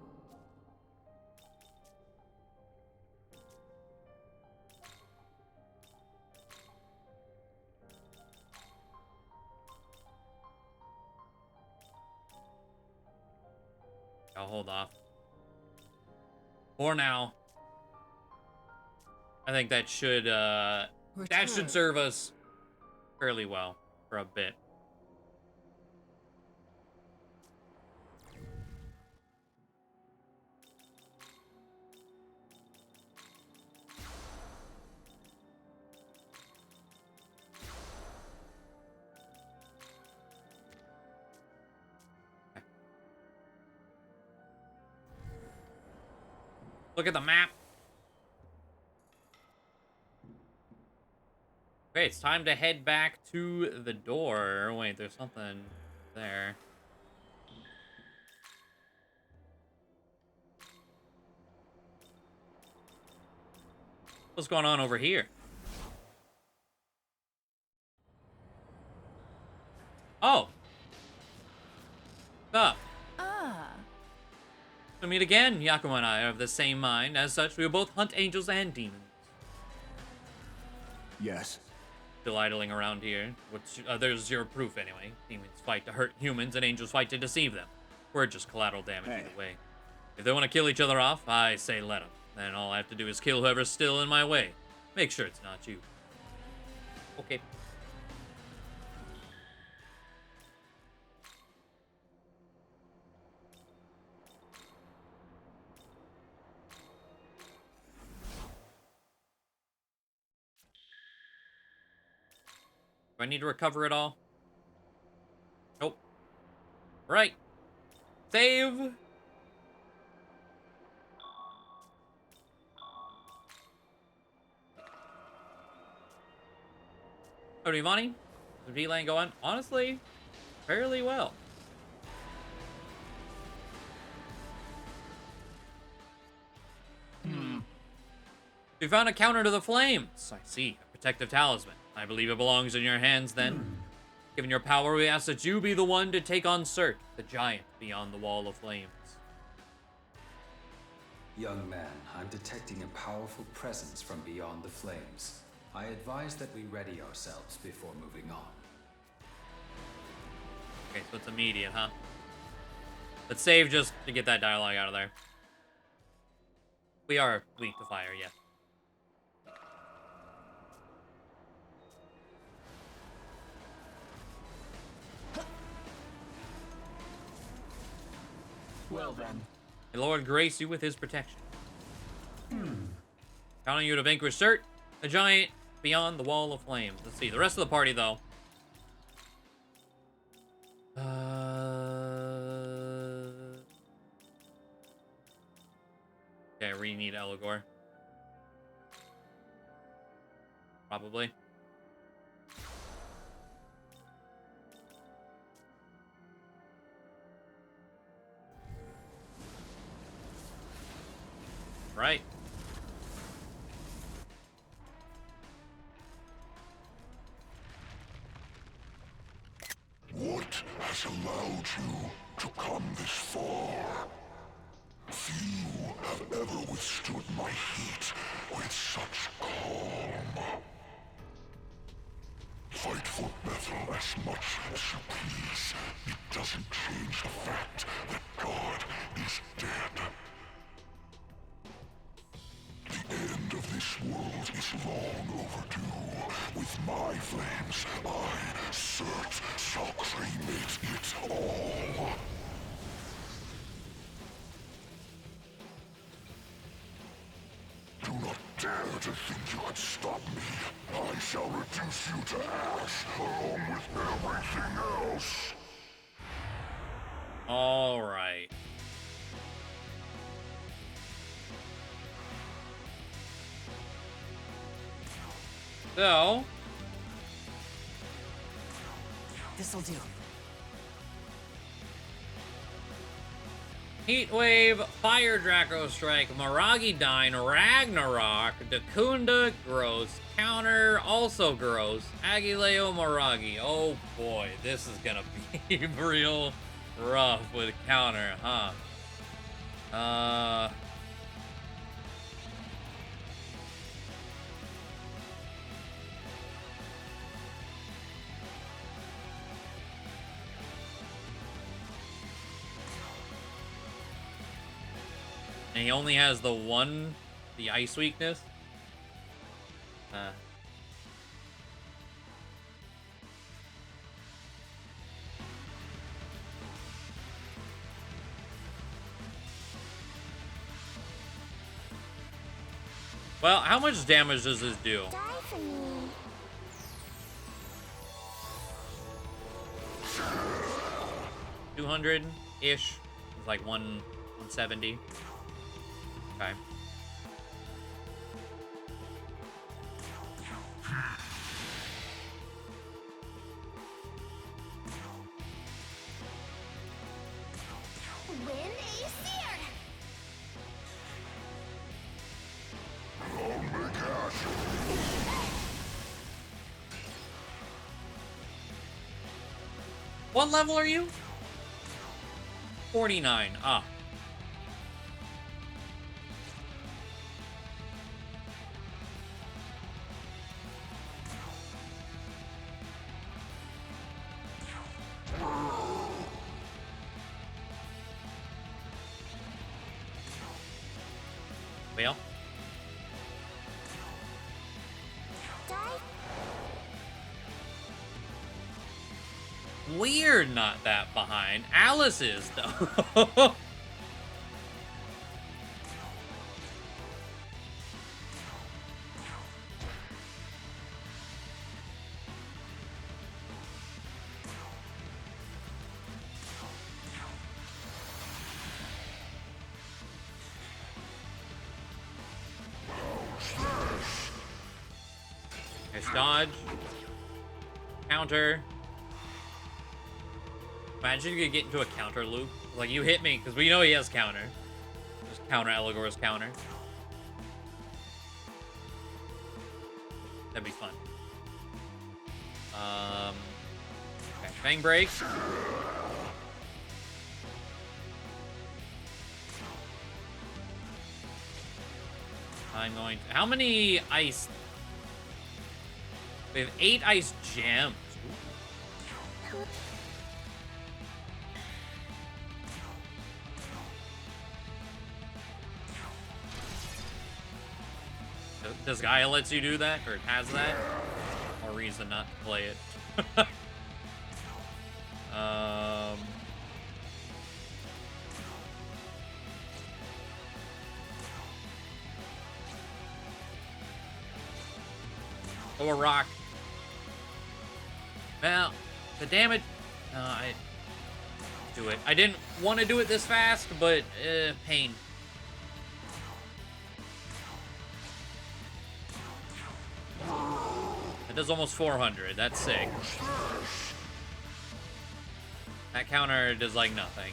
Speaker 1: I'll hold off. For now. I think that should serve us fairly well for a bit. Look at the map. Okay, it's time to head back to the door. Wait, there's something there. What's going on over here? Oh. What's up? To meet again, Yakumo and I are of the same mind. As such, we will both hunt angels and demons.
Speaker 2: Yes.
Speaker 1: Still idling around here. There's your proof anyway. Demons fight to hurt humans and angels fight to deceive them. We're just collateral damage either way. If they want to kill each other off, I say let them. Then all I have to do is kill whoever's still in my way. Make sure it's not you. Okay. Do I need to recover it all? Nope. Right. Save. Oh, Ivani? The V-Lane going? Honestly, fairly well. We found a counter to the flames. I see. A protective talisman. I believe it belongs in your hands then. Given your power, we ask that you be the one to take on Cert, the giant beyond the wall of flames.
Speaker 6: Young man, I'm detecting a powerful presence from beyond the flames. I advise that we ready ourselves before moving on.
Speaker 1: Okay, so it's immediate, huh? Let's save just to get that dialogue out of there. We are weak to fire, yeah.
Speaker 2: Well then.
Speaker 1: May the Lord grace you with his protection. Counting you to vanquish Cert, the giant beyond the wall of flames. Let's see, the rest of the party, though. Okay, I really need Eligor. Probably. Right.
Speaker 9: has allowed you to come this far. Few have ever withstood my heat with such calm. Fight for Bethel as much as you please. It doesn't change the fact that God is dead. The end of this world is long overdue. With my flames, I, Surt, shall cremate it all. Do not dare to think you could stop me. I shall reduce you to ash, along with everything else.
Speaker 1: All right. So,
Speaker 7: This'll do.
Speaker 1: Heatwave, Fire Draco Strike, Maragi Dine, Ragnarok, Dakunda, gross. Counter, also gross. Agileo Maragi. Oh boy, this is gonna be real rough with counter, huh? And he only has the ice weakness. Well, how much damage does this do?
Speaker 4: Die for me.
Speaker 1: 200-ish. It's like 170. Okay.
Speaker 4: Win a seer.
Speaker 1: What level are you? 49. Ah. Well.
Speaker 4: Die.
Speaker 1: We're not that behind. Alice is, though. Nice dodge. Counter. Imagine you could get into a counter loop. Like, you hit me, because we know he has counter. Just counter Elagor's counter. That'd be fun. Okay, Fang Break. I'm going to... How many ice... We have 8 ice gems. Does Gaia lets you do that, or has that? Or reason not to play it. Oh, a rock. Well, the damage... I do it. I didn't want to do it this fast, but pain. It does almost 400. That's sick. That counter does like nothing.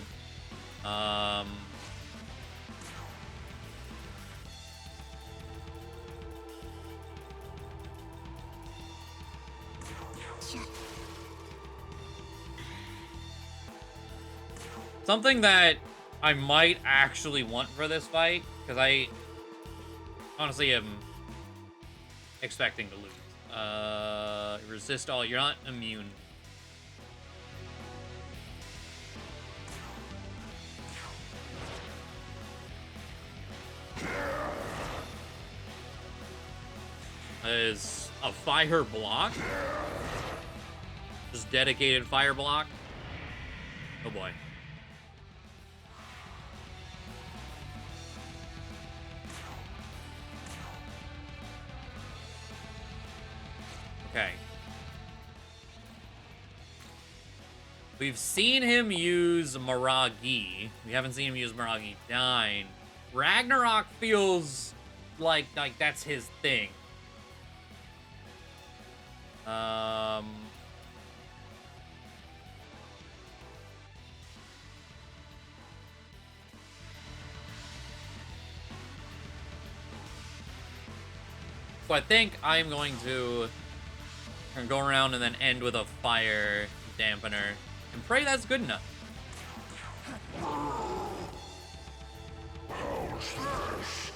Speaker 1: Something that I might actually want for this fight, because I honestly am expecting to lose. Resist all. You're not immune. Is a fire block. Just dedicated fire block. Oh boy. Okay. We've seen him use Maragi. We haven't seen him use Maragi 9. Ragnarok feels like that's his thing. So I think I'm going to go around and then end with a fire dampener and pray that's good enough.
Speaker 9: How's this?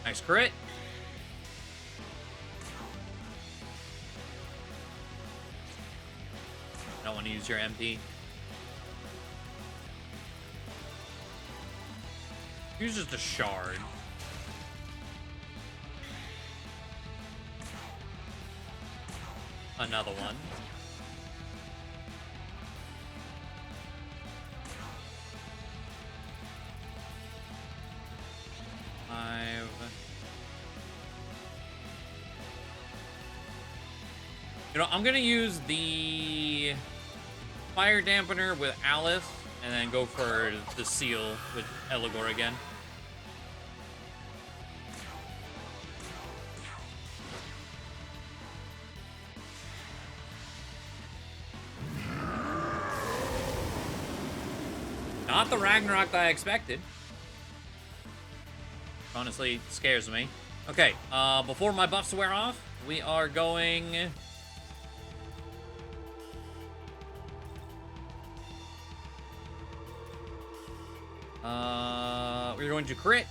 Speaker 1: Nice crit. Don't want to use your MP. Use just a shard. Another one. You know, I'm gonna use the fire dampener with Alice, and then go for the seal with Eligor again. Not the Ragnarok that I expected. Honestly, scares me. Okay, before my buffs wear off, we are going... we're going to crit.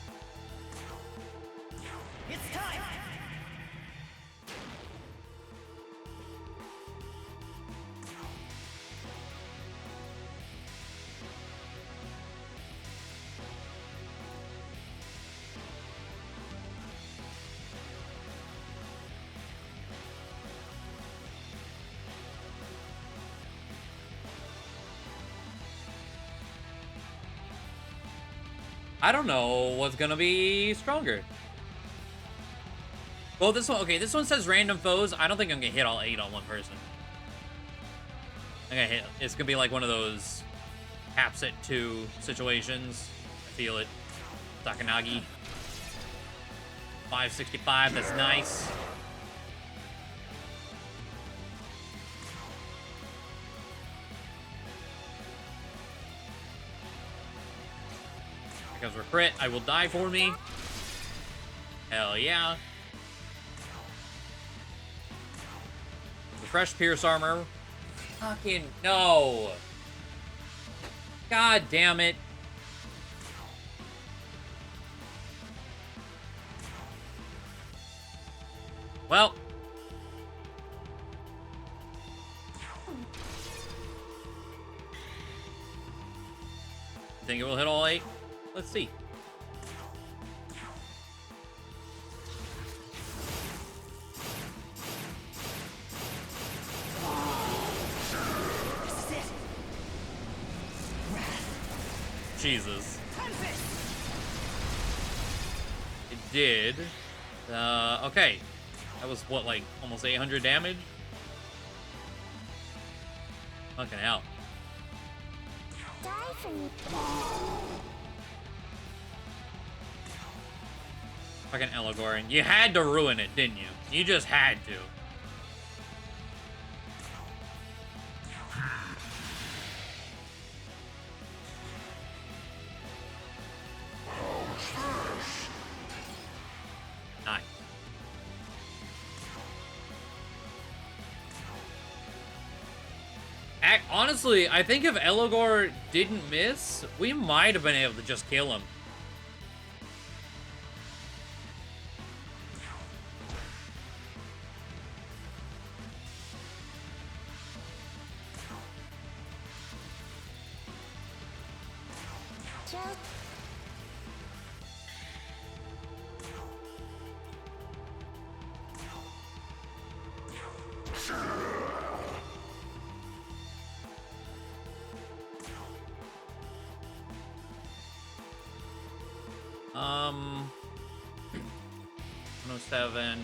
Speaker 7: It's time.
Speaker 1: I don't know what's gonna be stronger. Well, this one, okay, this one says random foes. I don't think I'm gonna hit all 8 on one person. I'm gonna hit, it's gonna be like one of those caps at 2 situations. I feel it. Takanagi. 565, that's nice. Because we're crit, I will die for me. Hell yeah. Refresh Pierce Armor. Fucking no. God damn it. Well. Think it will hit all 8? Let's see. Jesus. It did. Okay. That was what, like almost 800 damage? Fucking hell.
Speaker 4: Die for me.
Speaker 1: Fucking Eligor. You had to ruin it, didn't you? You just had to. Honestly, I think if Elogor didn't miss, we might have been able to just kill him.
Speaker 4: Just...
Speaker 1: Um, 107.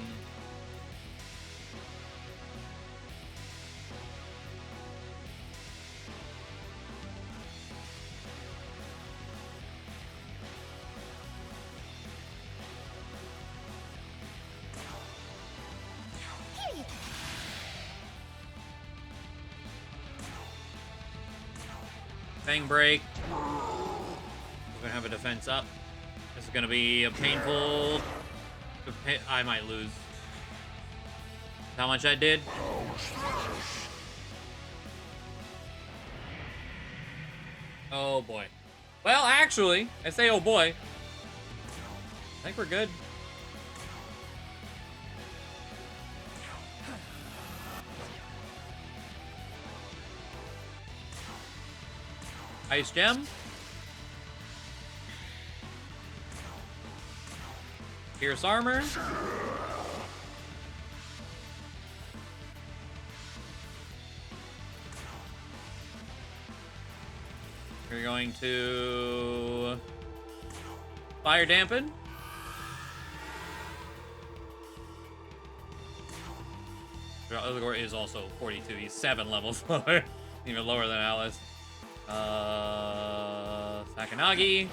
Speaker 1: Fang break. We're gonna have a defense up. This is gonna be a painful. I might lose. How much I did? Oh boy. Well, actually, I say oh boy. I think we're good. Ice gem. Pierce armor. We're going to fire dampen. Elgor is also 42. He's 7 levels lower. Even lower than Alice. Sakanagi.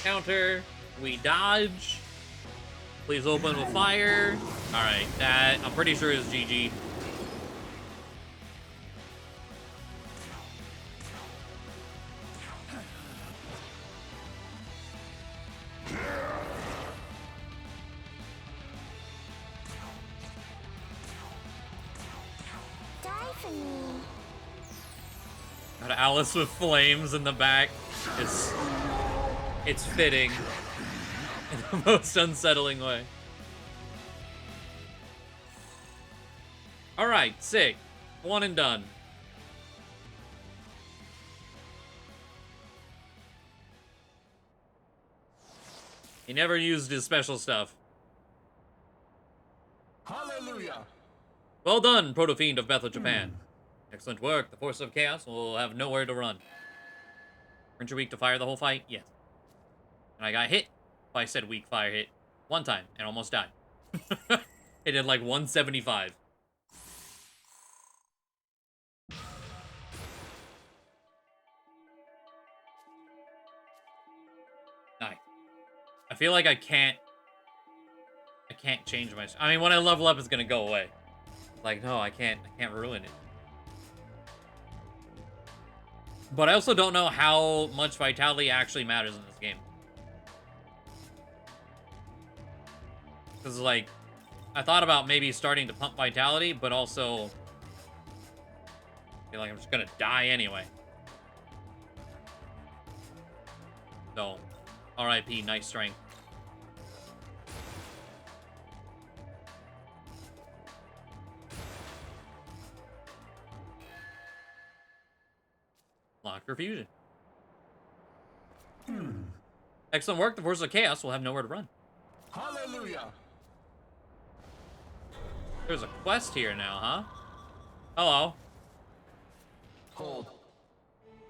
Speaker 1: Counter. We dodge. Please open with fire. Alright, that I'm pretty sure is GG.
Speaker 4: Die for me.
Speaker 1: Got Alice with flames in the back. It's fitting in the most unsettling way. All right, sick. One and done. He never used his special stuff.
Speaker 2: Hallelujah!
Speaker 1: Well done, Proto-Fiend of Bethel, Japan. Excellent work. The Force of Chaos will have nowhere to run. Weren't you weak to fire the whole fight? Yes. And I got hit by said weak fire hit one time and almost died. It did like 175. Nice. I feel like I can't change my... I mean, when I level up, it's gonna go away. Like, no, I can't ruin it. But I also don't know how much vitality actually matters in this game. Because, like, I thought about maybe starting to pump vitality, but also I feel like I'm just gonna die anyway. So, RIP, nice strength. Locked for fusion. Excellent work. The Force of Chaos will have nowhere to run.
Speaker 2: Hallelujah!
Speaker 1: There's a quest here now, huh? Hello.
Speaker 2: Hold.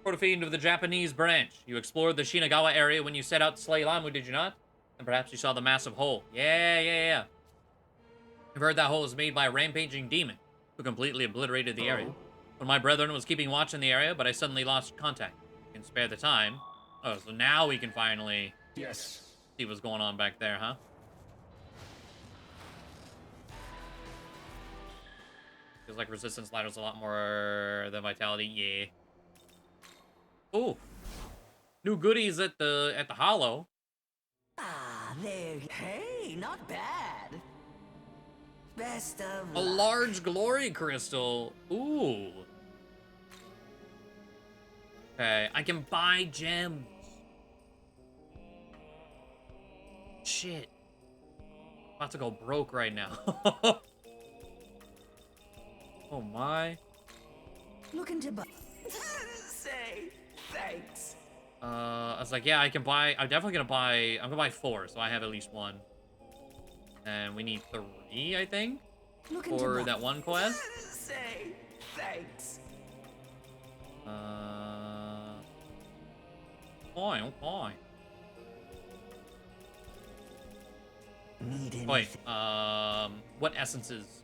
Speaker 1: Proto-Fiend of the Japanese branch. You explored the Shinagawa area when you set out to slay Lamu, did you not? And perhaps you saw the massive hole. Yeah. I've heard that hole was made by a rampaging demon who completely obliterated the area. When my brethren was keeping watch in the area, but I suddenly lost contact. You can spare the time. Oh, so now we can finally
Speaker 2: Yes.
Speaker 1: see what's going on back there, huh? Feels like resistance ladders a lot more than vitality. Yeah. Ooh. New goodies at the hollow.
Speaker 7: Ah, there. Hey, not bad. Best of
Speaker 1: A
Speaker 7: luck.
Speaker 1: large glory crystal. Ooh. Okay, I can buy gems. Shit. About to go broke right now. Oh my.
Speaker 7: Looking to buy. Say thanks.
Speaker 1: I was like, yeah, I can buy. I'm definitely gonna buy. I'm gonna buy 4, so I have at least 1. And we need 3, I think,
Speaker 7: Looking
Speaker 1: for
Speaker 7: to buy.
Speaker 1: that one quest.
Speaker 7: Say thanks.
Speaker 1: Fine, fine.
Speaker 7: Need anything?
Speaker 1: Wait, what essences?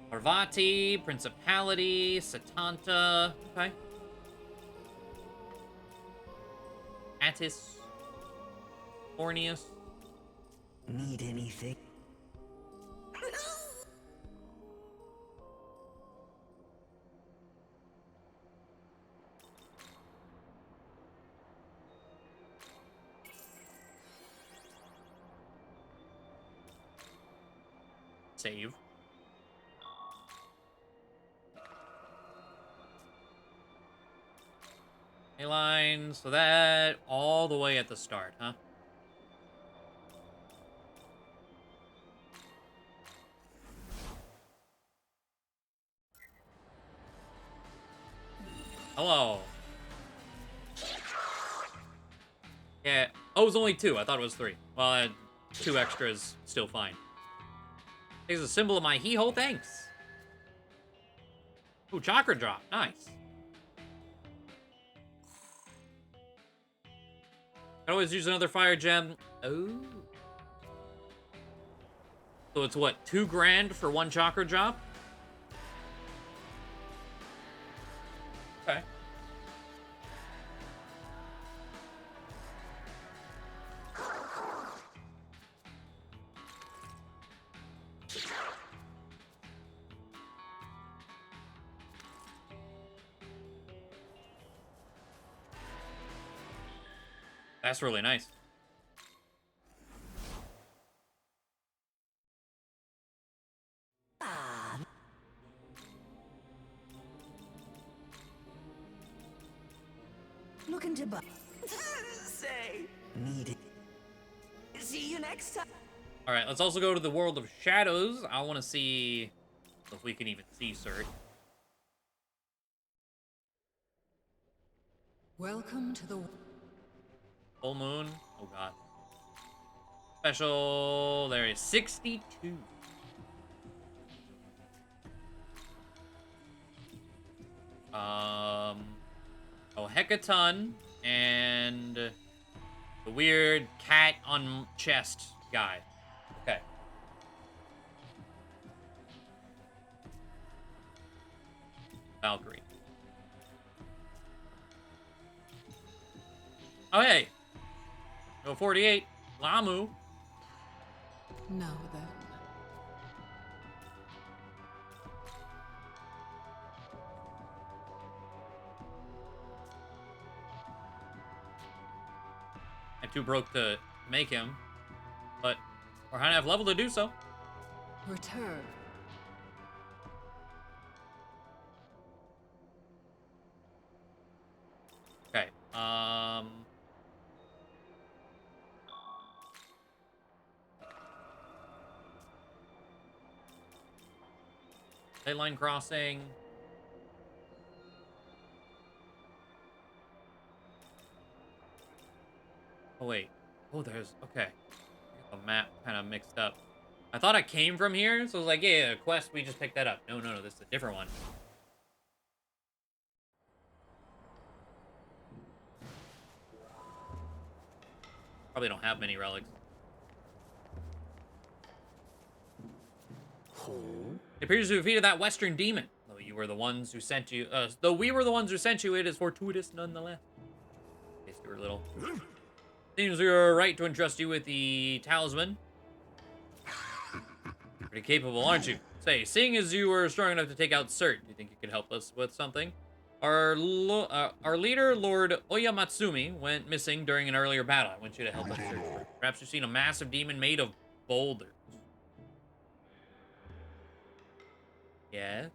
Speaker 1: Parvati, Principality, Satanta. Okay. Attis. Orneus.
Speaker 7: Need anything?
Speaker 1: Save. A line, so that all the way at the start, huh? Hello. Yeah. Oh, it was only 2. I thought it was 3. Well, I had 2 extras. Still fine. Here's a symbol of my hee-ho. Thanks. Ooh, chakra drop. Nice. I always use another fire gem. Oh. So it's what, 2 grand for 1 chakra drop? Okay. That's really nice.
Speaker 7: Looking to buy. Say need it. See you next time.
Speaker 1: All right, let's also go to the world of shadows. I want to see if we can even see Cert.
Speaker 5: Welcome to the...
Speaker 1: Full moon. Oh god. Special. There is 62. Oh, Hecaton and the weird cat on chest guy. Okay. Valkyrie. Oh, hey. No 48. Lamu.
Speaker 5: Now then.
Speaker 1: I'm too broke to make him, but we're high enough level to do so.
Speaker 5: Return.
Speaker 1: Okay. State line crossing. Oh wait. Oh, there's okay. The map kind of mixed up. I thought I came from here, so I was like, yeah, quest. We just picked that up. No, this is a different one. Probably don't have many relics. It appears to have defeated that Western demon. Though you were the ones who sent you. Though we were the ones who sent you, it is fortuitous nonetheless. In case you were little. Seems we were right to entrust you with the talisman. Pretty capable, aren't you? Say, seeing as you were strong enough to take out Cert, do you think you could help us with something? Our leader, Lord Oyamatsumi, went missing during an earlier battle. I want you to help us search for him. Perhaps you've seen a massive demon made of boulders. Yeah.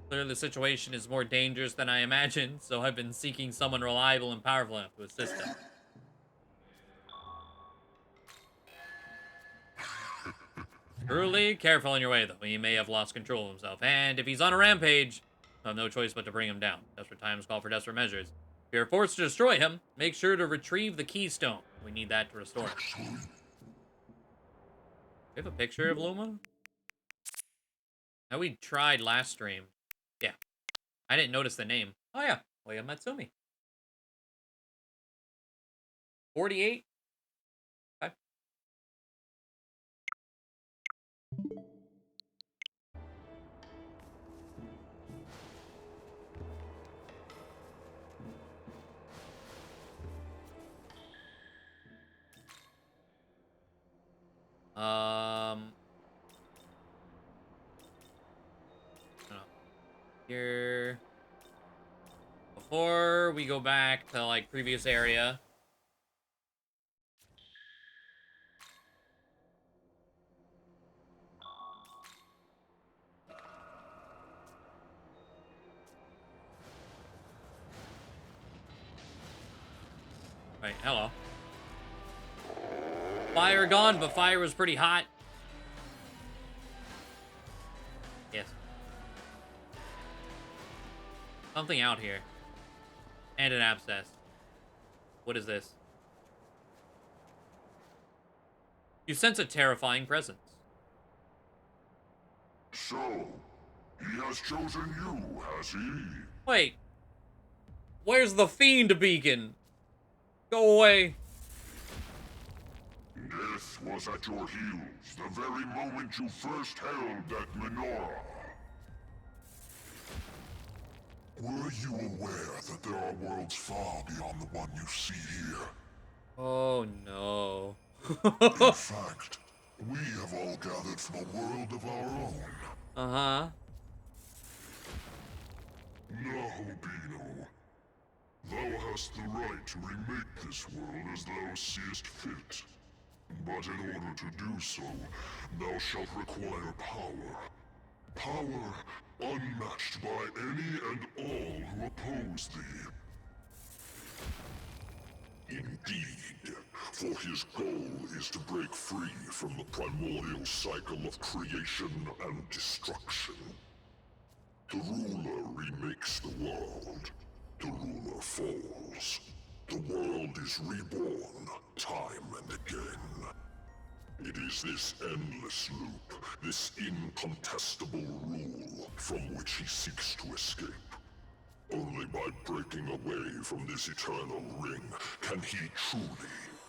Speaker 1: Clearly the situation is more dangerous than I imagined, so I've been seeking someone reliable and powerful enough to assist him. Truly careful on your way, though. He may have lost control of himself. And if he's on a rampage, I have no choice but to bring him down. Desperate times call for desperate measures. If you're forced to destroy him, make sure to retrieve the keystone. We need that to restore him. Do we have a picture of Luma? Now we tried last stream. Yeah. I didn't notice the name. Oh yeah. Oya Matsumi. 48? Okay. I don't know. Here. Before we go back to, like, previous area. Right, hello. Fire gone, but fire was pretty hot. Yes. Something out here. And an abscess. What is this? You sense a terrifying presence.
Speaker 9: So, he has chosen you, has he?
Speaker 1: Wait. Where's the fiend beacon? Go away.
Speaker 9: Death was at your heels the very moment you first held that menorah. Were you aware that there are worlds far beyond the one you see here?
Speaker 1: Oh no.
Speaker 9: In fact, we have all gathered from a world of our own.
Speaker 1: Uh-huh.
Speaker 9: Now, Bino, thou hast the right to remake this world as thou seest fit. But in order to do so, thou shalt require power. Power unmatched by any and all who oppose thee. Indeed, for his goal is to break free from the primordial cycle of creation and destruction. The ruler remakes the world. The ruler falls. The world is reborn, time and again. It is this endless loop, this incontestable rule, from which he seeks to escape. Only by breaking away from this eternal ring can he truly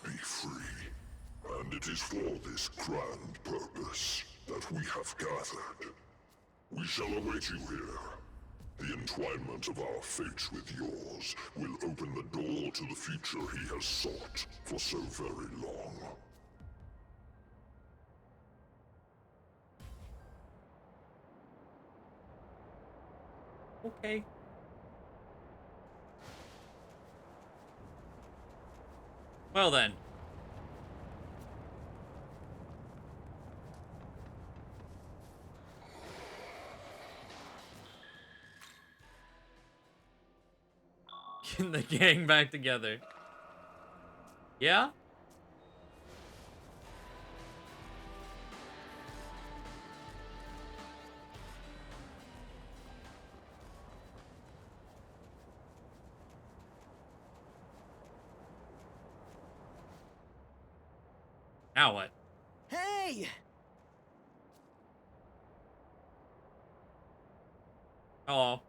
Speaker 9: be free. And it is for this grand purpose that we have gathered. We shall await you here. The entwinement of our fates with yours will open the door to the future he has sought for so very long.
Speaker 1: Okay. Well then. Getting the gang back together. Yeah? Now what?
Speaker 7: Hey!
Speaker 1: Hello.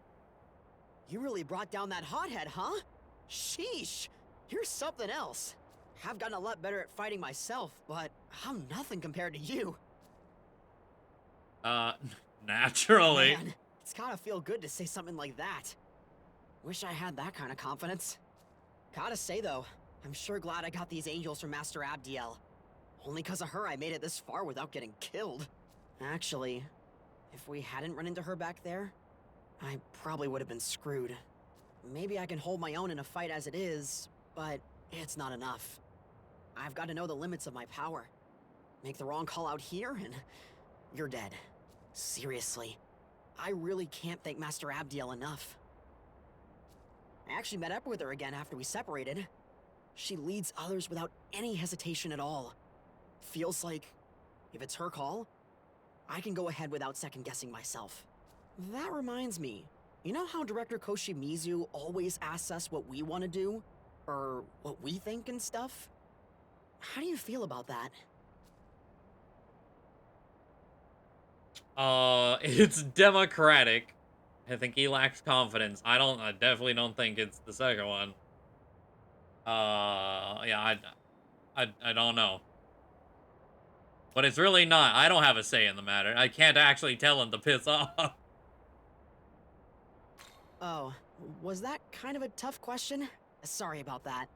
Speaker 7: You really brought down that hothead, huh? Sheesh! You're something else. I've gotten a lot better at fighting myself, but I'm nothing compared to you.
Speaker 1: Naturally.
Speaker 7: Man, it's gotta feel good to say something like that. Wish I had that kind of confidence. Gotta say though, I'm sure glad I got these angels from Master Abdiel. Only because of her I made it this far without getting killed. Actually, if we hadn't run into her back there, I probably would have been screwed. Maybe I can hold my own in a fight as it is, but it's not enough. I've got to know the limits of my power. make the wrong call out here, and you're dead. Seriously, I really can't thank Master Abdiel enough. I actually met up with her again after we separated. She leads others without any hesitation at all. Feels like, if it's her call, I can go ahead without second-guessing myself. That reminds me, you know how Director Koshimizu always asks us what we want to do? Or what we think and stuff? How do you feel about that?
Speaker 1: It's democratic. I think he lacks confidence. I definitely don't think it's the second one. Yeah, I don't know. But it's really not. I don't have a say in the matter. I can't actually tell him to piss off.
Speaker 7: Oh, was that kind of a tough question? Sorry about that.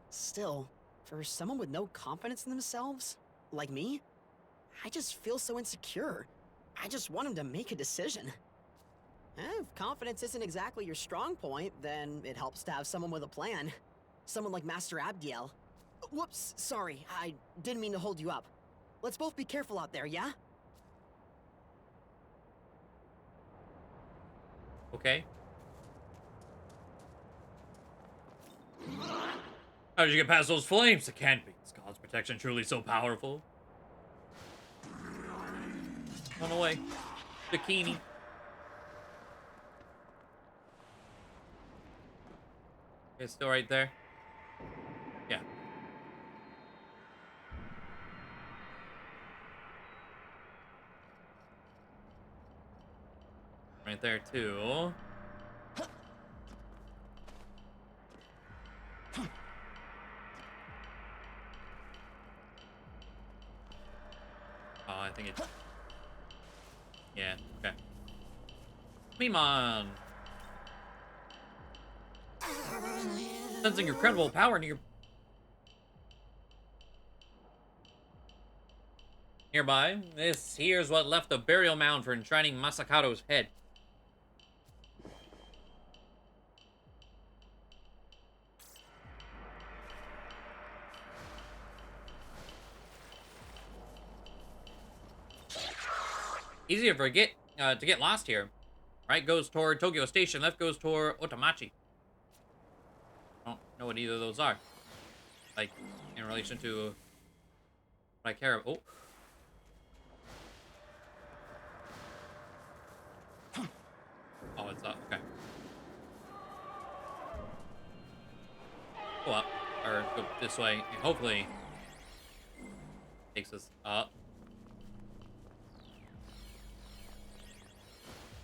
Speaker 7: Still, for someone with no confidence in themselves, like me, I just feel so insecure. I just want him to make a decision. If confidence isn't exactly your strong point, then it helps to have someone with a plan. Someone like Master Abdiel. Whoops, sorry, I didn't mean to hold you up. Let's both be careful out there, yeah?
Speaker 1: Okay. How did you get past those flames? It can't be. Is God's protection truly so powerful? Run away. Bikini. It's still right there. Yeah. Right there, too. Oh, I think it's... Yeah, okay. Come on. Sensing your credible power nearby. This here's what left the burial mound for enshrining Masakado's head. Easy to forget, to get lost here. Right goes toward Tokyo Station, left goes toward Otamachi. I don't know what either of those are. Like, in relation to what I care about. Oh. Oh, it's up. Okay. Go up. Or go this way. And hopefully takes us up.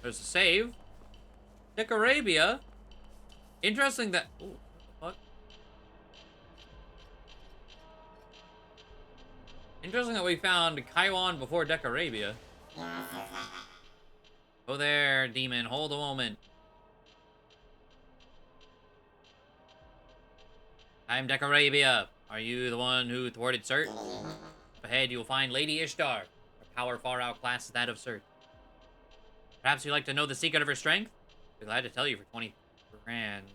Speaker 1: There's a save. Dick Arabia. Interesting that... Ooh, what the fuck? Interesting that we found Kaiwan before Dick Arabia. Go there, demon. Hold a moment. I'm Dick Arabia. Are you the one who thwarted Cert? Up ahead, you will find Lady Ishtar. Her power far outclasses that of Cert. Perhaps you'd like to know the secret of her strength? I'd be glad to tell you for 20 grand.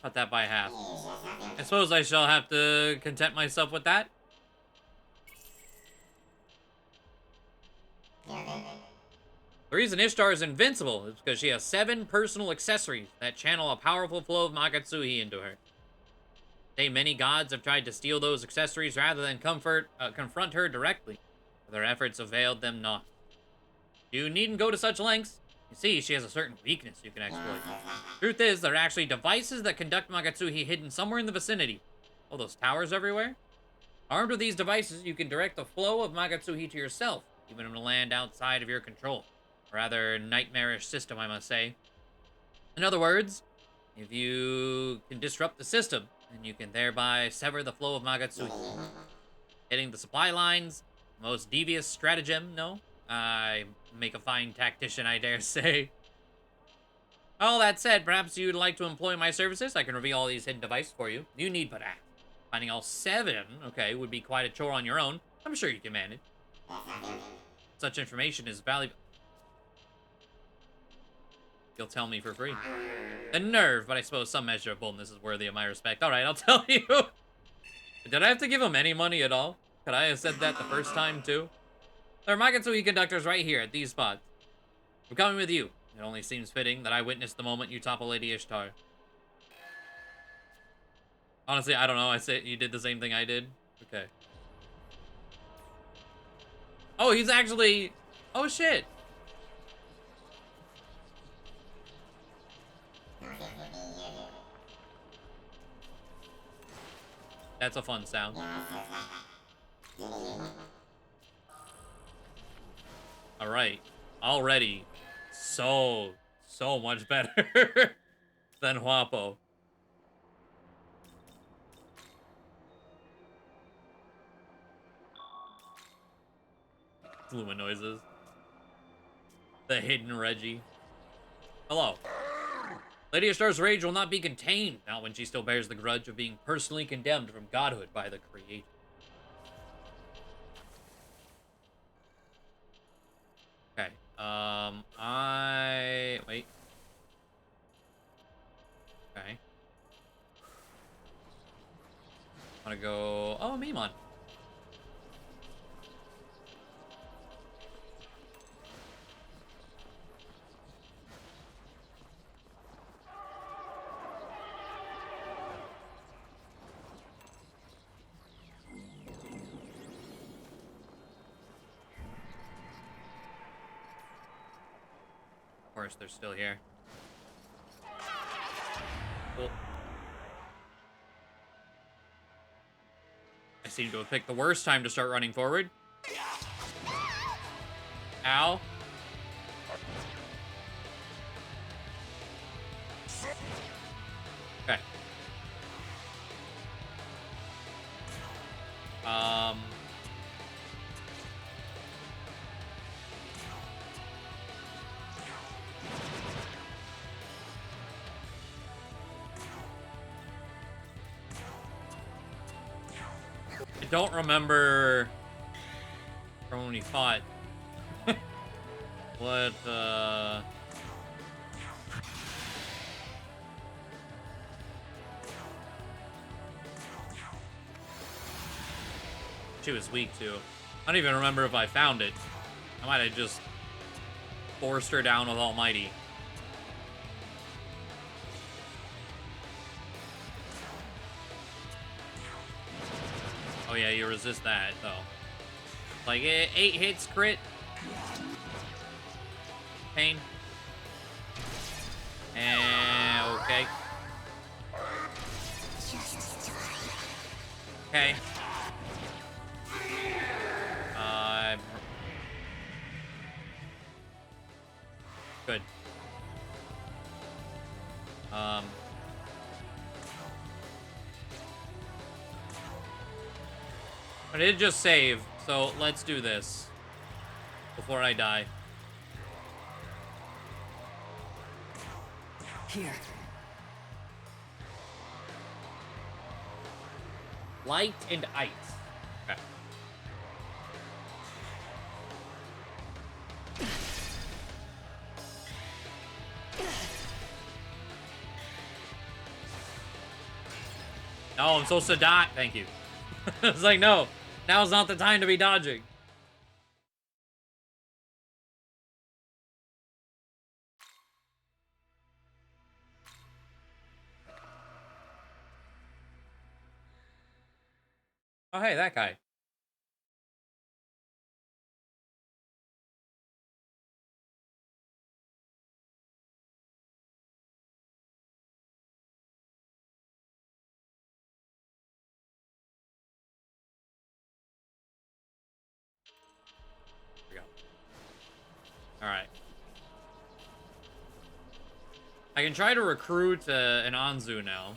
Speaker 1: Cut that by half. I suppose I shall have to content myself with that. The reason Ishtar is invincible is because she has 7 personal accessories that channel a powerful flow of Magatsuhi into her. Say many gods have tried to steal those accessories rather than confront her directly, but their efforts availed them not. You needn't go to such lengths. You see, she has a certain weakness you can exploit. Truth is, there are actually devices that conduct Magatsuhi hidden somewhere in the vicinity. Oh, those towers everywhere? Armed with these devices, you can direct the flow of Magatsuhi to yourself, even in a land outside of your control. A rather nightmarish system, I must say. In other words, if you can disrupt the system, then you can thereby sever the flow of Magatsuhi. Hitting the supply lines, most devious stratagem, no? I make a fine tactician, I dare say. All that said, perhaps you'd like to employ my services. I can reveal all these hidden devices for you. You need but ask. Finding all 7, okay, would be quite a chore on your own. I'm sure you can manage. Such information is valuable. you'll tell me for free. The nerve, but I suppose some measure of boldness is worthy of my respect. Alright, I'll tell you. Did I have to give him any money at all? Could I have said that the first time, too? There are Makatsuhi conductors right here at these spots. I'm coming with you. It only seems fitting that I witnessed the moment you topple Lady Ishtar. Honestly, I don't know. I say you did the same thing I did. Okay. Oh, he's actually... Oh, shit. That's a fun sound. Alright. Already. So much better than Huapo. Luma noises. The hidden Reggie. Hello. Lady Ashtar's rage will not be contained, not when she still bears the grudge of being personally condemned from godhood by the Creator. Okay, wait. Okay. I wanna go... Oh, Mimon. Of course, they're still here. Cool. I seem to have picked the worst time to start running forward. Ow. Okay. I don't remember from when we fought what, she was weak to. I don't even remember if I found it. I might have just forced her down with Almighty. Oh yeah, you resist that, though. Like, 8 hits crit. Pain. And, okay. Okay. Good. I did just save, so let's do this before I die.
Speaker 7: Here.
Speaker 1: Light and ice. Okay. No, I'm supposed to dodge. Thank you. It's like, no, now's not the time to be dodging. Oh, hey, that guy. Here we go. All right. I can try to recruit an Anzu now.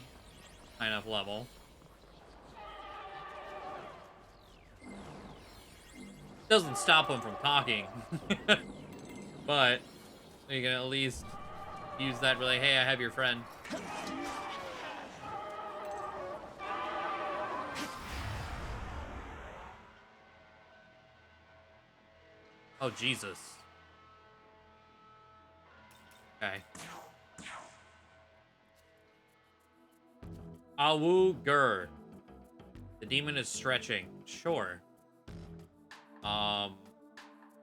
Speaker 1: High enough level. Doesn't stop him from talking. But you can at least use that really, hey, I have your friend. Oh, Jesus. Okay. Awu Gur. The demon is stretching. Sure.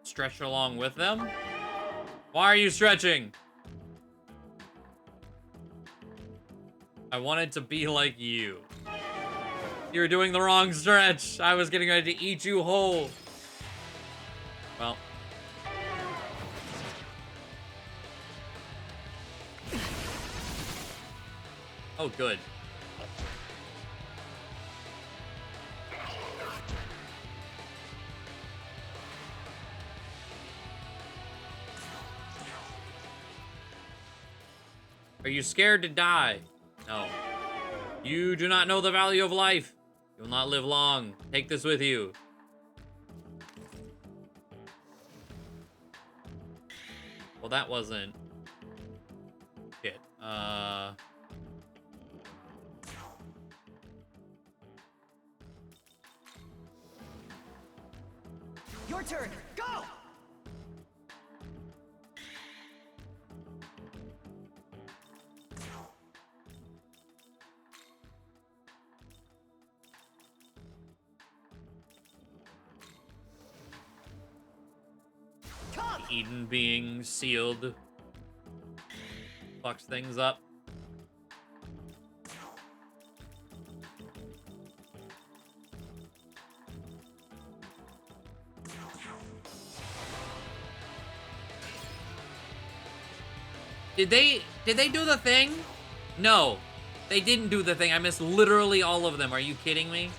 Speaker 1: Stretch along with them? Why are you stretching? I wanted to be like you. You're doing the wrong stretch. I was getting ready to eat you whole. Well. Oh, good. Are you scared to die? No. You do not know the value of life. You will not live long. Take this with you. Well, that wasn't... Shit.
Speaker 7: Your turn. Go!
Speaker 1: Eden being sealed. Fucks things up. Did they do the thing? No. They didn't do the thing. I missed literally all of them. Are you kidding me?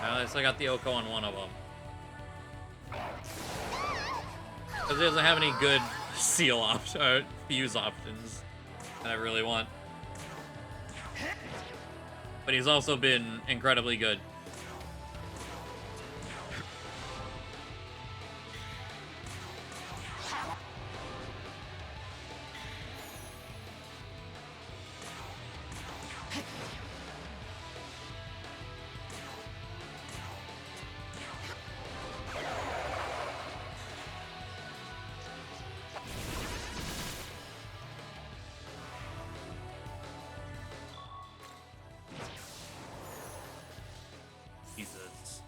Speaker 1: At least I got the Oko on one of them. Because he doesn't have any good seal options, or fuse options that I really want. But he's also been incredibly good. Jesus.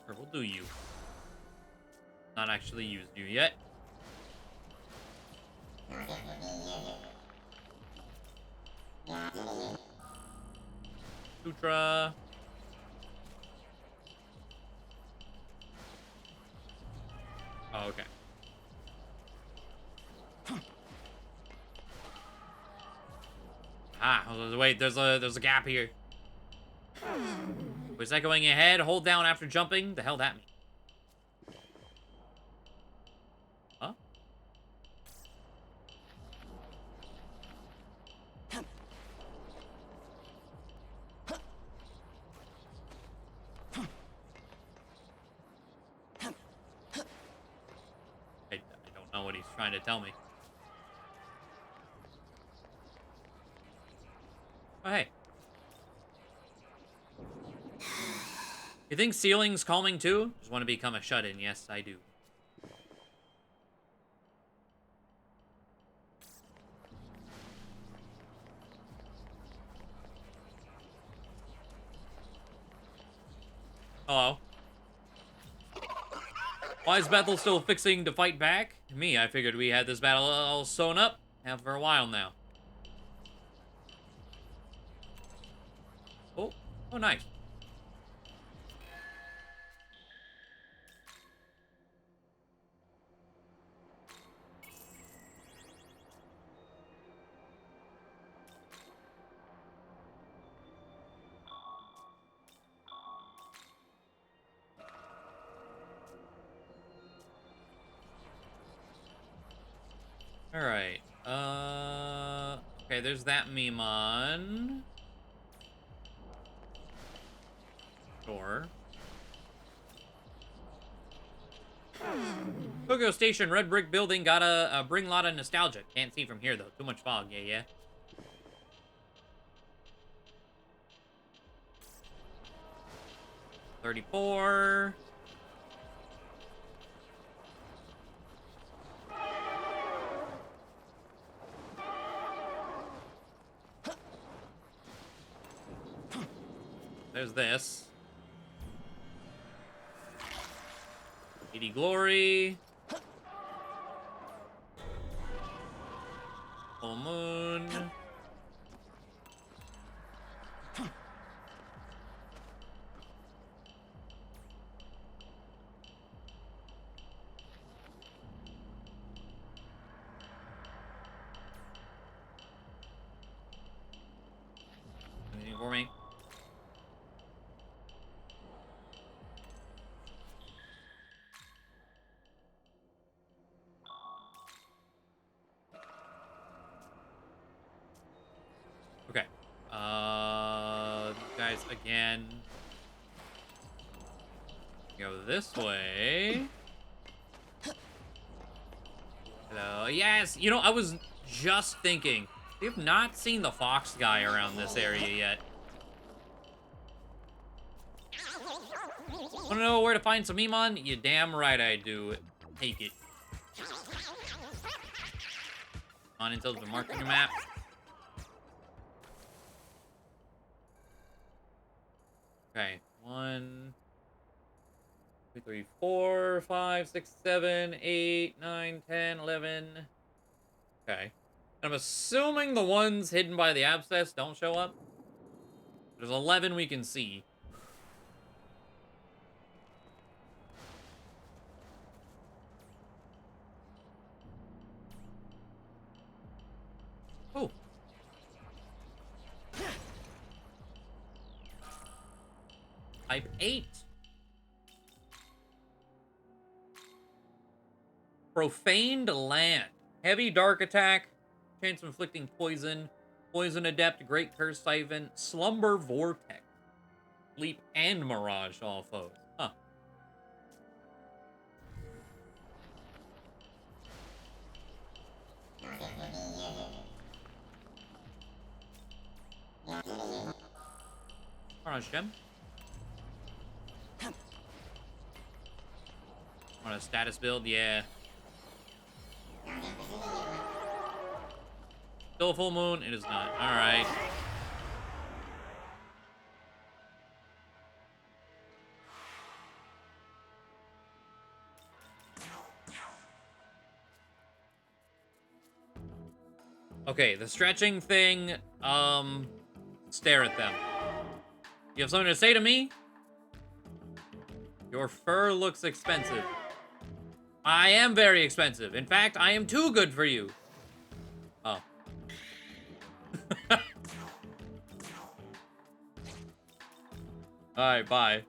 Speaker 1: Or we'll do you. Not actually used you yet. Sutra. Oh, okay. Wait, there's a gap here. Was that going ahead? Hold down after jumping? The hell that mean? Huh? I don't know what he's trying to tell me. Oh, hey. You think sealing's calming too? Just want to become a shut-in. Yes, I do. Hello. Why is Bethel still fixing to fight back? Me, I figured we had this battle all sewn up. Have for a while now. Oh, oh, nice. Alright. Okay, there's that Memon. Sure. Tokyo Station, red brick building, gotta bring a lot of nostalgia. Can't see from here, though. Too much fog, yeah. 34. There's this. 80 Glory. Full Moon. Anything for me? Okay. Guys, again. Go this way. Hello. Yes! You know, I was just thinking. We have not seen the fox guy around this area yet. Wanna know where to find some Emon? You damn right I do. Take it. On until the mark on your map. Okay. 1, 2, 3, 4, 5, 6, 7, 8, 9, 10, 11. Okay. I'm assuming the ones hidden by the abscess don't show up. There's 11 we can see. Oh. Type 8. Profaned Land. Heavy dark attack. Chance of inflicting poison. Poison adept. Great curse siphon. Slumber vortex. Sleep and mirage all foes. Huh. Mirage gem. Want a status build? Yeah. Still a full moon? It is not. Alright. Okay, the stretching thing, stare at them. You have something to say to me? Your fur looks expensive. I am very expensive. In fact, I am too good for you. Oh. Alright, bye.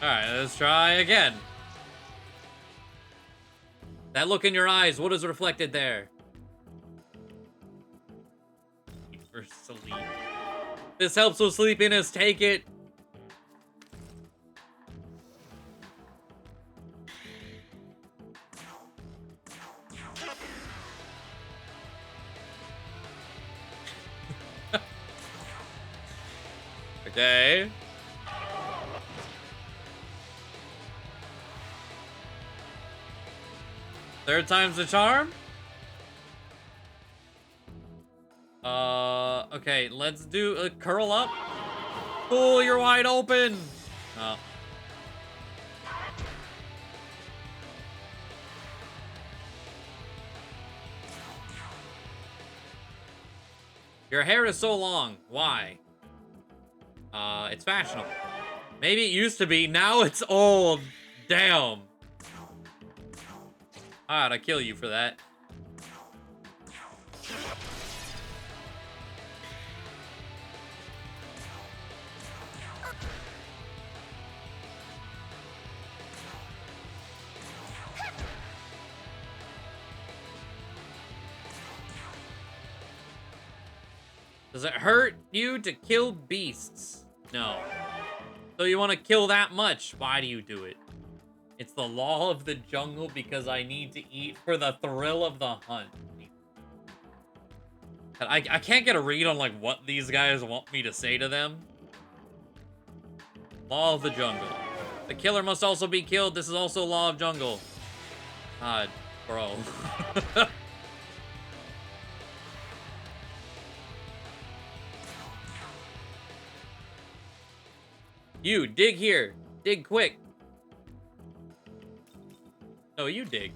Speaker 1: Alright, let's try again. That look in your eyes, what is reflected there? For sleep. This helps with sleepiness, take it. Okay. Third time's the charm? Okay, let's do curl up. Cool, you're wide open. Oh. Your hair is so long. Why? It's fashionable. Maybe it used to be. Now it's old. Damn. I kill you for that. Does it hurt you to kill beasts? No. So you want to kill that much? Why do you do it? It's the law of the jungle because I need to eat for the thrill of the hunt. I can't get a read on like what these guys want me to say to them. Law of the jungle. The killer must also be killed. This is also law of jungle. God, bro. You, dig here. Dig quick. No, you dig.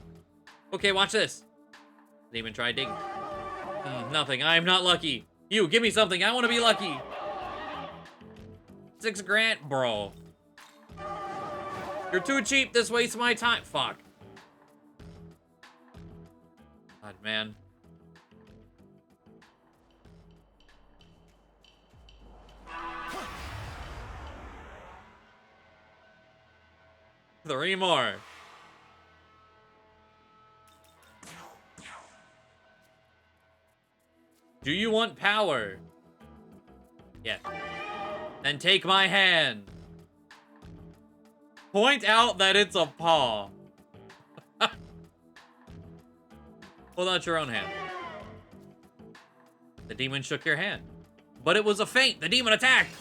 Speaker 1: Okay, watch this. Didn't even try digging. Nothing. I am not lucky. You, give me something. I want to be lucky. 6 grand, bro. You're too cheap. This wastes my time. Fuck. God, man. Three more. Do you want power? Yeah. Then take my hand. Point out that it's a paw. Hold out your own hand. The demon shook your hand. But it was a feint. The demon attacked.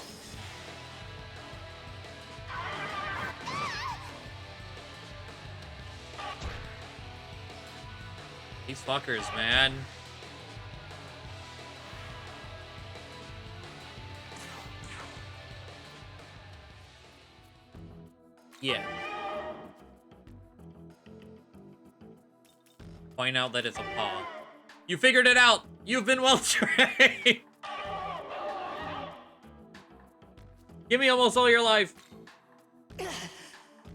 Speaker 1: These fuckers, man. Yeah. Point out that it's a paw. You figured it out. You've been well trained. Give me almost all your life.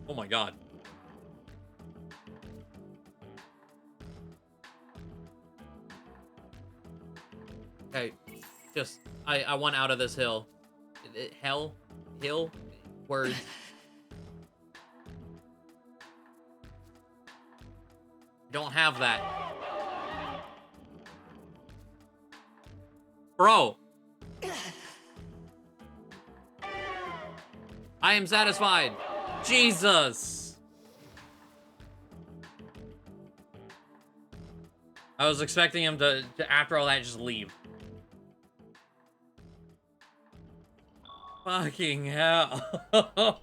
Speaker 1: Oh my god. Okay, just I want out of this hill. Hill, words. Don't have that. Bro. I am satisfied. Jesus. I was expecting him to after all that, just leave. Fucking hell.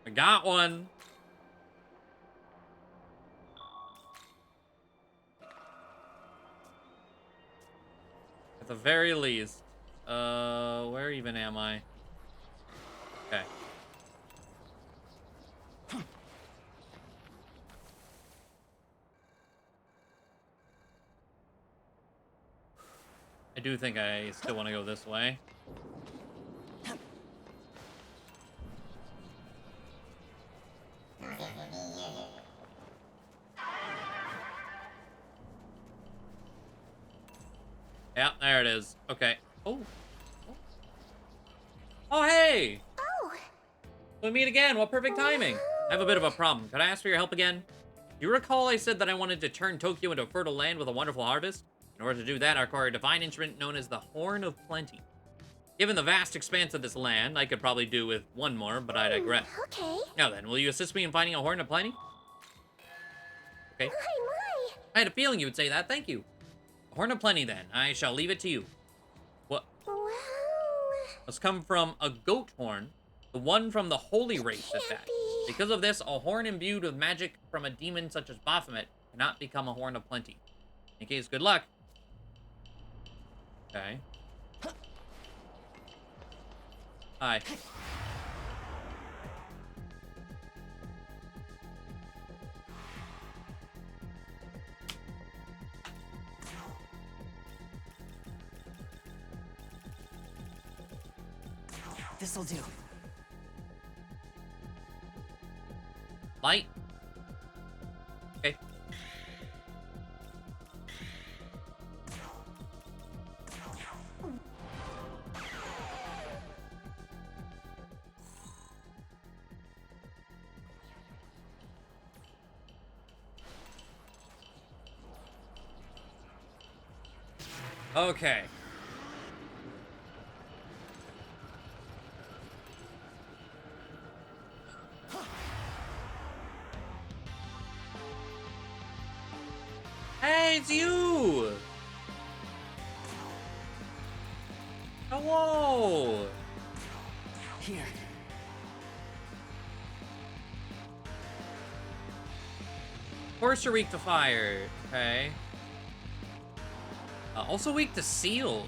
Speaker 1: I got one. At the very least. Where even am I? Okay. I do think I still want to go this way. Yeah, there it is. Okay. Oh. Oh, hey!
Speaker 4: Oh!
Speaker 1: We meet again. What perfect timing. I have a bit of a problem. Could I ask for your help again? You recall I said that I wanted to turn Tokyo into a fertile land with a wonderful harvest? In order to do that, I require a divine instrument known as the Horn of Plenty. Given the vast expanse of this land, I could probably do with one more, but I digress.
Speaker 4: Okay.
Speaker 1: Now then, will you assist me in finding a Horn of Plenty? Okay.
Speaker 4: My.
Speaker 1: I had a feeling you would say that. Thank you. A Horn of Plenty, then. I shall leave it to you. What?
Speaker 4: Well...
Speaker 1: Must come from a goat horn, the one from the holy race at that. Because of this, a horn imbued with magic from a demon such as Baphomet cannot become a Horn of Plenty. In case, good luck. Okay. Hi.
Speaker 7: This'll do.
Speaker 1: Light. Okay. Okay. Hey, it's you! Hello!
Speaker 7: Here.
Speaker 1: Of course you're weak to fire. Okay. Also weak to seal.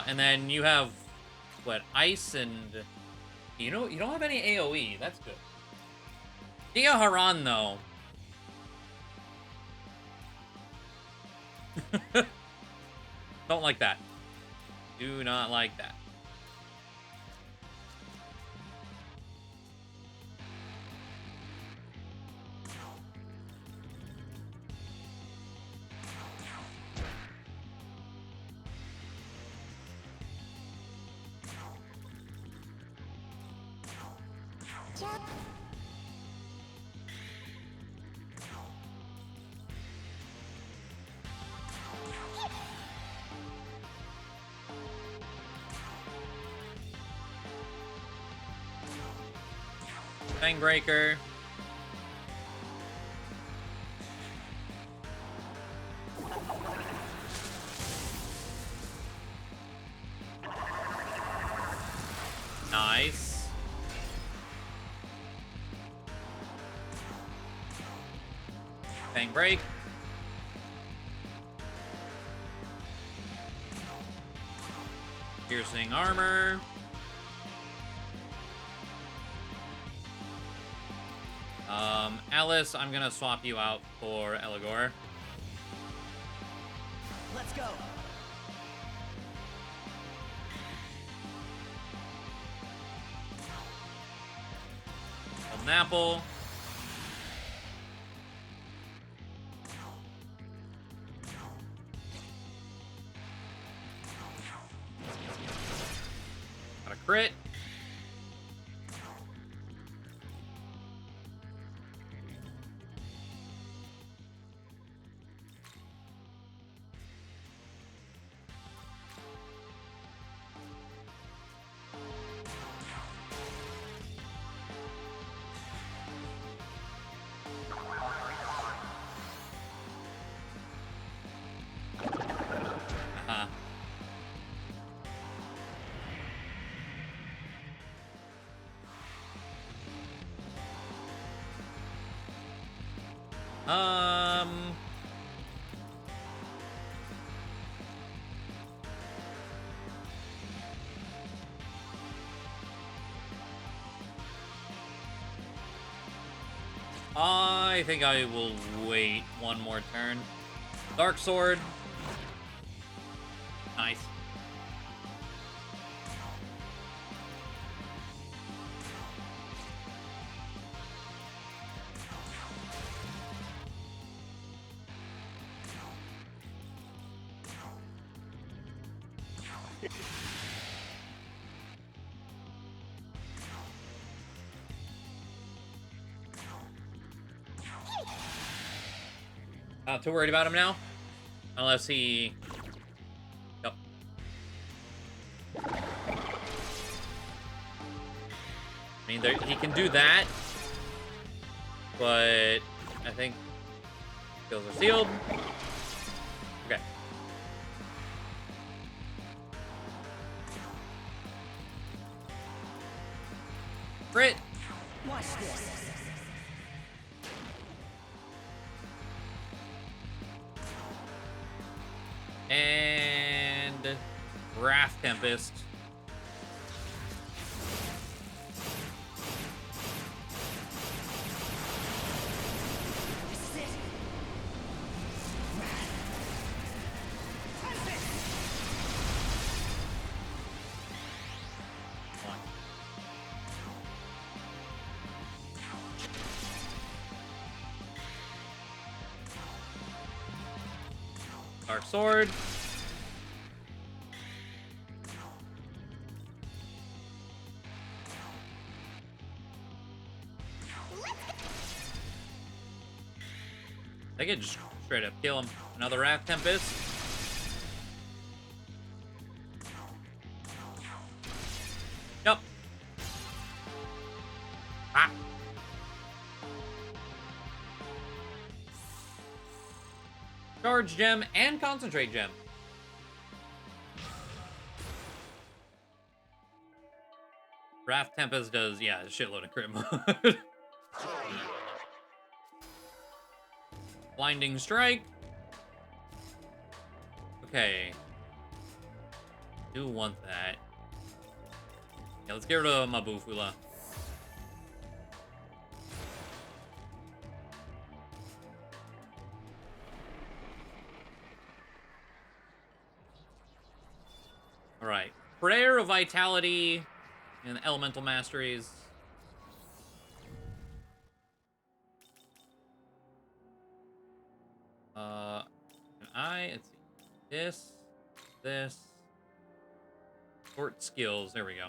Speaker 1: And then you have what, ice and you don't have any AoE. That's good. Dia Haran though. Don't like that. Do not like that. Fangbreaker. Nice. Fang break. Piercing armor. Alice, I'm gonna swap you out for Eligor.
Speaker 7: Let's go.
Speaker 1: Golden apple. Got a crit. I think I will wait one more turn. Dark Sword. Nice. Not too worried about him now. Unless he... Yep. I mean, he can do that. But I think skills are sealed. Okay. Crit.
Speaker 7: Watch this.
Speaker 1: And Wrath Tempest.
Speaker 7: This is it.
Speaker 1: Dark Sword. I could just straight up kill him. Another Wrath Tempest. Yup. Ah. Charge Gem and Concentrate Gem. Wrath Tempest does, yeah, a shitload of crit mode. Blinding Strike. Okay. Do want that. Yeah, let's get rid of Mabufula. Alright. Prayer of Vitality and Elemental Masteries. Let's see. This. Short skills. There we go.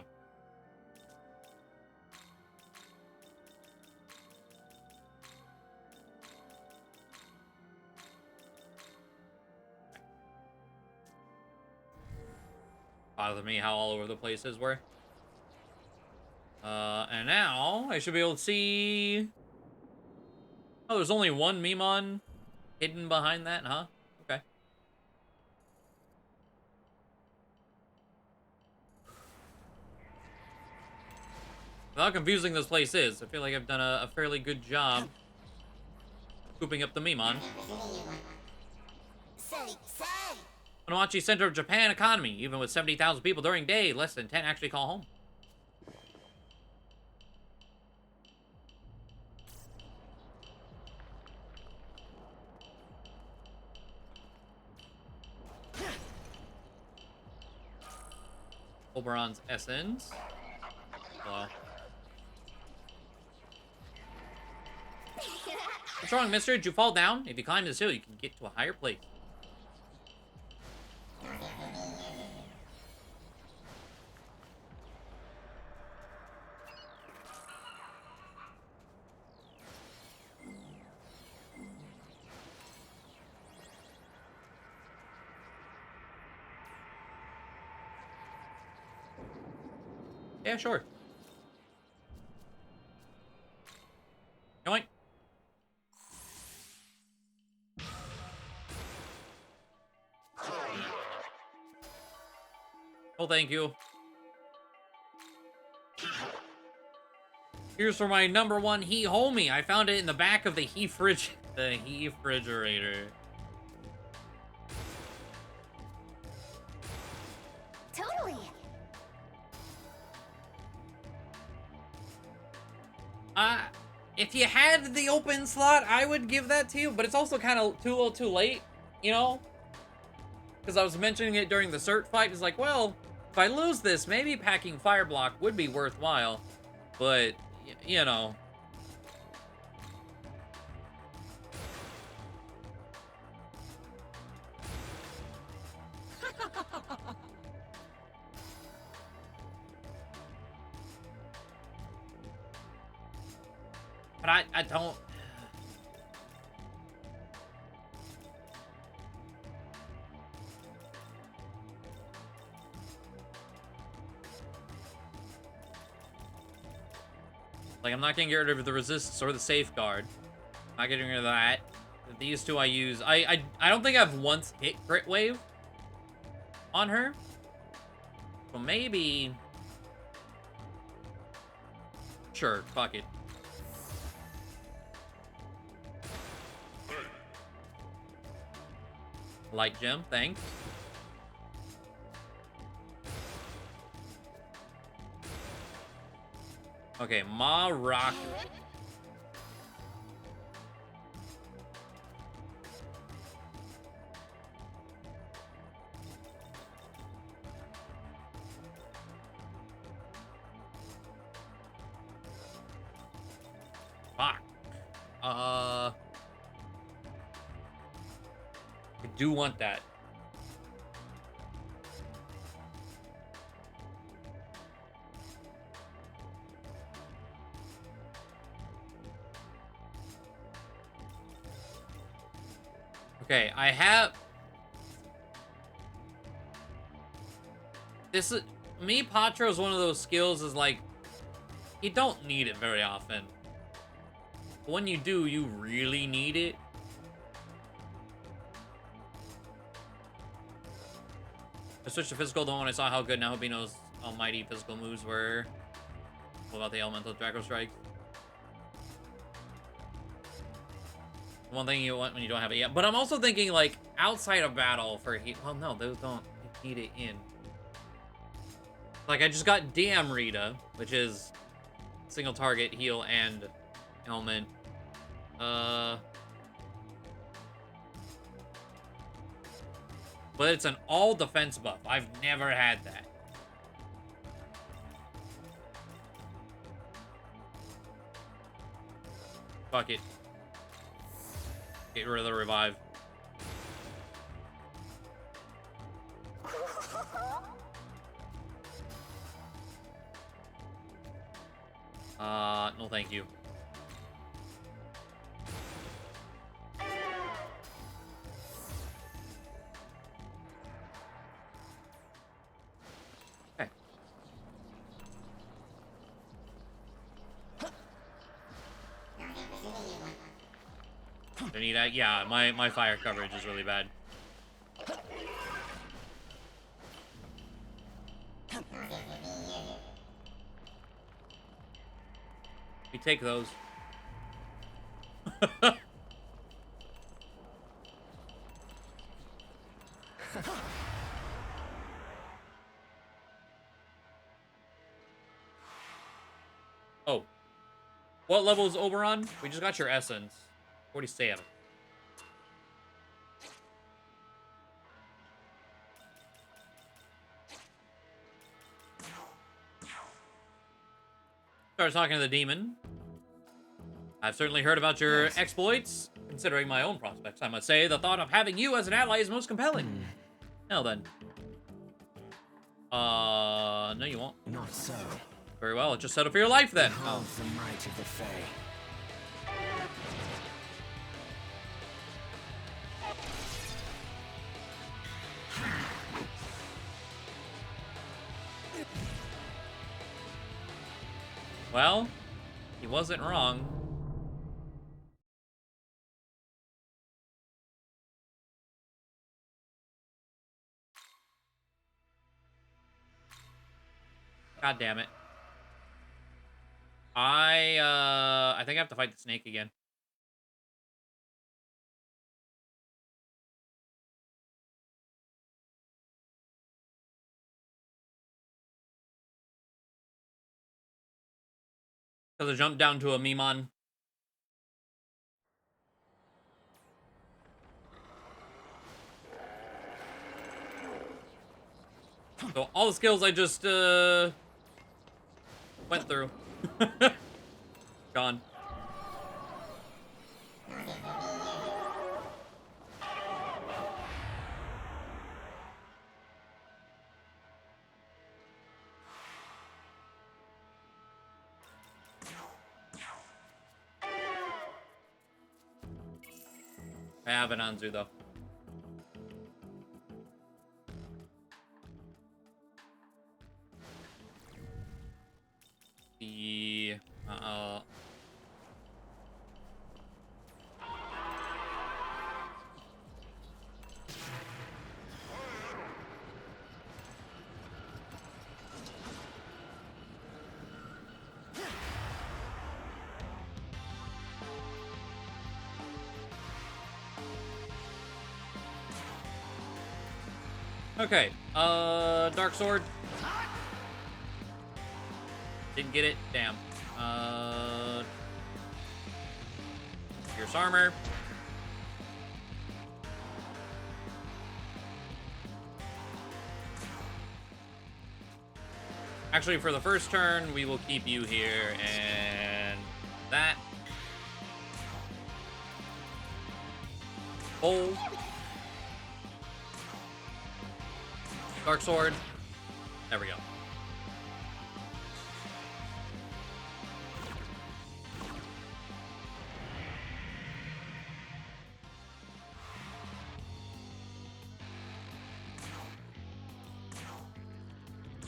Speaker 1: Bother me how all over the place his were. And now I should be able to see. Oh, there's only one Mimon hidden behind that, huh? Okay. How confusing this place is. I feel like I've done a fairly good job scooping up the Mimon. Onomachi, center of Japan economy. Even with 70,000 people during day, less than 10 actually call home. Oberon's Essence. Hello. What's wrong, mister? Did you fall down? If you climb this hill, you can get to a higher place. Yeah, sure. Yoink. Oh, thank you. Here's for my number one he homie. I found it in the back of the refrigerator.
Speaker 4: Totally.
Speaker 1: If you had the open slot, I would give that to you, but it's also kind of too late, you know? Because I was mentioning it during the cert fight. It's like, well, if I lose this, maybe packing Fire Block would be worthwhile. But, you know. But I don't... Like, I'm not gonna get rid of the resistance or the safeguard. Not getting rid of that. These two I use. I don't think I've once hit crit wave on her. So maybe... Sure, fuck it. Light gem, thanks. Okay, Ma Rock. Fuck. I do want that. Okay, I have... This is... Me, Patro is one of those skills is like... You don't need it very often. But when you do, you really need it. I switched to physical the one I saw how good Nahobino's almighty physical moves were. What about the elemental Draco strikes? One thing you want when you don't have it yet. But I'm also thinking, like, outside of battle for heat. Well, no, those don't need it in. Like, I just got DM Rita, which is single target, heal, and element. But it's an all defense buff. I've never had that. Fuck it. Get rid of the revive. No thank you. Okay. I need that. Yeah, my fire coverage is really bad. We take those. Oh. What level is Oberon? We just got your essence. 47. Started talking to the demon. I've certainly heard about your exploits. Considering my own prospects, I must say the thought of having you as an ally is most compelling. Now then. No you won't.
Speaker 2: Not so.
Speaker 1: Very well, just settle for your life then.
Speaker 2: Behold the might of the Fae.
Speaker 1: Well, he wasn't wrong. God damn it. I think I have to fight the snake again. Because I jumped down to a Mimon. So all the skills I just went through. Gone. I have an Anzu though. The Okay, Dark Sword. Didn't get it, damn. Pierce Armor. Actually, for the first turn, we will keep you here, and that. Bowl. Dark Sword. There we go.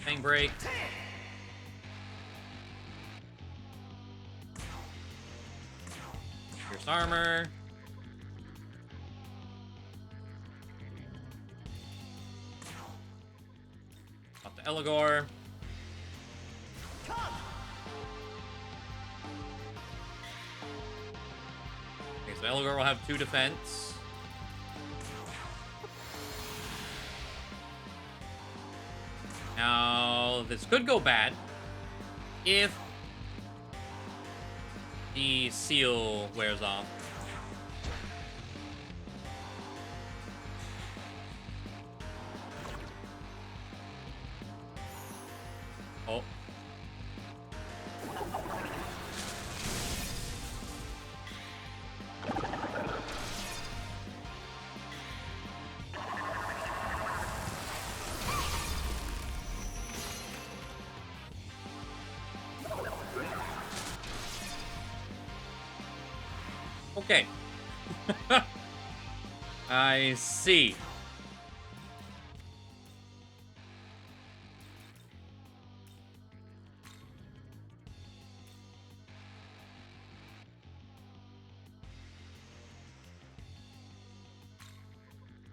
Speaker 1: Fang break. Pierce armor. Up to Eligor. Okay, so Eligor will have 2 defense. Now, this could go bad if the seal wears off. Oh. Okay. I see.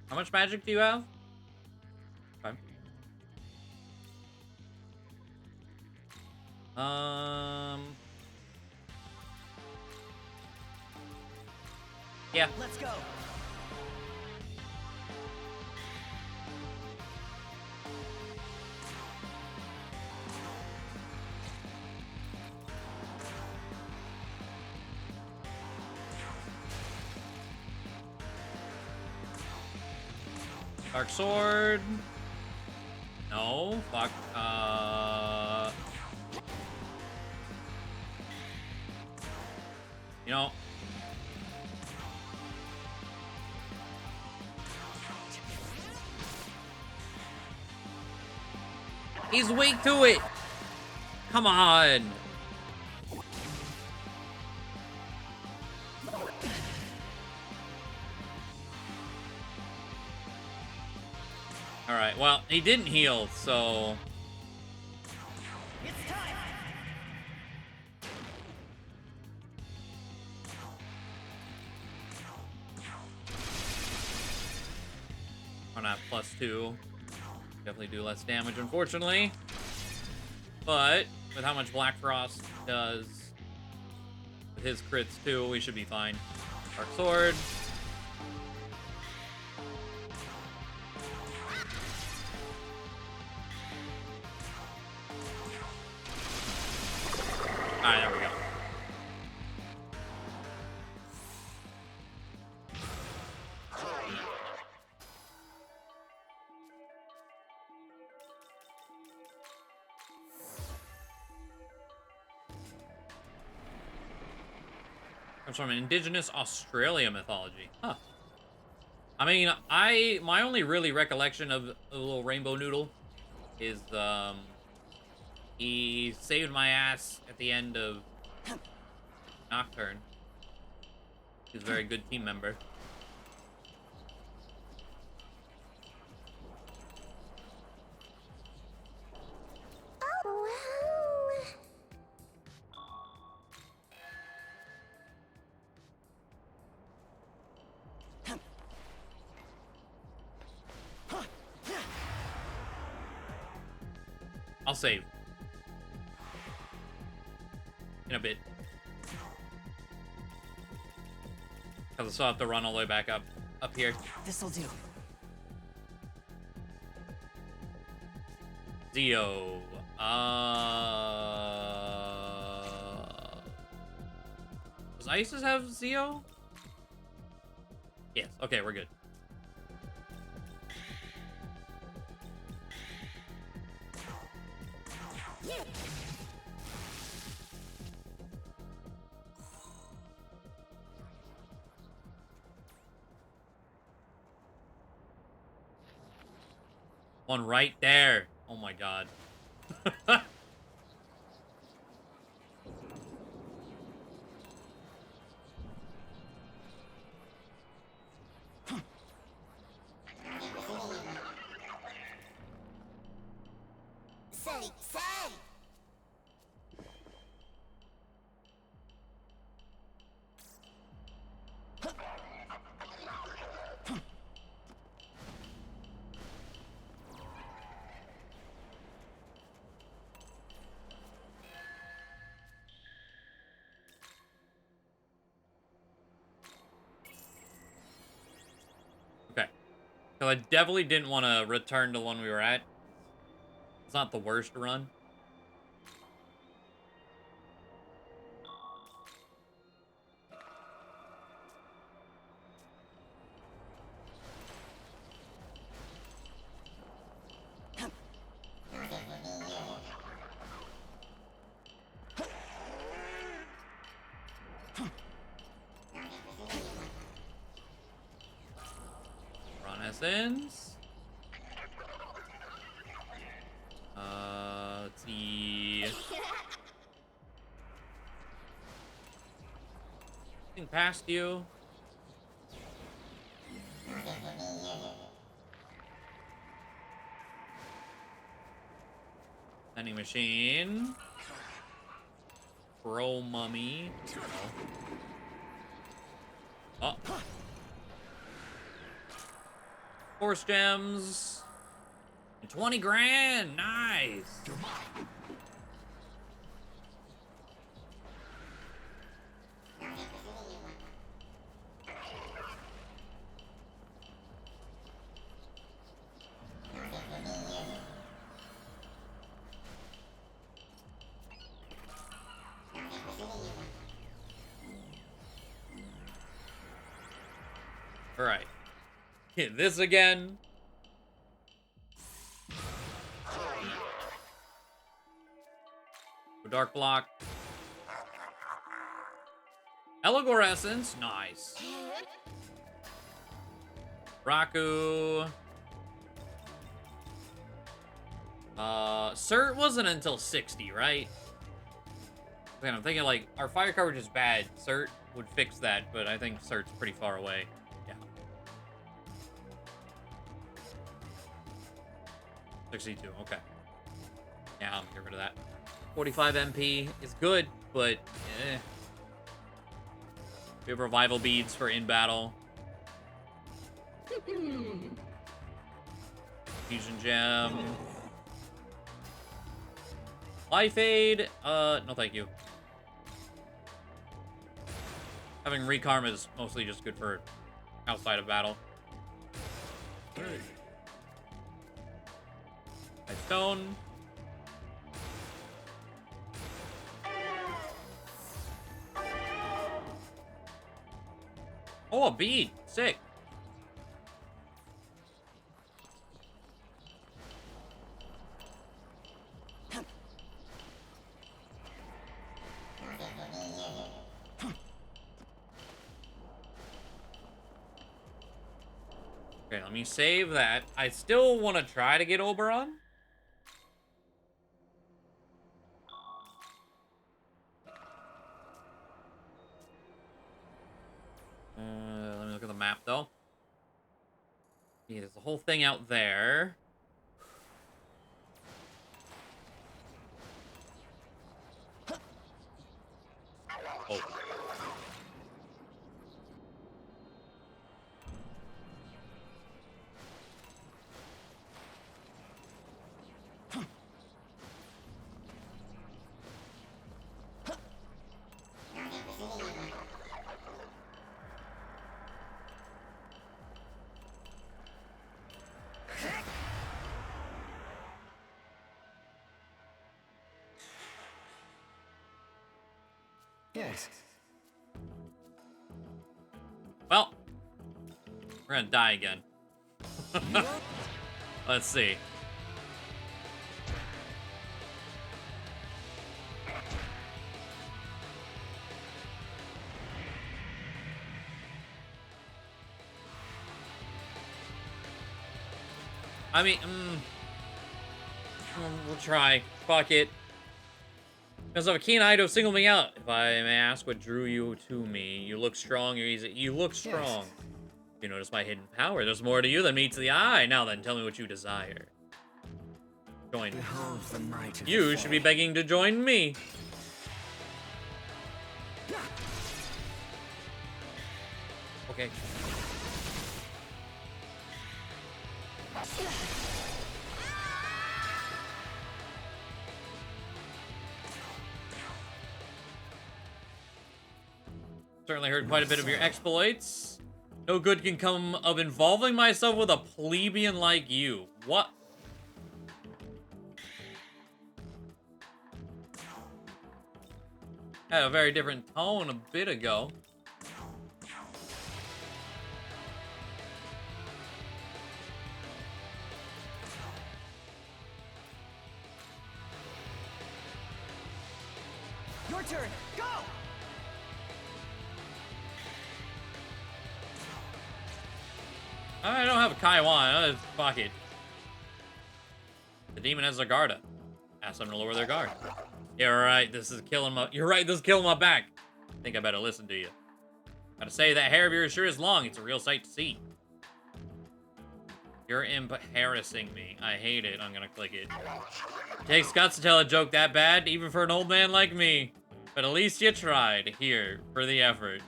Speaker 1: How much magic do you have? Okay. Yeah.
Speaker 7: Let's go.
Speaker 1: Dark Sword. No. Fuck. You know. He's weak to it. Come on. All right. Well, he didn't heal, so.
Speaker 7: It's time.
Speaker 1: I'm not +2. Definitely do less damage, unfortunately. But with how much Black Frost does with his crits too, we should be fine. Dark Sword. Alright, there we go. Comes from an indigenous Australia mythology. Huh. I mean, my only really recollection of the little rainbow noodle is he saved my ass at the end of Nocturne. He's a very good team member.
Speaker 4: Oh,
Speaker 1: I'll save. In a bit. Because I still have to run all the way back up here.
Speaker 7: This'll do.
Speaker 1: Zio. Does Isis have Zio? Yes. Okay, we're good. One right there. Oh my god.
Speaker 4: Say.
Speaker 1: Okay. So I definitely didn't want to return to the one we were at. It's not the worst run. Essence. Let's see. Getting past you. Vending machine. Bro mummy. Oh. Force gems. And 20 grand. Nice. All right. Hit this again. Dark block. Eligor essence. Nice. Raku. Cert wasn't until 60, right? Man, I'm thinking like our fire coverage is bad. Cert would fix that, but I think Cert's pretty far away. Yeah. 62, okay. Yeah, I'm get rid of that. 45 MP is good, but eh. We have revival beads for in battle. Fusion gem. Life aid. No thank you. Having recarm is mostly just good for outside of battle.
Speaker 9: Hey.
Speaker 1: Stone. Oh, a bead. Sick. Okay, let me save that. I still want to try to get Oberon. Let me look at the map, though. Yeah, there's a whole thing out there. Oh.
Speaker 2: Yes.
Speaker 1: Well, we're gonna die again. Let's see. I mean, We'll try. Fuck it. Because of a keen eye to single me out. If I may ask what drew you to me. You look strong, you're easy. You look strong. You notice my hidden power. There's more to you than meets the eye. Now then, tell me what you desire. Join me. You should be begging to join me. Okay. Certainly heard quite a bit of your exploits. No good can come of involving myself with a plebeian like you. What? Had a very different tone a bit ago.
Speaker 7: Your turn. Go.
Speaker 1: I don't have a Kaiwan. Fuck it. The demon has a Garda. Ask them to lower their guard. You're right. This is killing my. You're right. This is killing my back. I think I better listen to you. Gotta say that hair of yours sure is long. It's a real sight to see. You're embarrassing me. I hate it. I'm gonna click it. It takes guts to tell a joke that bad, even for an old man like me. But at least you tried. Here, for the effort.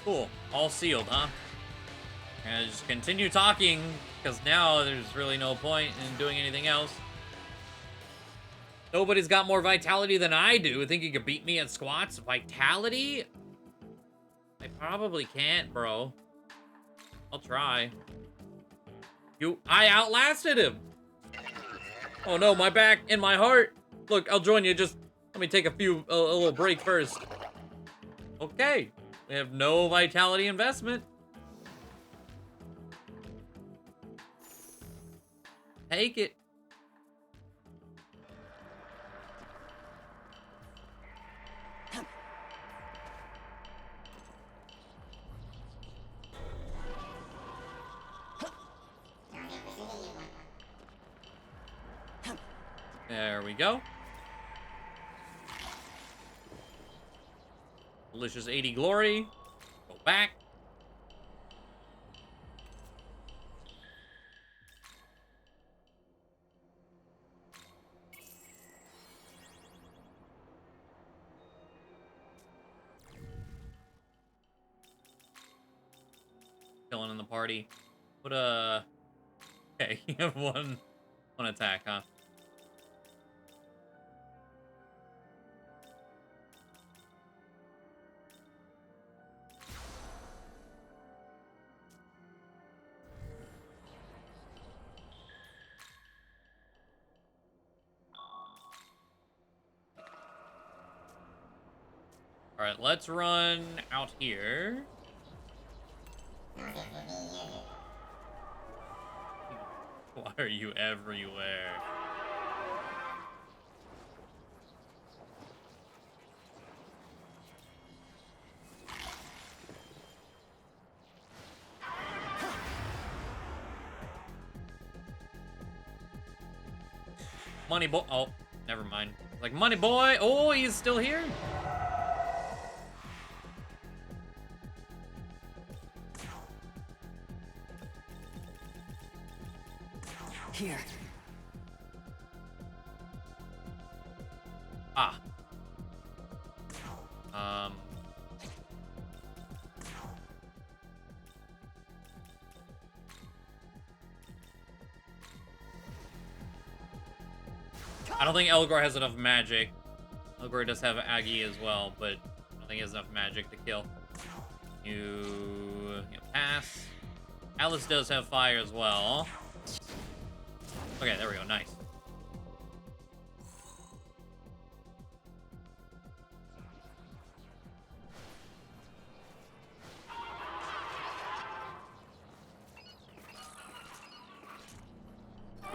Speaker 1: Cool. All sealed, huh? And just continue talking, because now there's really no point in doing anything else. Nobody's got more vitality than I do. Think you could beat me at squats? Vitality? I probably can't, bro. I'll try. I outlasted him! Oh no, my back and my heart! Look, I'll join you, just let me take a little break first. Okay. We have no vitality investment. Take it. There we go. Delicious 80 glory. Go back. Killing in the party. Put a... Okay, you have one attack, huh? Alright, let's run out here. Why are you everywhere? Money boy. Oh, never mind. Like, money boy. Oh, he's still here?
Speaker 7: Here.
Speaker 1: Ah. I don't think Elgor has enough magic. Elgor does have Aggie as well, but I don't think he has enough magic to kill. You pass. Alice does have fire as well. Okay, there we go. Nice.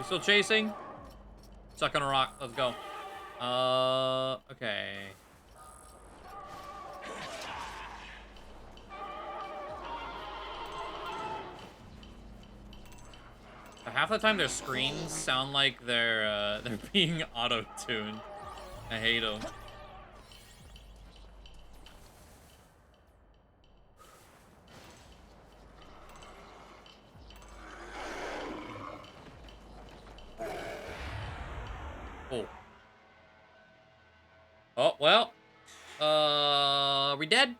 Speaker 1: You still chasing? Stuck on a rock. Let's go. Okay. Half the time their screens sound like they're being auto-tuned. I hate them. Oh. Oh, well. Are we dead?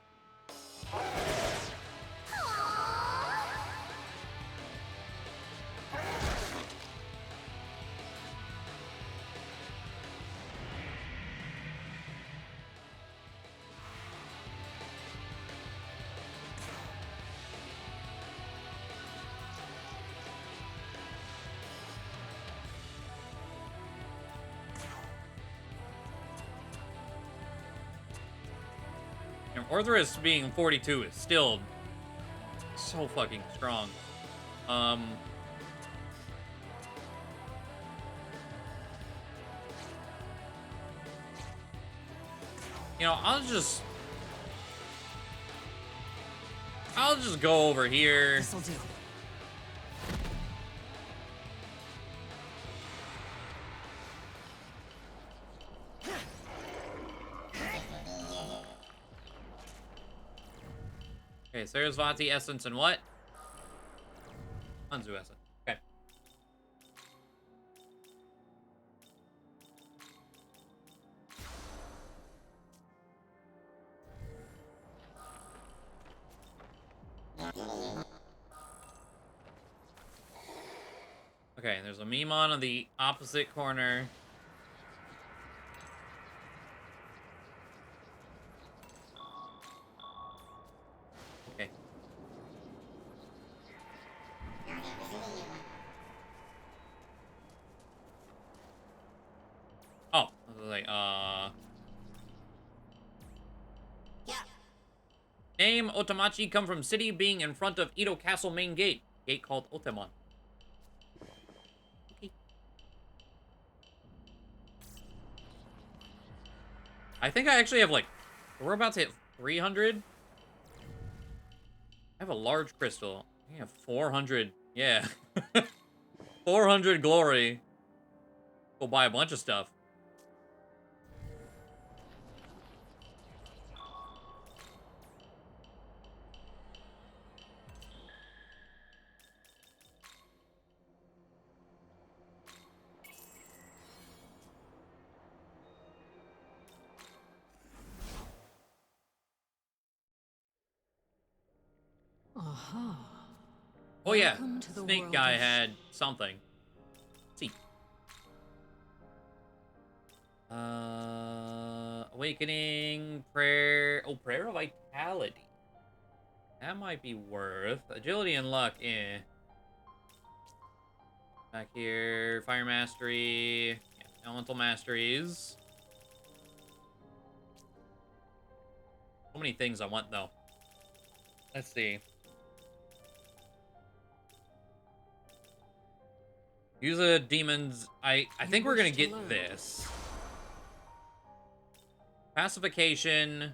Speaker 1: And Orthrus being 42 is still so fucking strong. You know, I'll just go over here.
Speaker 7: This'll do.
Speaker 1: Okay, Sarasvati Essence and what? Hanzu Essence. Okay. Okay, there's a Mimon on the opposite corner. Okay. Oh, I was like, Name Otamachi come from city being in front of Edo Castle main gate. Gate called Otemon. Okay. I think I actually have like, we're about to hit 300. I have a large crystal. I have 400. Yeah. 400 glory. Go buy a bunch of stuff.
Speaker 5: Aha.
Speaker 1: Oh yeah,
Speaker 5: Welcome to the
Speaker 1: Snake
Speaker 5: world
Speaker 1: guy
Speaker 5: of
Speaker 1: had something. Let's see. Awakening, prayer. Oh, prayer of vitality. That might be worth. Agility and luck, eh. Back here, fire mastery. Yeah, elemental masteries. So many things I want though. Let's see. Use a demon's. I think we're gonna
Speaker 5: wish to
Speaker 1: get
Speaker 5: learn.
Speaker 1: this. Pacification.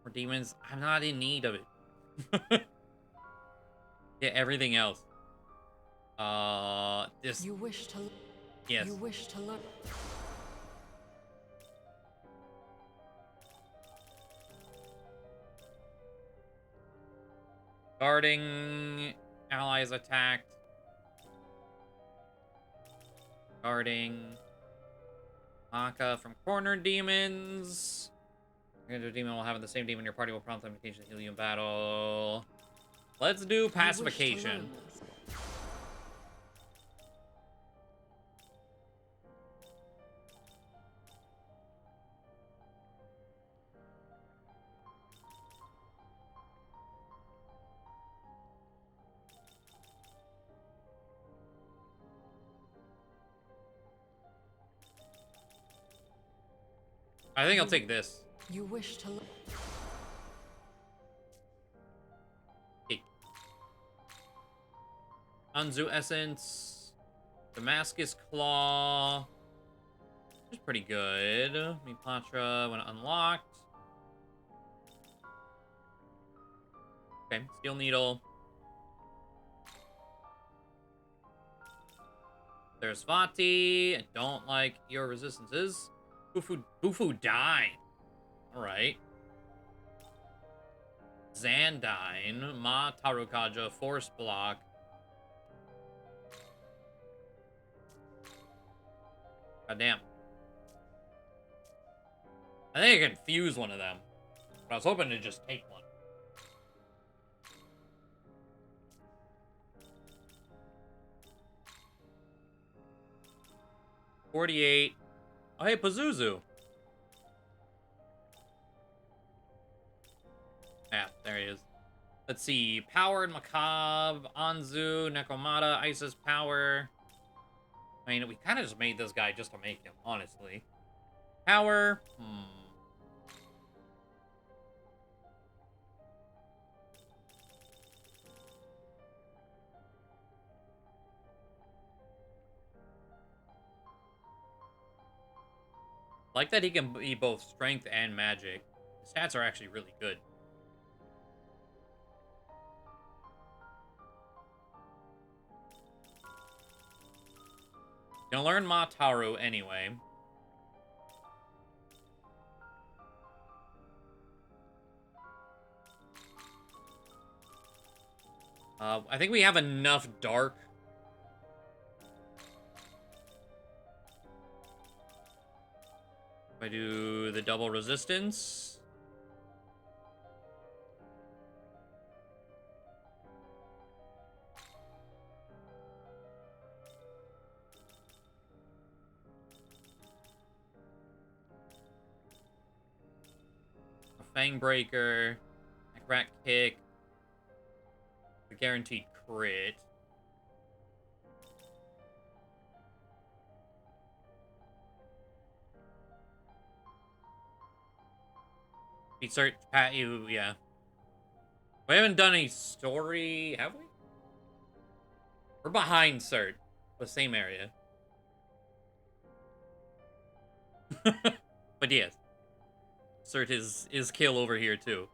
Speaker 1: For demons, I'm not in need of it. Yeah, everything else. This.
Speaker 5: You wish to.
Speaker 1: Yes.
Speaker 5: You wish to learn.
Speaker 1: Guarding allies attacked. Guarding Maka from corner demons. Your demon will have the same demon in your party will prompt them occasionally heal you in battle. Let's do pacification. I think I'll take this.
Speaker 5: You wish to look.
Speaker 1: Hey. Anzu Essence. Damascus Claw. Which is pretty good. Mipatra when unlocked. Okay, Steel Needle. There's Vati. I don't like your resistances. Bufu Die. Alright. Zandine. Ma Tarukaja. Force Block. God damn. I think I can fuse one of them. But I was hoping to just take one. $48. Oh, hey, Pazuzu. Yeah, there he is. Let's see. Powered, Macabre, Anzu, Nekomata, Isis Power. I mean, we kind of just made this guy just to make him, honestly. Power. Like that he can be both strength and magic. His stats are actually really good. Gonna learn Mataru anyway. I think we have enough dark. If I do the double resistance. A Fang Breaker. Rat Kick. A guaranteed crit. We start pat you, yeah. We haven't done any story, have we? We're behind Cert, the same area. But yes, Cert is kill over here too.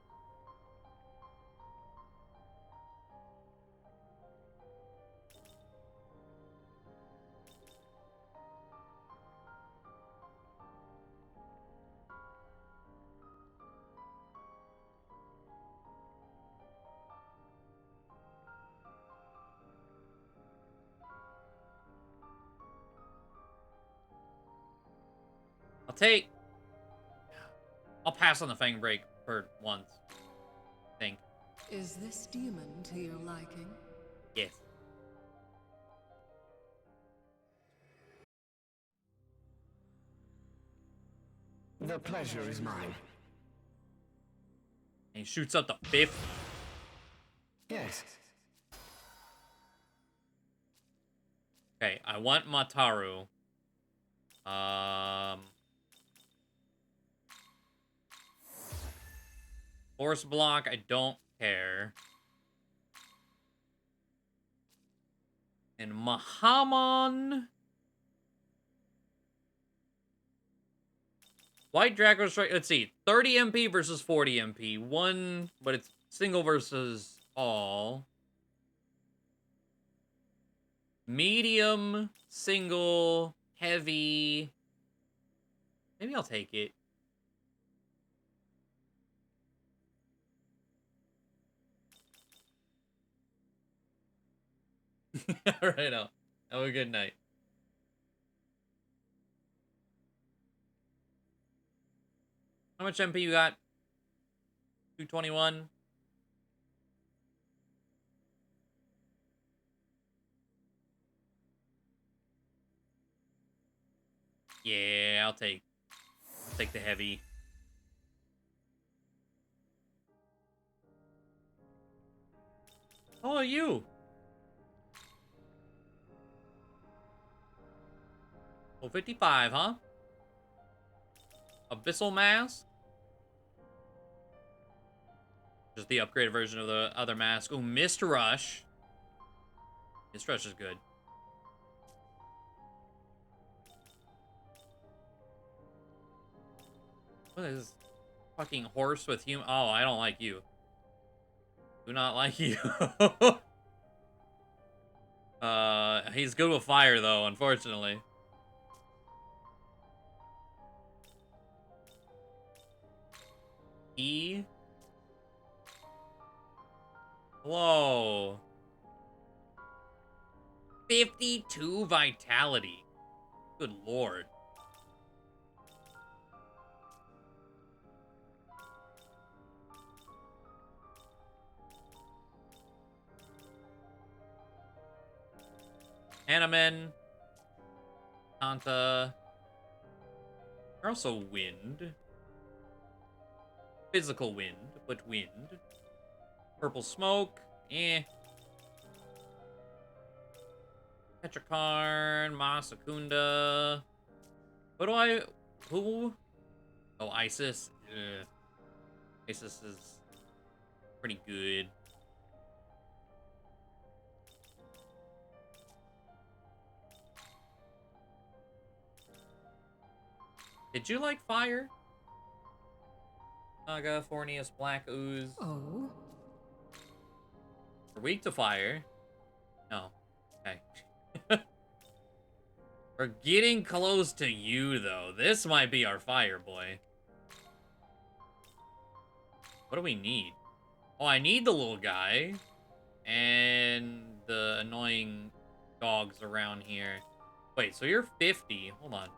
Speaker 1: I'll pass on the Fang Break for once. I think.
Speaker 5: Is this demon to your liking?
Speaker 1: Yes.
Speaker 2: The pleasure is mine.
Speaker 1: And he shoots up the 5th.
Speaker 2: Yes.
Speaker 1: Okay, I want Mataru. Force block, I don't care. And Mahamon. White Draco Strike, let's see. 30 MP versus 40 MP. One, but it's single versus all. Medium, single, heavy. Maybe I'll take it. Alright, have a good night. How much MP you got? 221. Yeah, I'll take the heavy. Oh, you. Oh, 55, huh? Abyssal Mask. Just the upgraded version of the other mask. Ooh, Mist Rush. Mist Rush is good. What is this? Fucking horse with human? Oh, I don't like you. Do not like you. He's good with fire though, unfortunately. E. Whoa. 52 vitality. Good lord. Hanneman. Tanta. They're also wind. Physical wind, but wind. Purple smoke. Eh. Petrikarn. Masakunda. Who? Oh, Isis. Ugh. Isis is pretty good. Did you like fire? Naga, Fornius, Black Ooze.
Speaker 5: Oh?
Speaker 1: We're weak to fire. No. Okay. We're getting close to you, though. This might be our fire boy. What do we need? Oh, I need the little guy. And the annoying dogs around here. Wait, so you're 50. Hold on.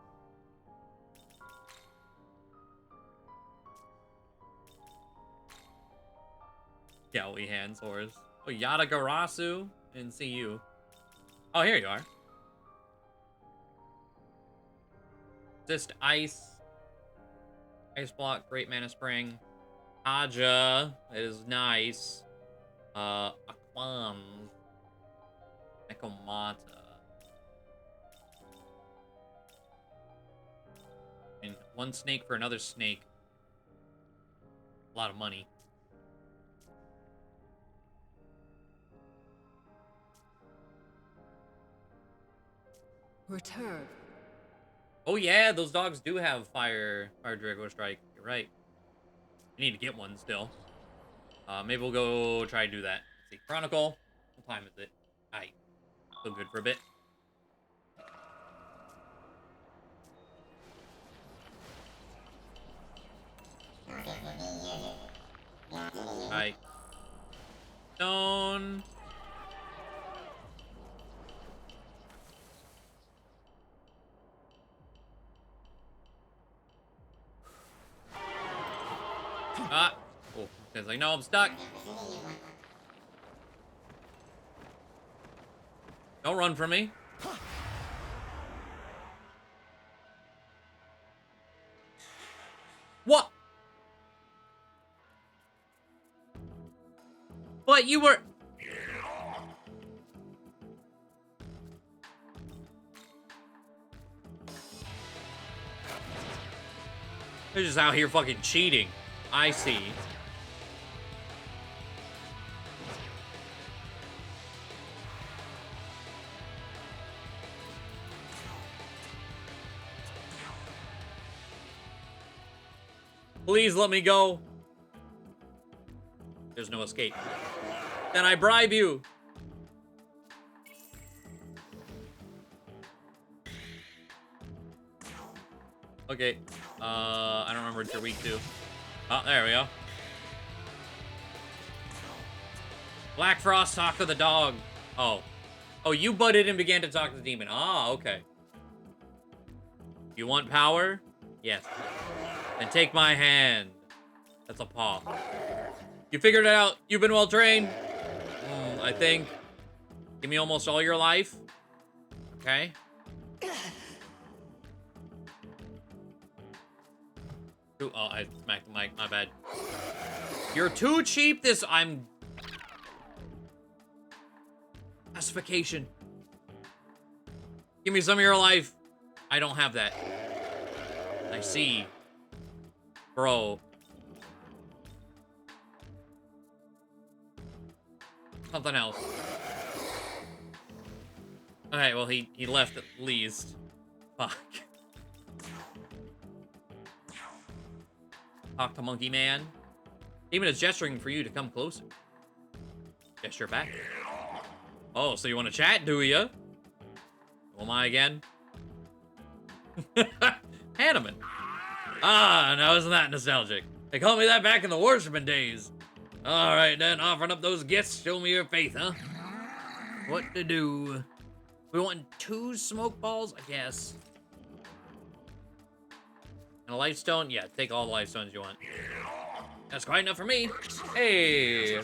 Speaker 1: Yeah, we hands horse. Oh, Yatagarasu. Didn't see you. Oh, here you are. Just ice. Ice block, great mana spring. Aja is nice. Aquan. Nekomata. And one snake for another snake. A lot of money.
Speaker 5: Return.
Speaker 1: Oh yeah, those dogs do have fire Drago Strike. You're right. We need to get one still. Maybe we'll go try to do that. Let's see. Chronicle. What time is it? Alright. Still good for a bit. Alright. Stone. Ah. Oh, because I know I'm stuck. Don't run from me. What? But you were... They're just out here fucking cheating. I see. Please let me go. There's no escape. Then I bribe you. Okay. I don't remember what you're weak to. Oh, there we go. Black Frost, talk to the dog. Oh. Oh, you butted and began to talk to the demon. Ah, okay. You want power? Yes. Then take my hand. That's a paw. You figured it out. You've been well trained. I think. Give me almost all your life. Okay. Ooh, oh, I smacked the mic. My bad. You're too cheap. I'm... Classification. Give me some of your life. I don't have that. I see. bro. Something else. Alright, well, he left at least. Fuck. Talk to Monkey Man. Demon is gesturing for you to come closer. Gesture back. Oh, so you want to chat, do ya? Who am I again? Hanneman. Ah, now isn't that nostalgic? They called me that back in the worshiping days. Alright then, offering up those gifts, show me your faith, huh? What to do? We want 2 smoke balls, I guess. And a life stone? Yeah, take all the life stones you want. That's quite enough for me. Hey!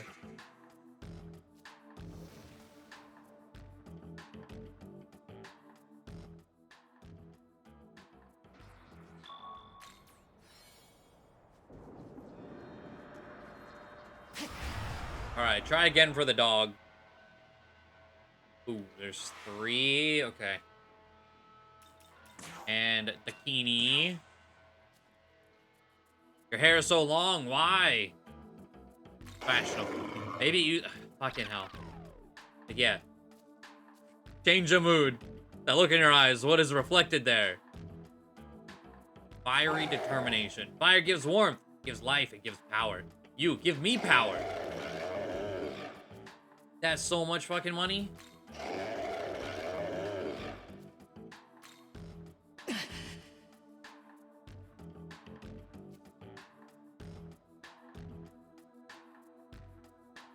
Speaker 1: Alright, try again for the dog. Ooh, there's 3. Okay. And Dakini. Your hair is so long. Why? Fashionable. Maybe you... Fucking hell. Like, yeah. Change of mood. That look in your eyes. What is reflected there? Fiery determination. Fire gives warmth. Gives life. It gives power. You, give me power. That's so much fucking money.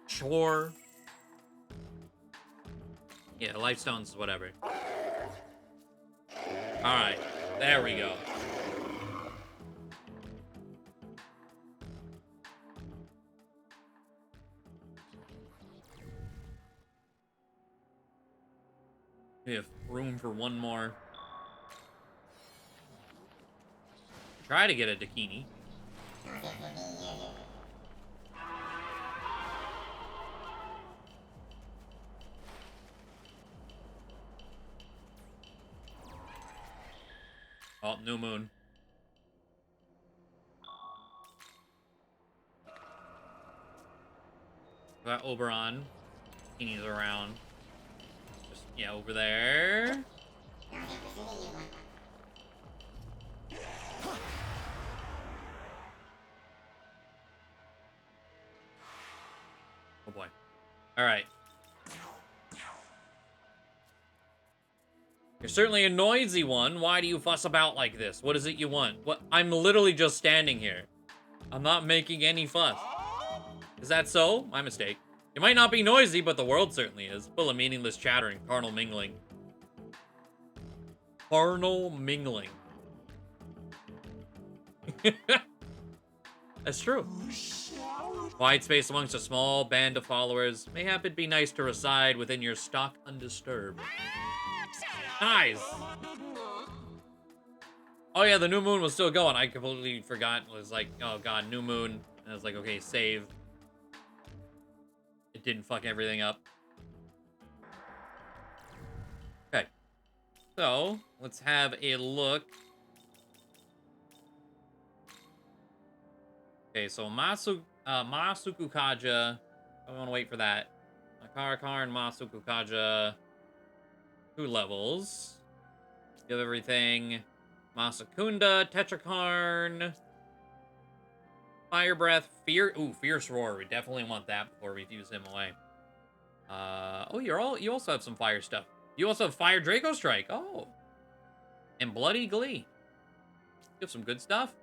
Speaker 1: Sure. Yeah, life stones, whatever. Alright, there we go. We have room for one more. Try to get a Dakini. Oh, new moon. Got Oberon. He's around. Just, yeah, over there. Oh boy. Alright. You're certainly a noisy one. Why do you fuss about like this? What is it you want? What? I'm literally just standing here. I'm not making any fuss. Is that so? My mistake. You might not be noisy, but the world certainly is. Full of meaningless chattering, carnal mingling. Carnal mingling. That's true. Wide space amongst a small band of followers. Mayhap it'd be nice to reside within your stock undisturbed. Nice! Oh yeah, the new moon was still going. I completely forgot. It was like, oh god, new moon. And I was like, okay, save. It didn't fuck everything up. Okay. So, let's have a look. Okay, so Masuku Kaja. I want to wait for that. Karakar and Masuku Kaja. 2 levels. You have everything. Masakunda, Tetrakarn. Fire Breath, Fierce Roar. We definitely want that before we fuse him away. Oh, you also have some fire stuff. You also have Fire Draco Strike. Oh. And Bloody Glee. You have some good stuff.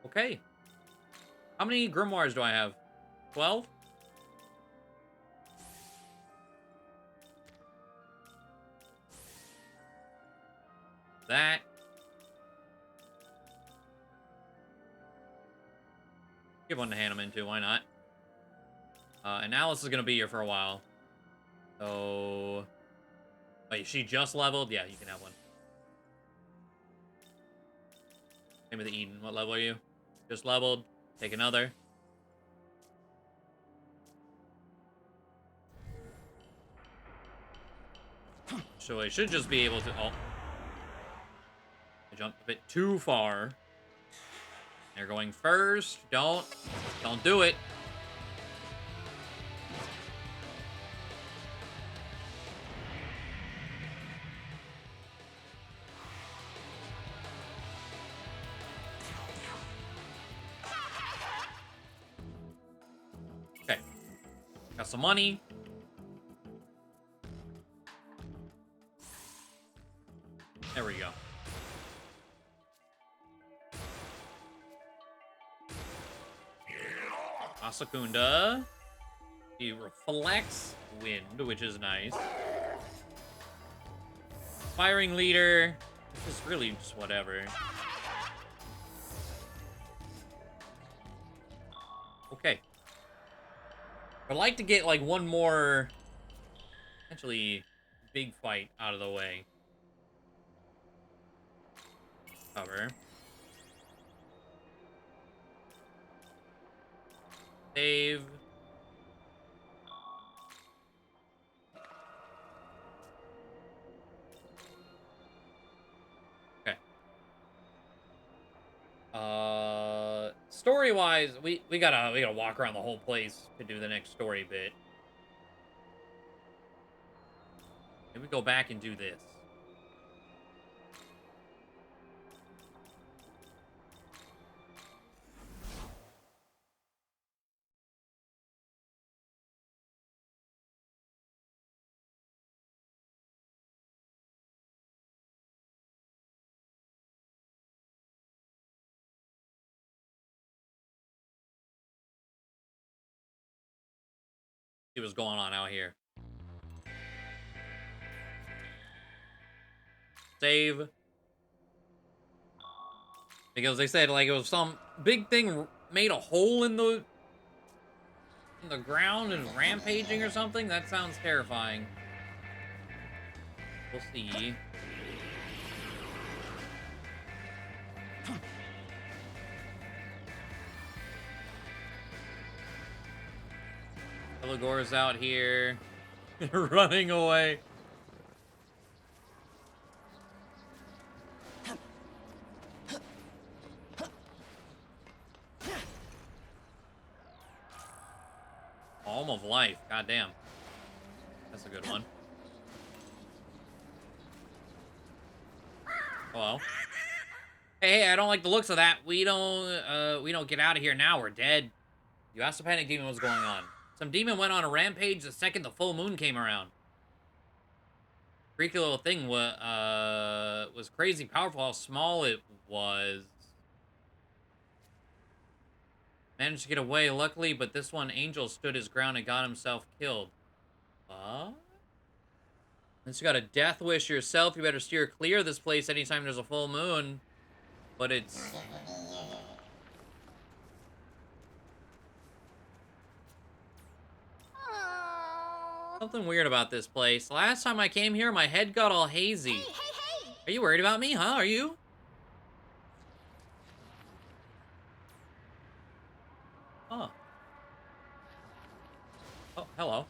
Speaker 1: Okay. How many Grimoires do I have? 12? That. Give one to Hanneman too, why not? And Alice is gonna be here for a while. So... Wait, she just leveled? Yeah, you can have one. Same with the Eden. What level are you? Just leveled. Take another. So I should just be able to... Oh. I jumped a bit too far. They're going first. Don't do it. Okay. Got some money. There we go. Asakunda. He reflects wind, which is nice. Firing leader. This is really just whatever. Okay. I'd like to get like one more potentially big fight out of the way. Cover. Save. Okay. Story-wise, we gotta walk around the whole place to do the next story bit. Maybe go back and do this. See what's going on out here. Save. Because they said like it was some big thing made a hole in the ground and rampaging or something. That sounds terrifying. We'll see. Elagor's out here running away. Alm of Life. Goddamn. That's a good one. Hello. Hey, I don't like the looks of that. We don't get out of here now. We're dead. You asked the panic demon what's going on. Some demon went on a rampage the second the full moon came around. Freaky little thing was crazy powerful how small it was. Managed to get away, luckily, but this one, Angel, stood his ground and got himself killed. What? Unless you got a death wish yourself, you better steer clear of this place anytime there's a full moon. But it's... something weird about this place. Last time I came here, my head got all hazy.
Speaker 4: Hey!
Speaker 1: Are you worried about me, huh? Are you? Huh. Oh, hello.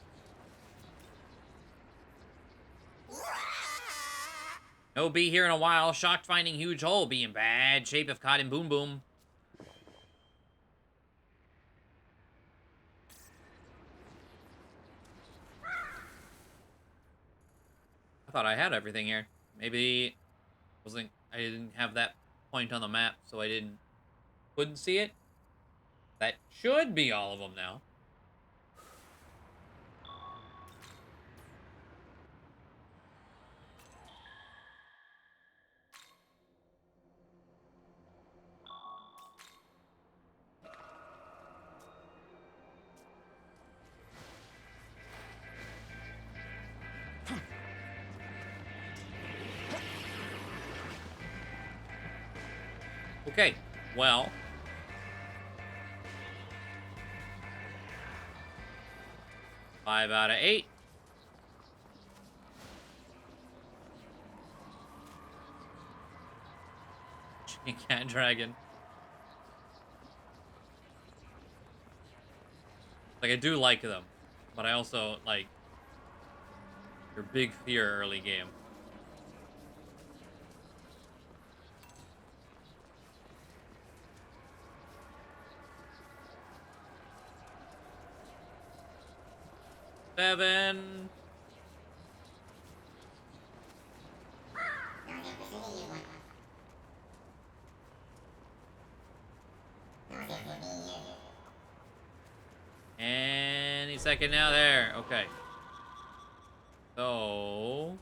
Speaker 1: No bee here in a while. Shocked finding huge hole. Be in bad shape if caught in boom boom. I thought I had everything here. Maybe I didn't have that point on the map, so I couldn't see it. That should be all of them now. Okay, well. Five out of 8. Cat dragon. Like, I do like them, but I also, like, your big fear early game. 7. Any second now. There. Okay. So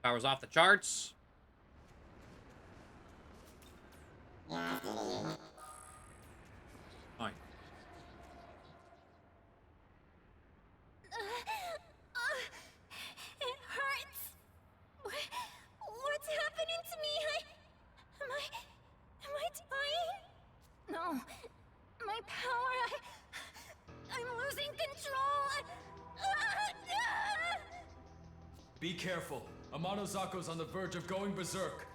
Speaker 1: power's off the charts. Fine.
Speaker 4: It hurts. What's happening to me? Am I dying? No. My power, I'm losing control.
Speaker 6: Be careful. Amano Zako's on the verge of going berserk.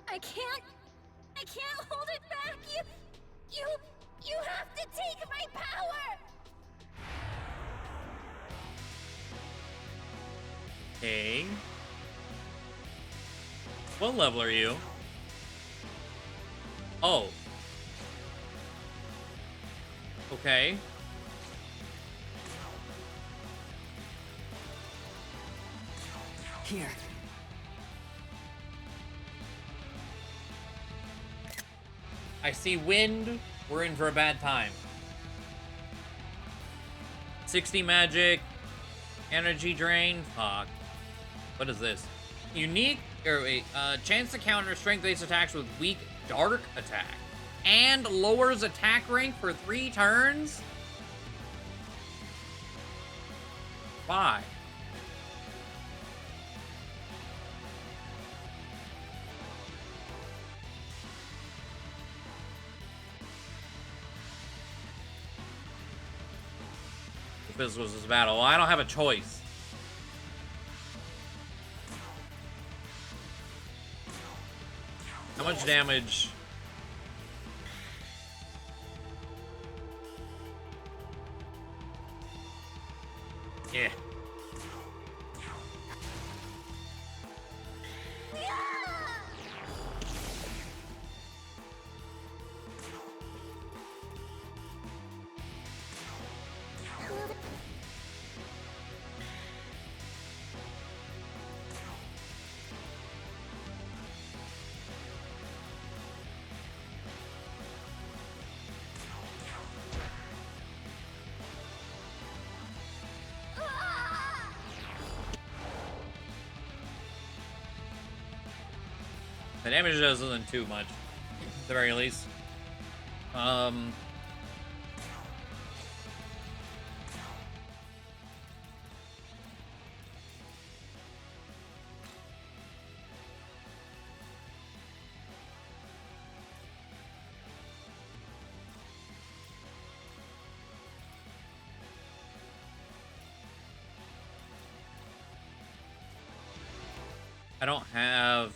Speaker 4: I can't hold it back. You have to take my power.
Speaker 1: Okay. What level are you? Oh. Okay.
Speaker 7: Here.
Speaker 1: I see wind. We're in for a bad time. 60 magic. Energy drain. Fuck. What is this? Unique, or wait, chance to counter strength-based attacks with weak dark attack. And lowers attack rank for 3 turns? Why? If this was this battle, well, I don't have a choice. How much damage? Yeah. The damage doesn't too much, at the very least. I don't have...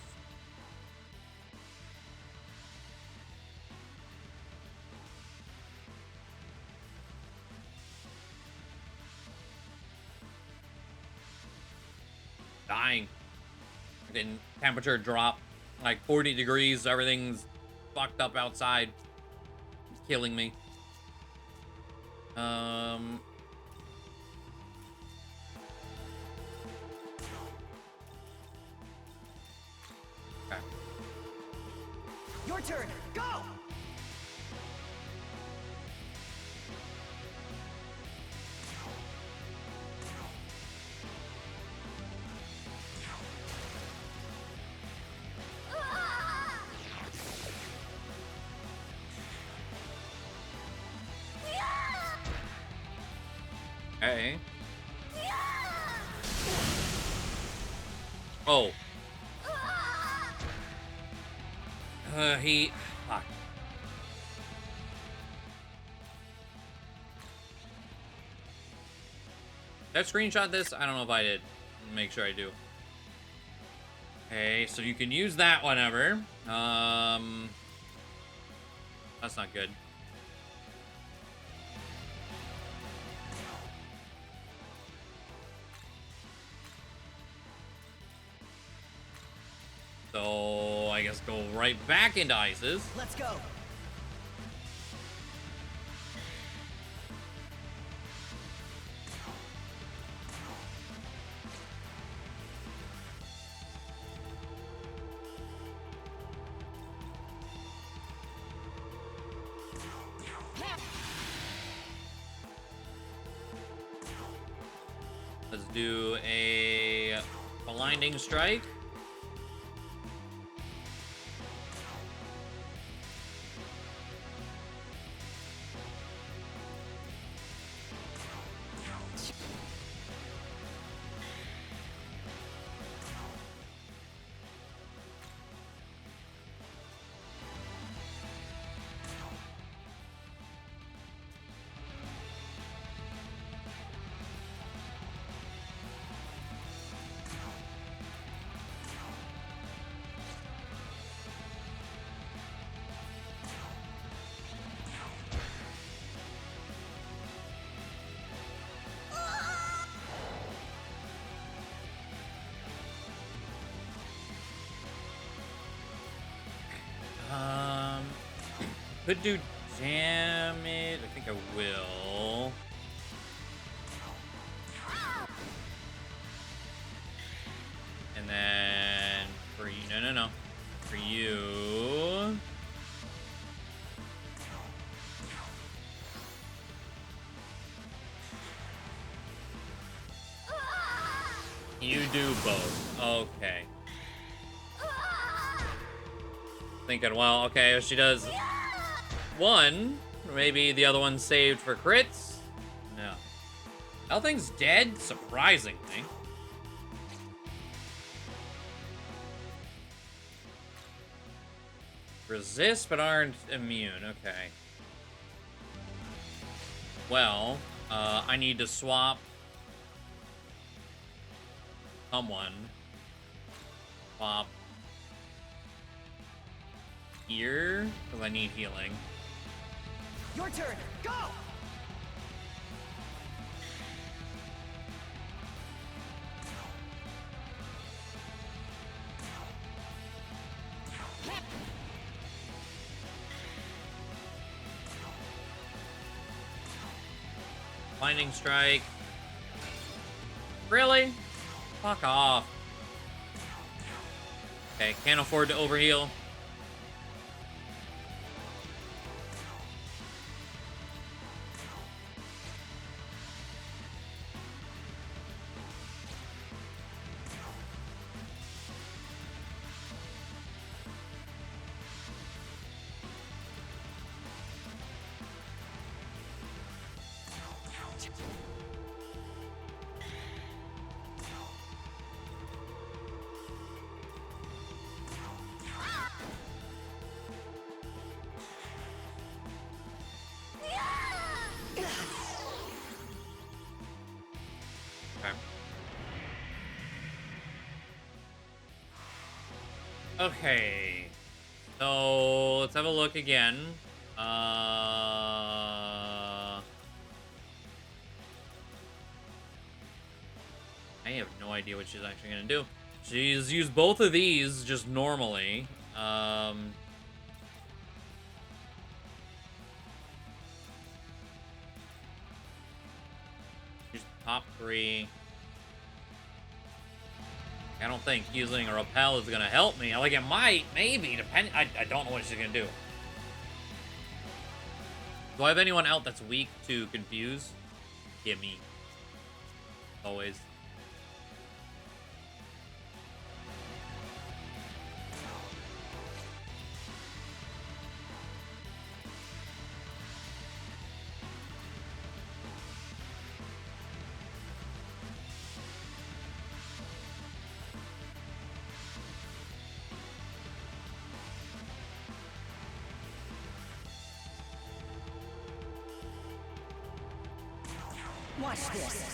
Speaker 1: dying. Then temperature drop like 40 degrees. Everything's fucked up outside. It's killing me. Okay.
Speaker 7: Your turn. Go.
Speaker 1: Hey. Oh. Fuck. Did I screenshot this? I don't know if I did. Make sure I do. Okay, so you can use that whenever. That's not good. So I guess go right back into ices.
Speaker 7: Let's go.
Speaker 1: do a blinding strike. Could do damage. I think I will. And then for you, no. For you. You do both. Okay. Thinking, well, okay, if she does one, maybe the other one's saved for crits? No. Nothing's dead, surprisingly. Resist but aren't immune, okay. Well, I need to swap someone. Swap here, because I need healing.
Speaker 7: Your turn. Go.
Speaker 1: Blinding strike. Really? Fuck off. Okay, can't afford to overheal. Okay, so let's have a look again. I have no idea what she's actually gonna do. She's used both of these just normally. She's top 3. I don't think using a repel is gonna help me. Like, it might, maybe, depending. I don't know what she's gonna do. Do I have anyone out that's weak to confuse? Yeah, me. Always.
Speaker 3: Watch this.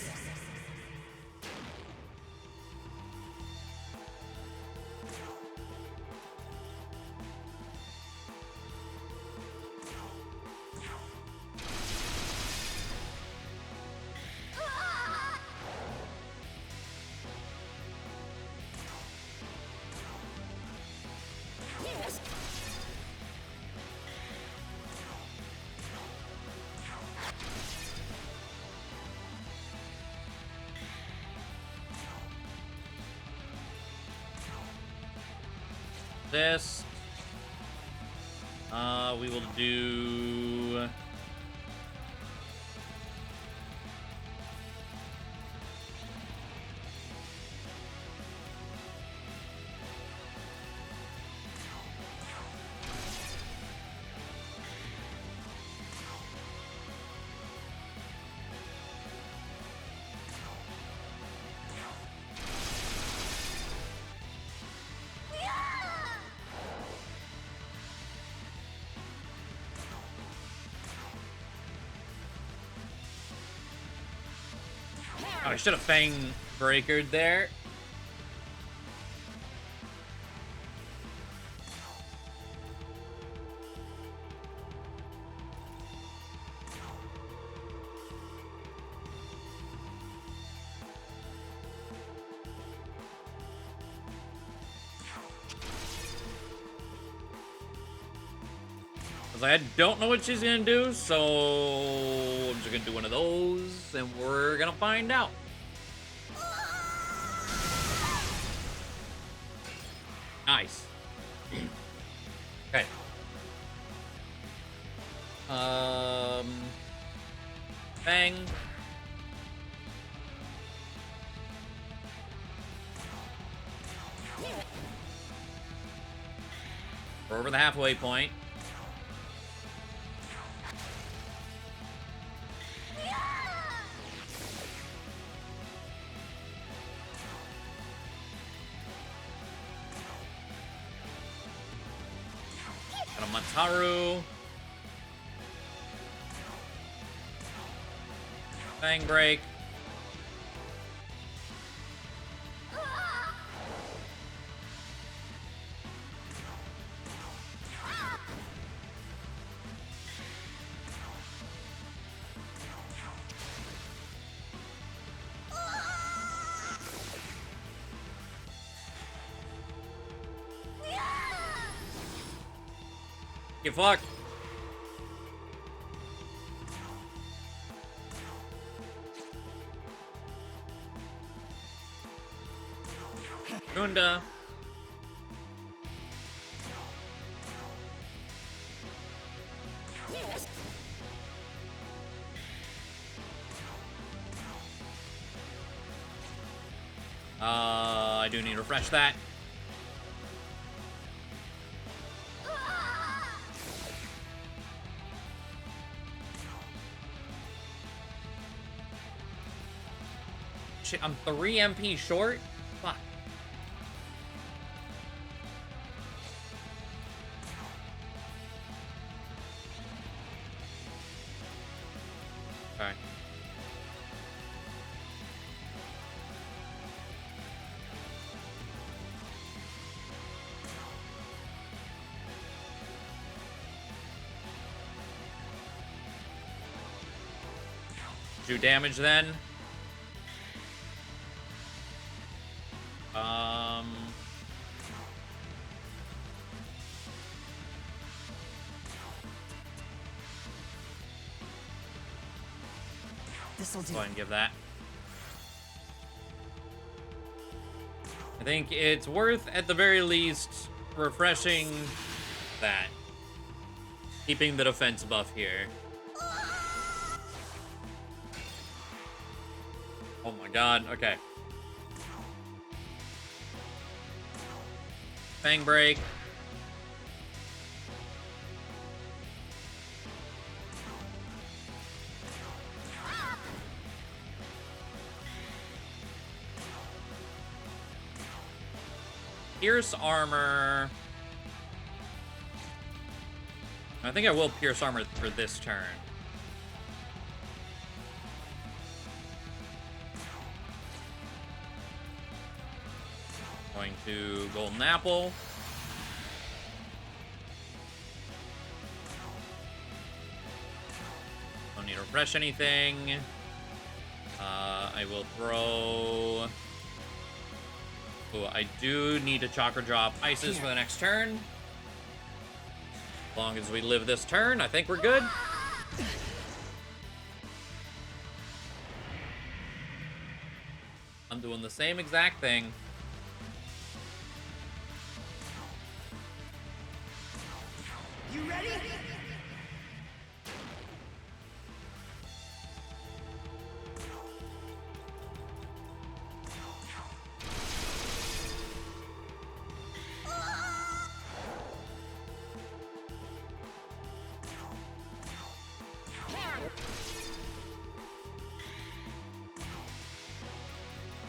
Speaker 1: This. We will do. I should have Fang Breakered there. I don't know what she's gonna do, so I'm just gonna do one of those, and we're gonna find out. Nice. Okay. Bang. We're over the halfway point. Got a Mataru. Bang break. Get fucked. Runda. I do need to refresh that. Shit, I'm 3 MP short? Fuck. Alright. Do damage then.
Speaker 3: This'll do.
Speaker 1: Go ahead and give that. I think it's worth, at the very least, refreshing that. Keeping the defense buff here. Oh my god, okay. Fang break. Pierce armor. I think I will pierce armor for this turn. Going to golden apple. Don't need to refresh anything. I will throw. Oh, I do need to chakra drop ices for the next turn. As long as we live this turn, I think we're good. I'm doing the same exact thing.
Speaker 7: You ready?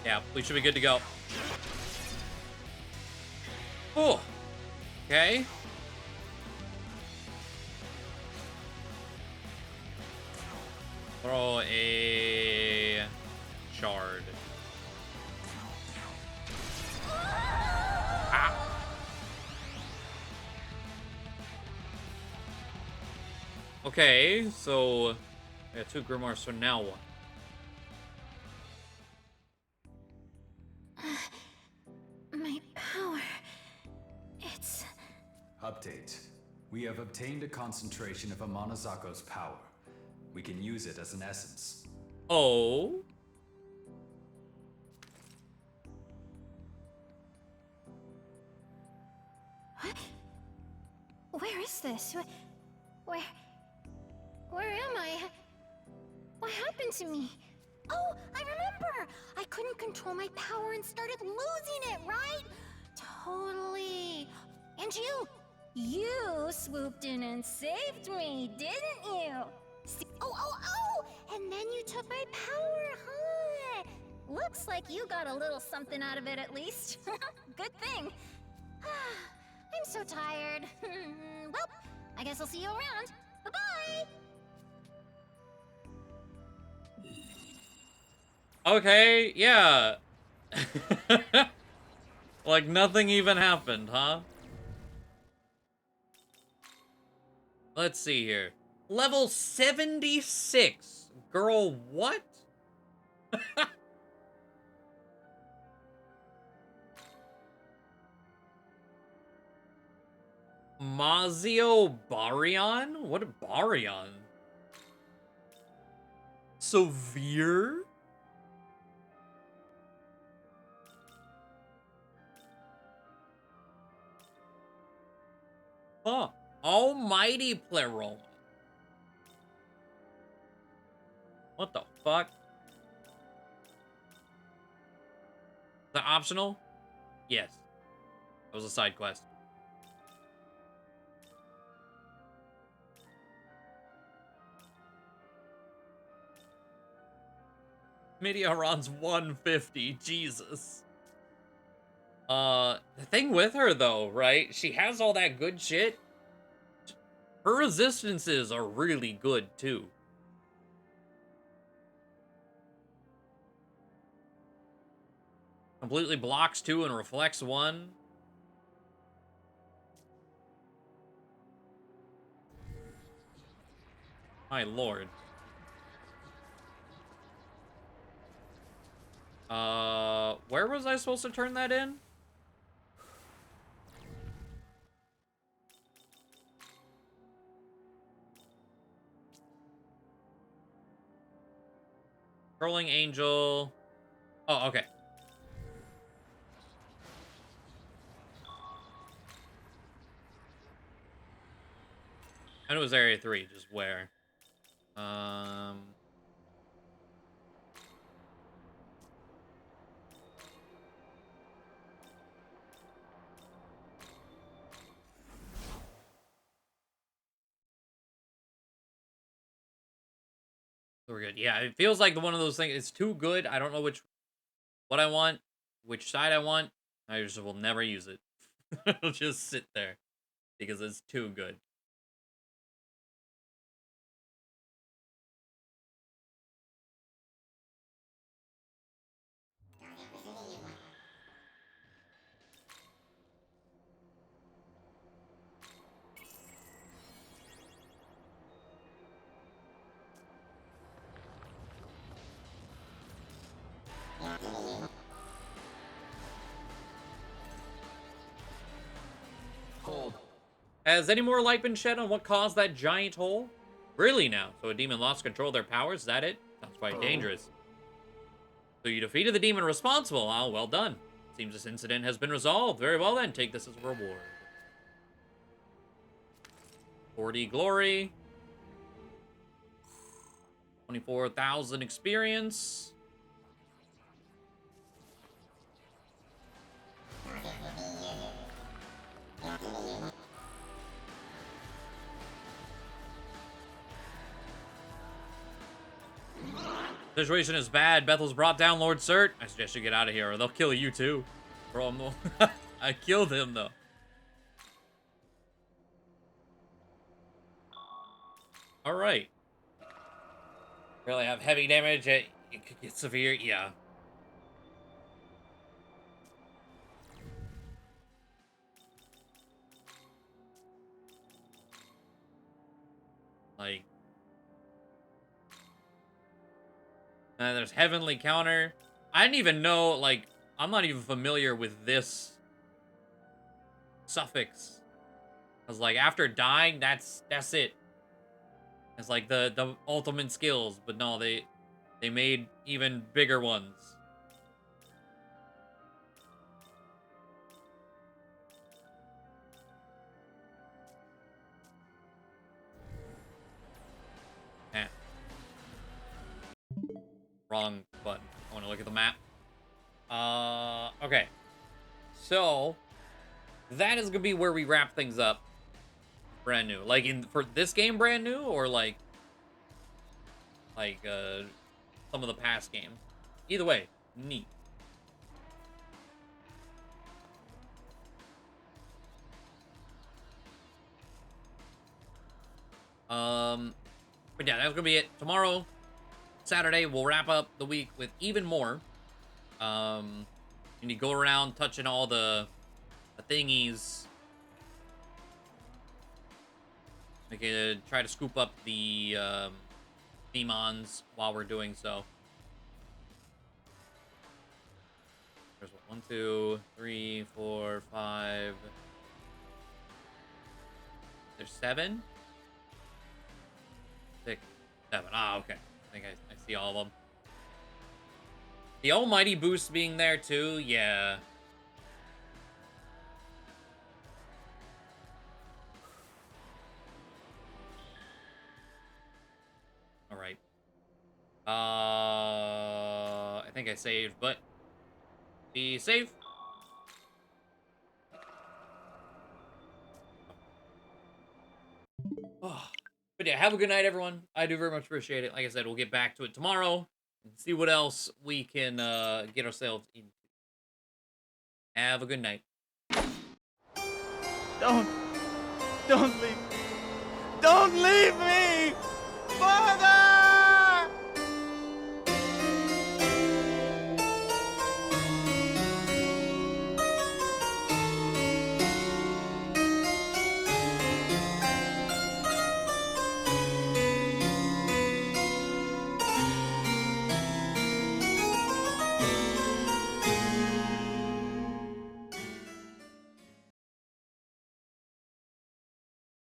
Speaker 1: Yeah, we should be good to go. Oh, okay. Throw a shard. Okay, so I got 2 grimoires, so now what?
Speaker 4: My power. It's...
Speaker 6: Update. We have obtained a concentration of Amanazako's power. We can use it as an essence.
Speaker 1: Oh.
Speaker 4: What? Where is this? Where... Where am I? What happened to me? Oh, I remember! I couldn't control my power and started losing it, right? Totally. And you swooped in and saved me, didn't you? Oh! And then you took my power, huh? Looks like you got a little something out of it at least. Good thing. I'm so tired. Well, I guess I'll see you around. Bye-bye!
Speaker 1: Okay, yeah. Like nothing even happened, huh? Let's see here. Level 76. Girl, what? Mazio Baryon? What a Baryon? Severe? Huh. Almighty Pleroma. What the fuck? Is that optional? Yes. That was a side quest. Meteoron's 150. Jesus. The thing with her, though, right? She has all that good shit. Her resistances are really good, too. Completely blocks 2 and reflects 1. My lord. Where was I supposed to turn that in? Trolling Angel. Oh, okay. I know it was Area 3, just where? We're good. Yeah, it feels like one of those things. It's too good. I don't know what I want, which side I want. I just will never use it. It'll just sit there because it's too good.
Speaker 6: Hold.
Speaker 1: Has any more light been shed on what caused that giant hole? Really now? So a demon lost control of their powers? Is that it? Sounds quite dangerous. So you defeated the demon responsible. Oh, well done. Seems this incident has been resolved. Very well then, take this as a reward. 40 glory. 24,000 experience. Situation is bad. Bethel's brought down Lord Cert. I suggest you get out of here or they'll kill you too. Bro, I'm the I killed him though. Alright. Really have heavy damage. It could get severe. Yeah. Like, There's Heavenly Counter. I didn't even know, like, I'm not even familiar with this suffix. I was like, after dying, that's it. It's like the ultimate skills, but no, they made even bigger ones. Eh. Wrong button. I want to look at the map. Okay. So that is gonna be where we wrap things up. Brand new. Like for this game brand new, or like some of the past games. Either way, neat. But yeah, that's gonna be it. Tomorrow, Saturday, we'll wrap up the week with even more. And you go around touching all the thingies. We can try to scoop up the demons while we're doing so. There's 1, 2, 3, 4, 5. There's 7. 6, 7. Ah, okay. I think I see all of them. The almighty boost being there too, yeah. All right. I think I saved, but be safe. Oh. But yeah, have a good night, everyone. I do very much appreciate it. Like I said, we'll get back to it tomorrow and see what else we can get ourselves into. Have a good night.
Speaker 10: Don't leave me. Don't leave me! Father!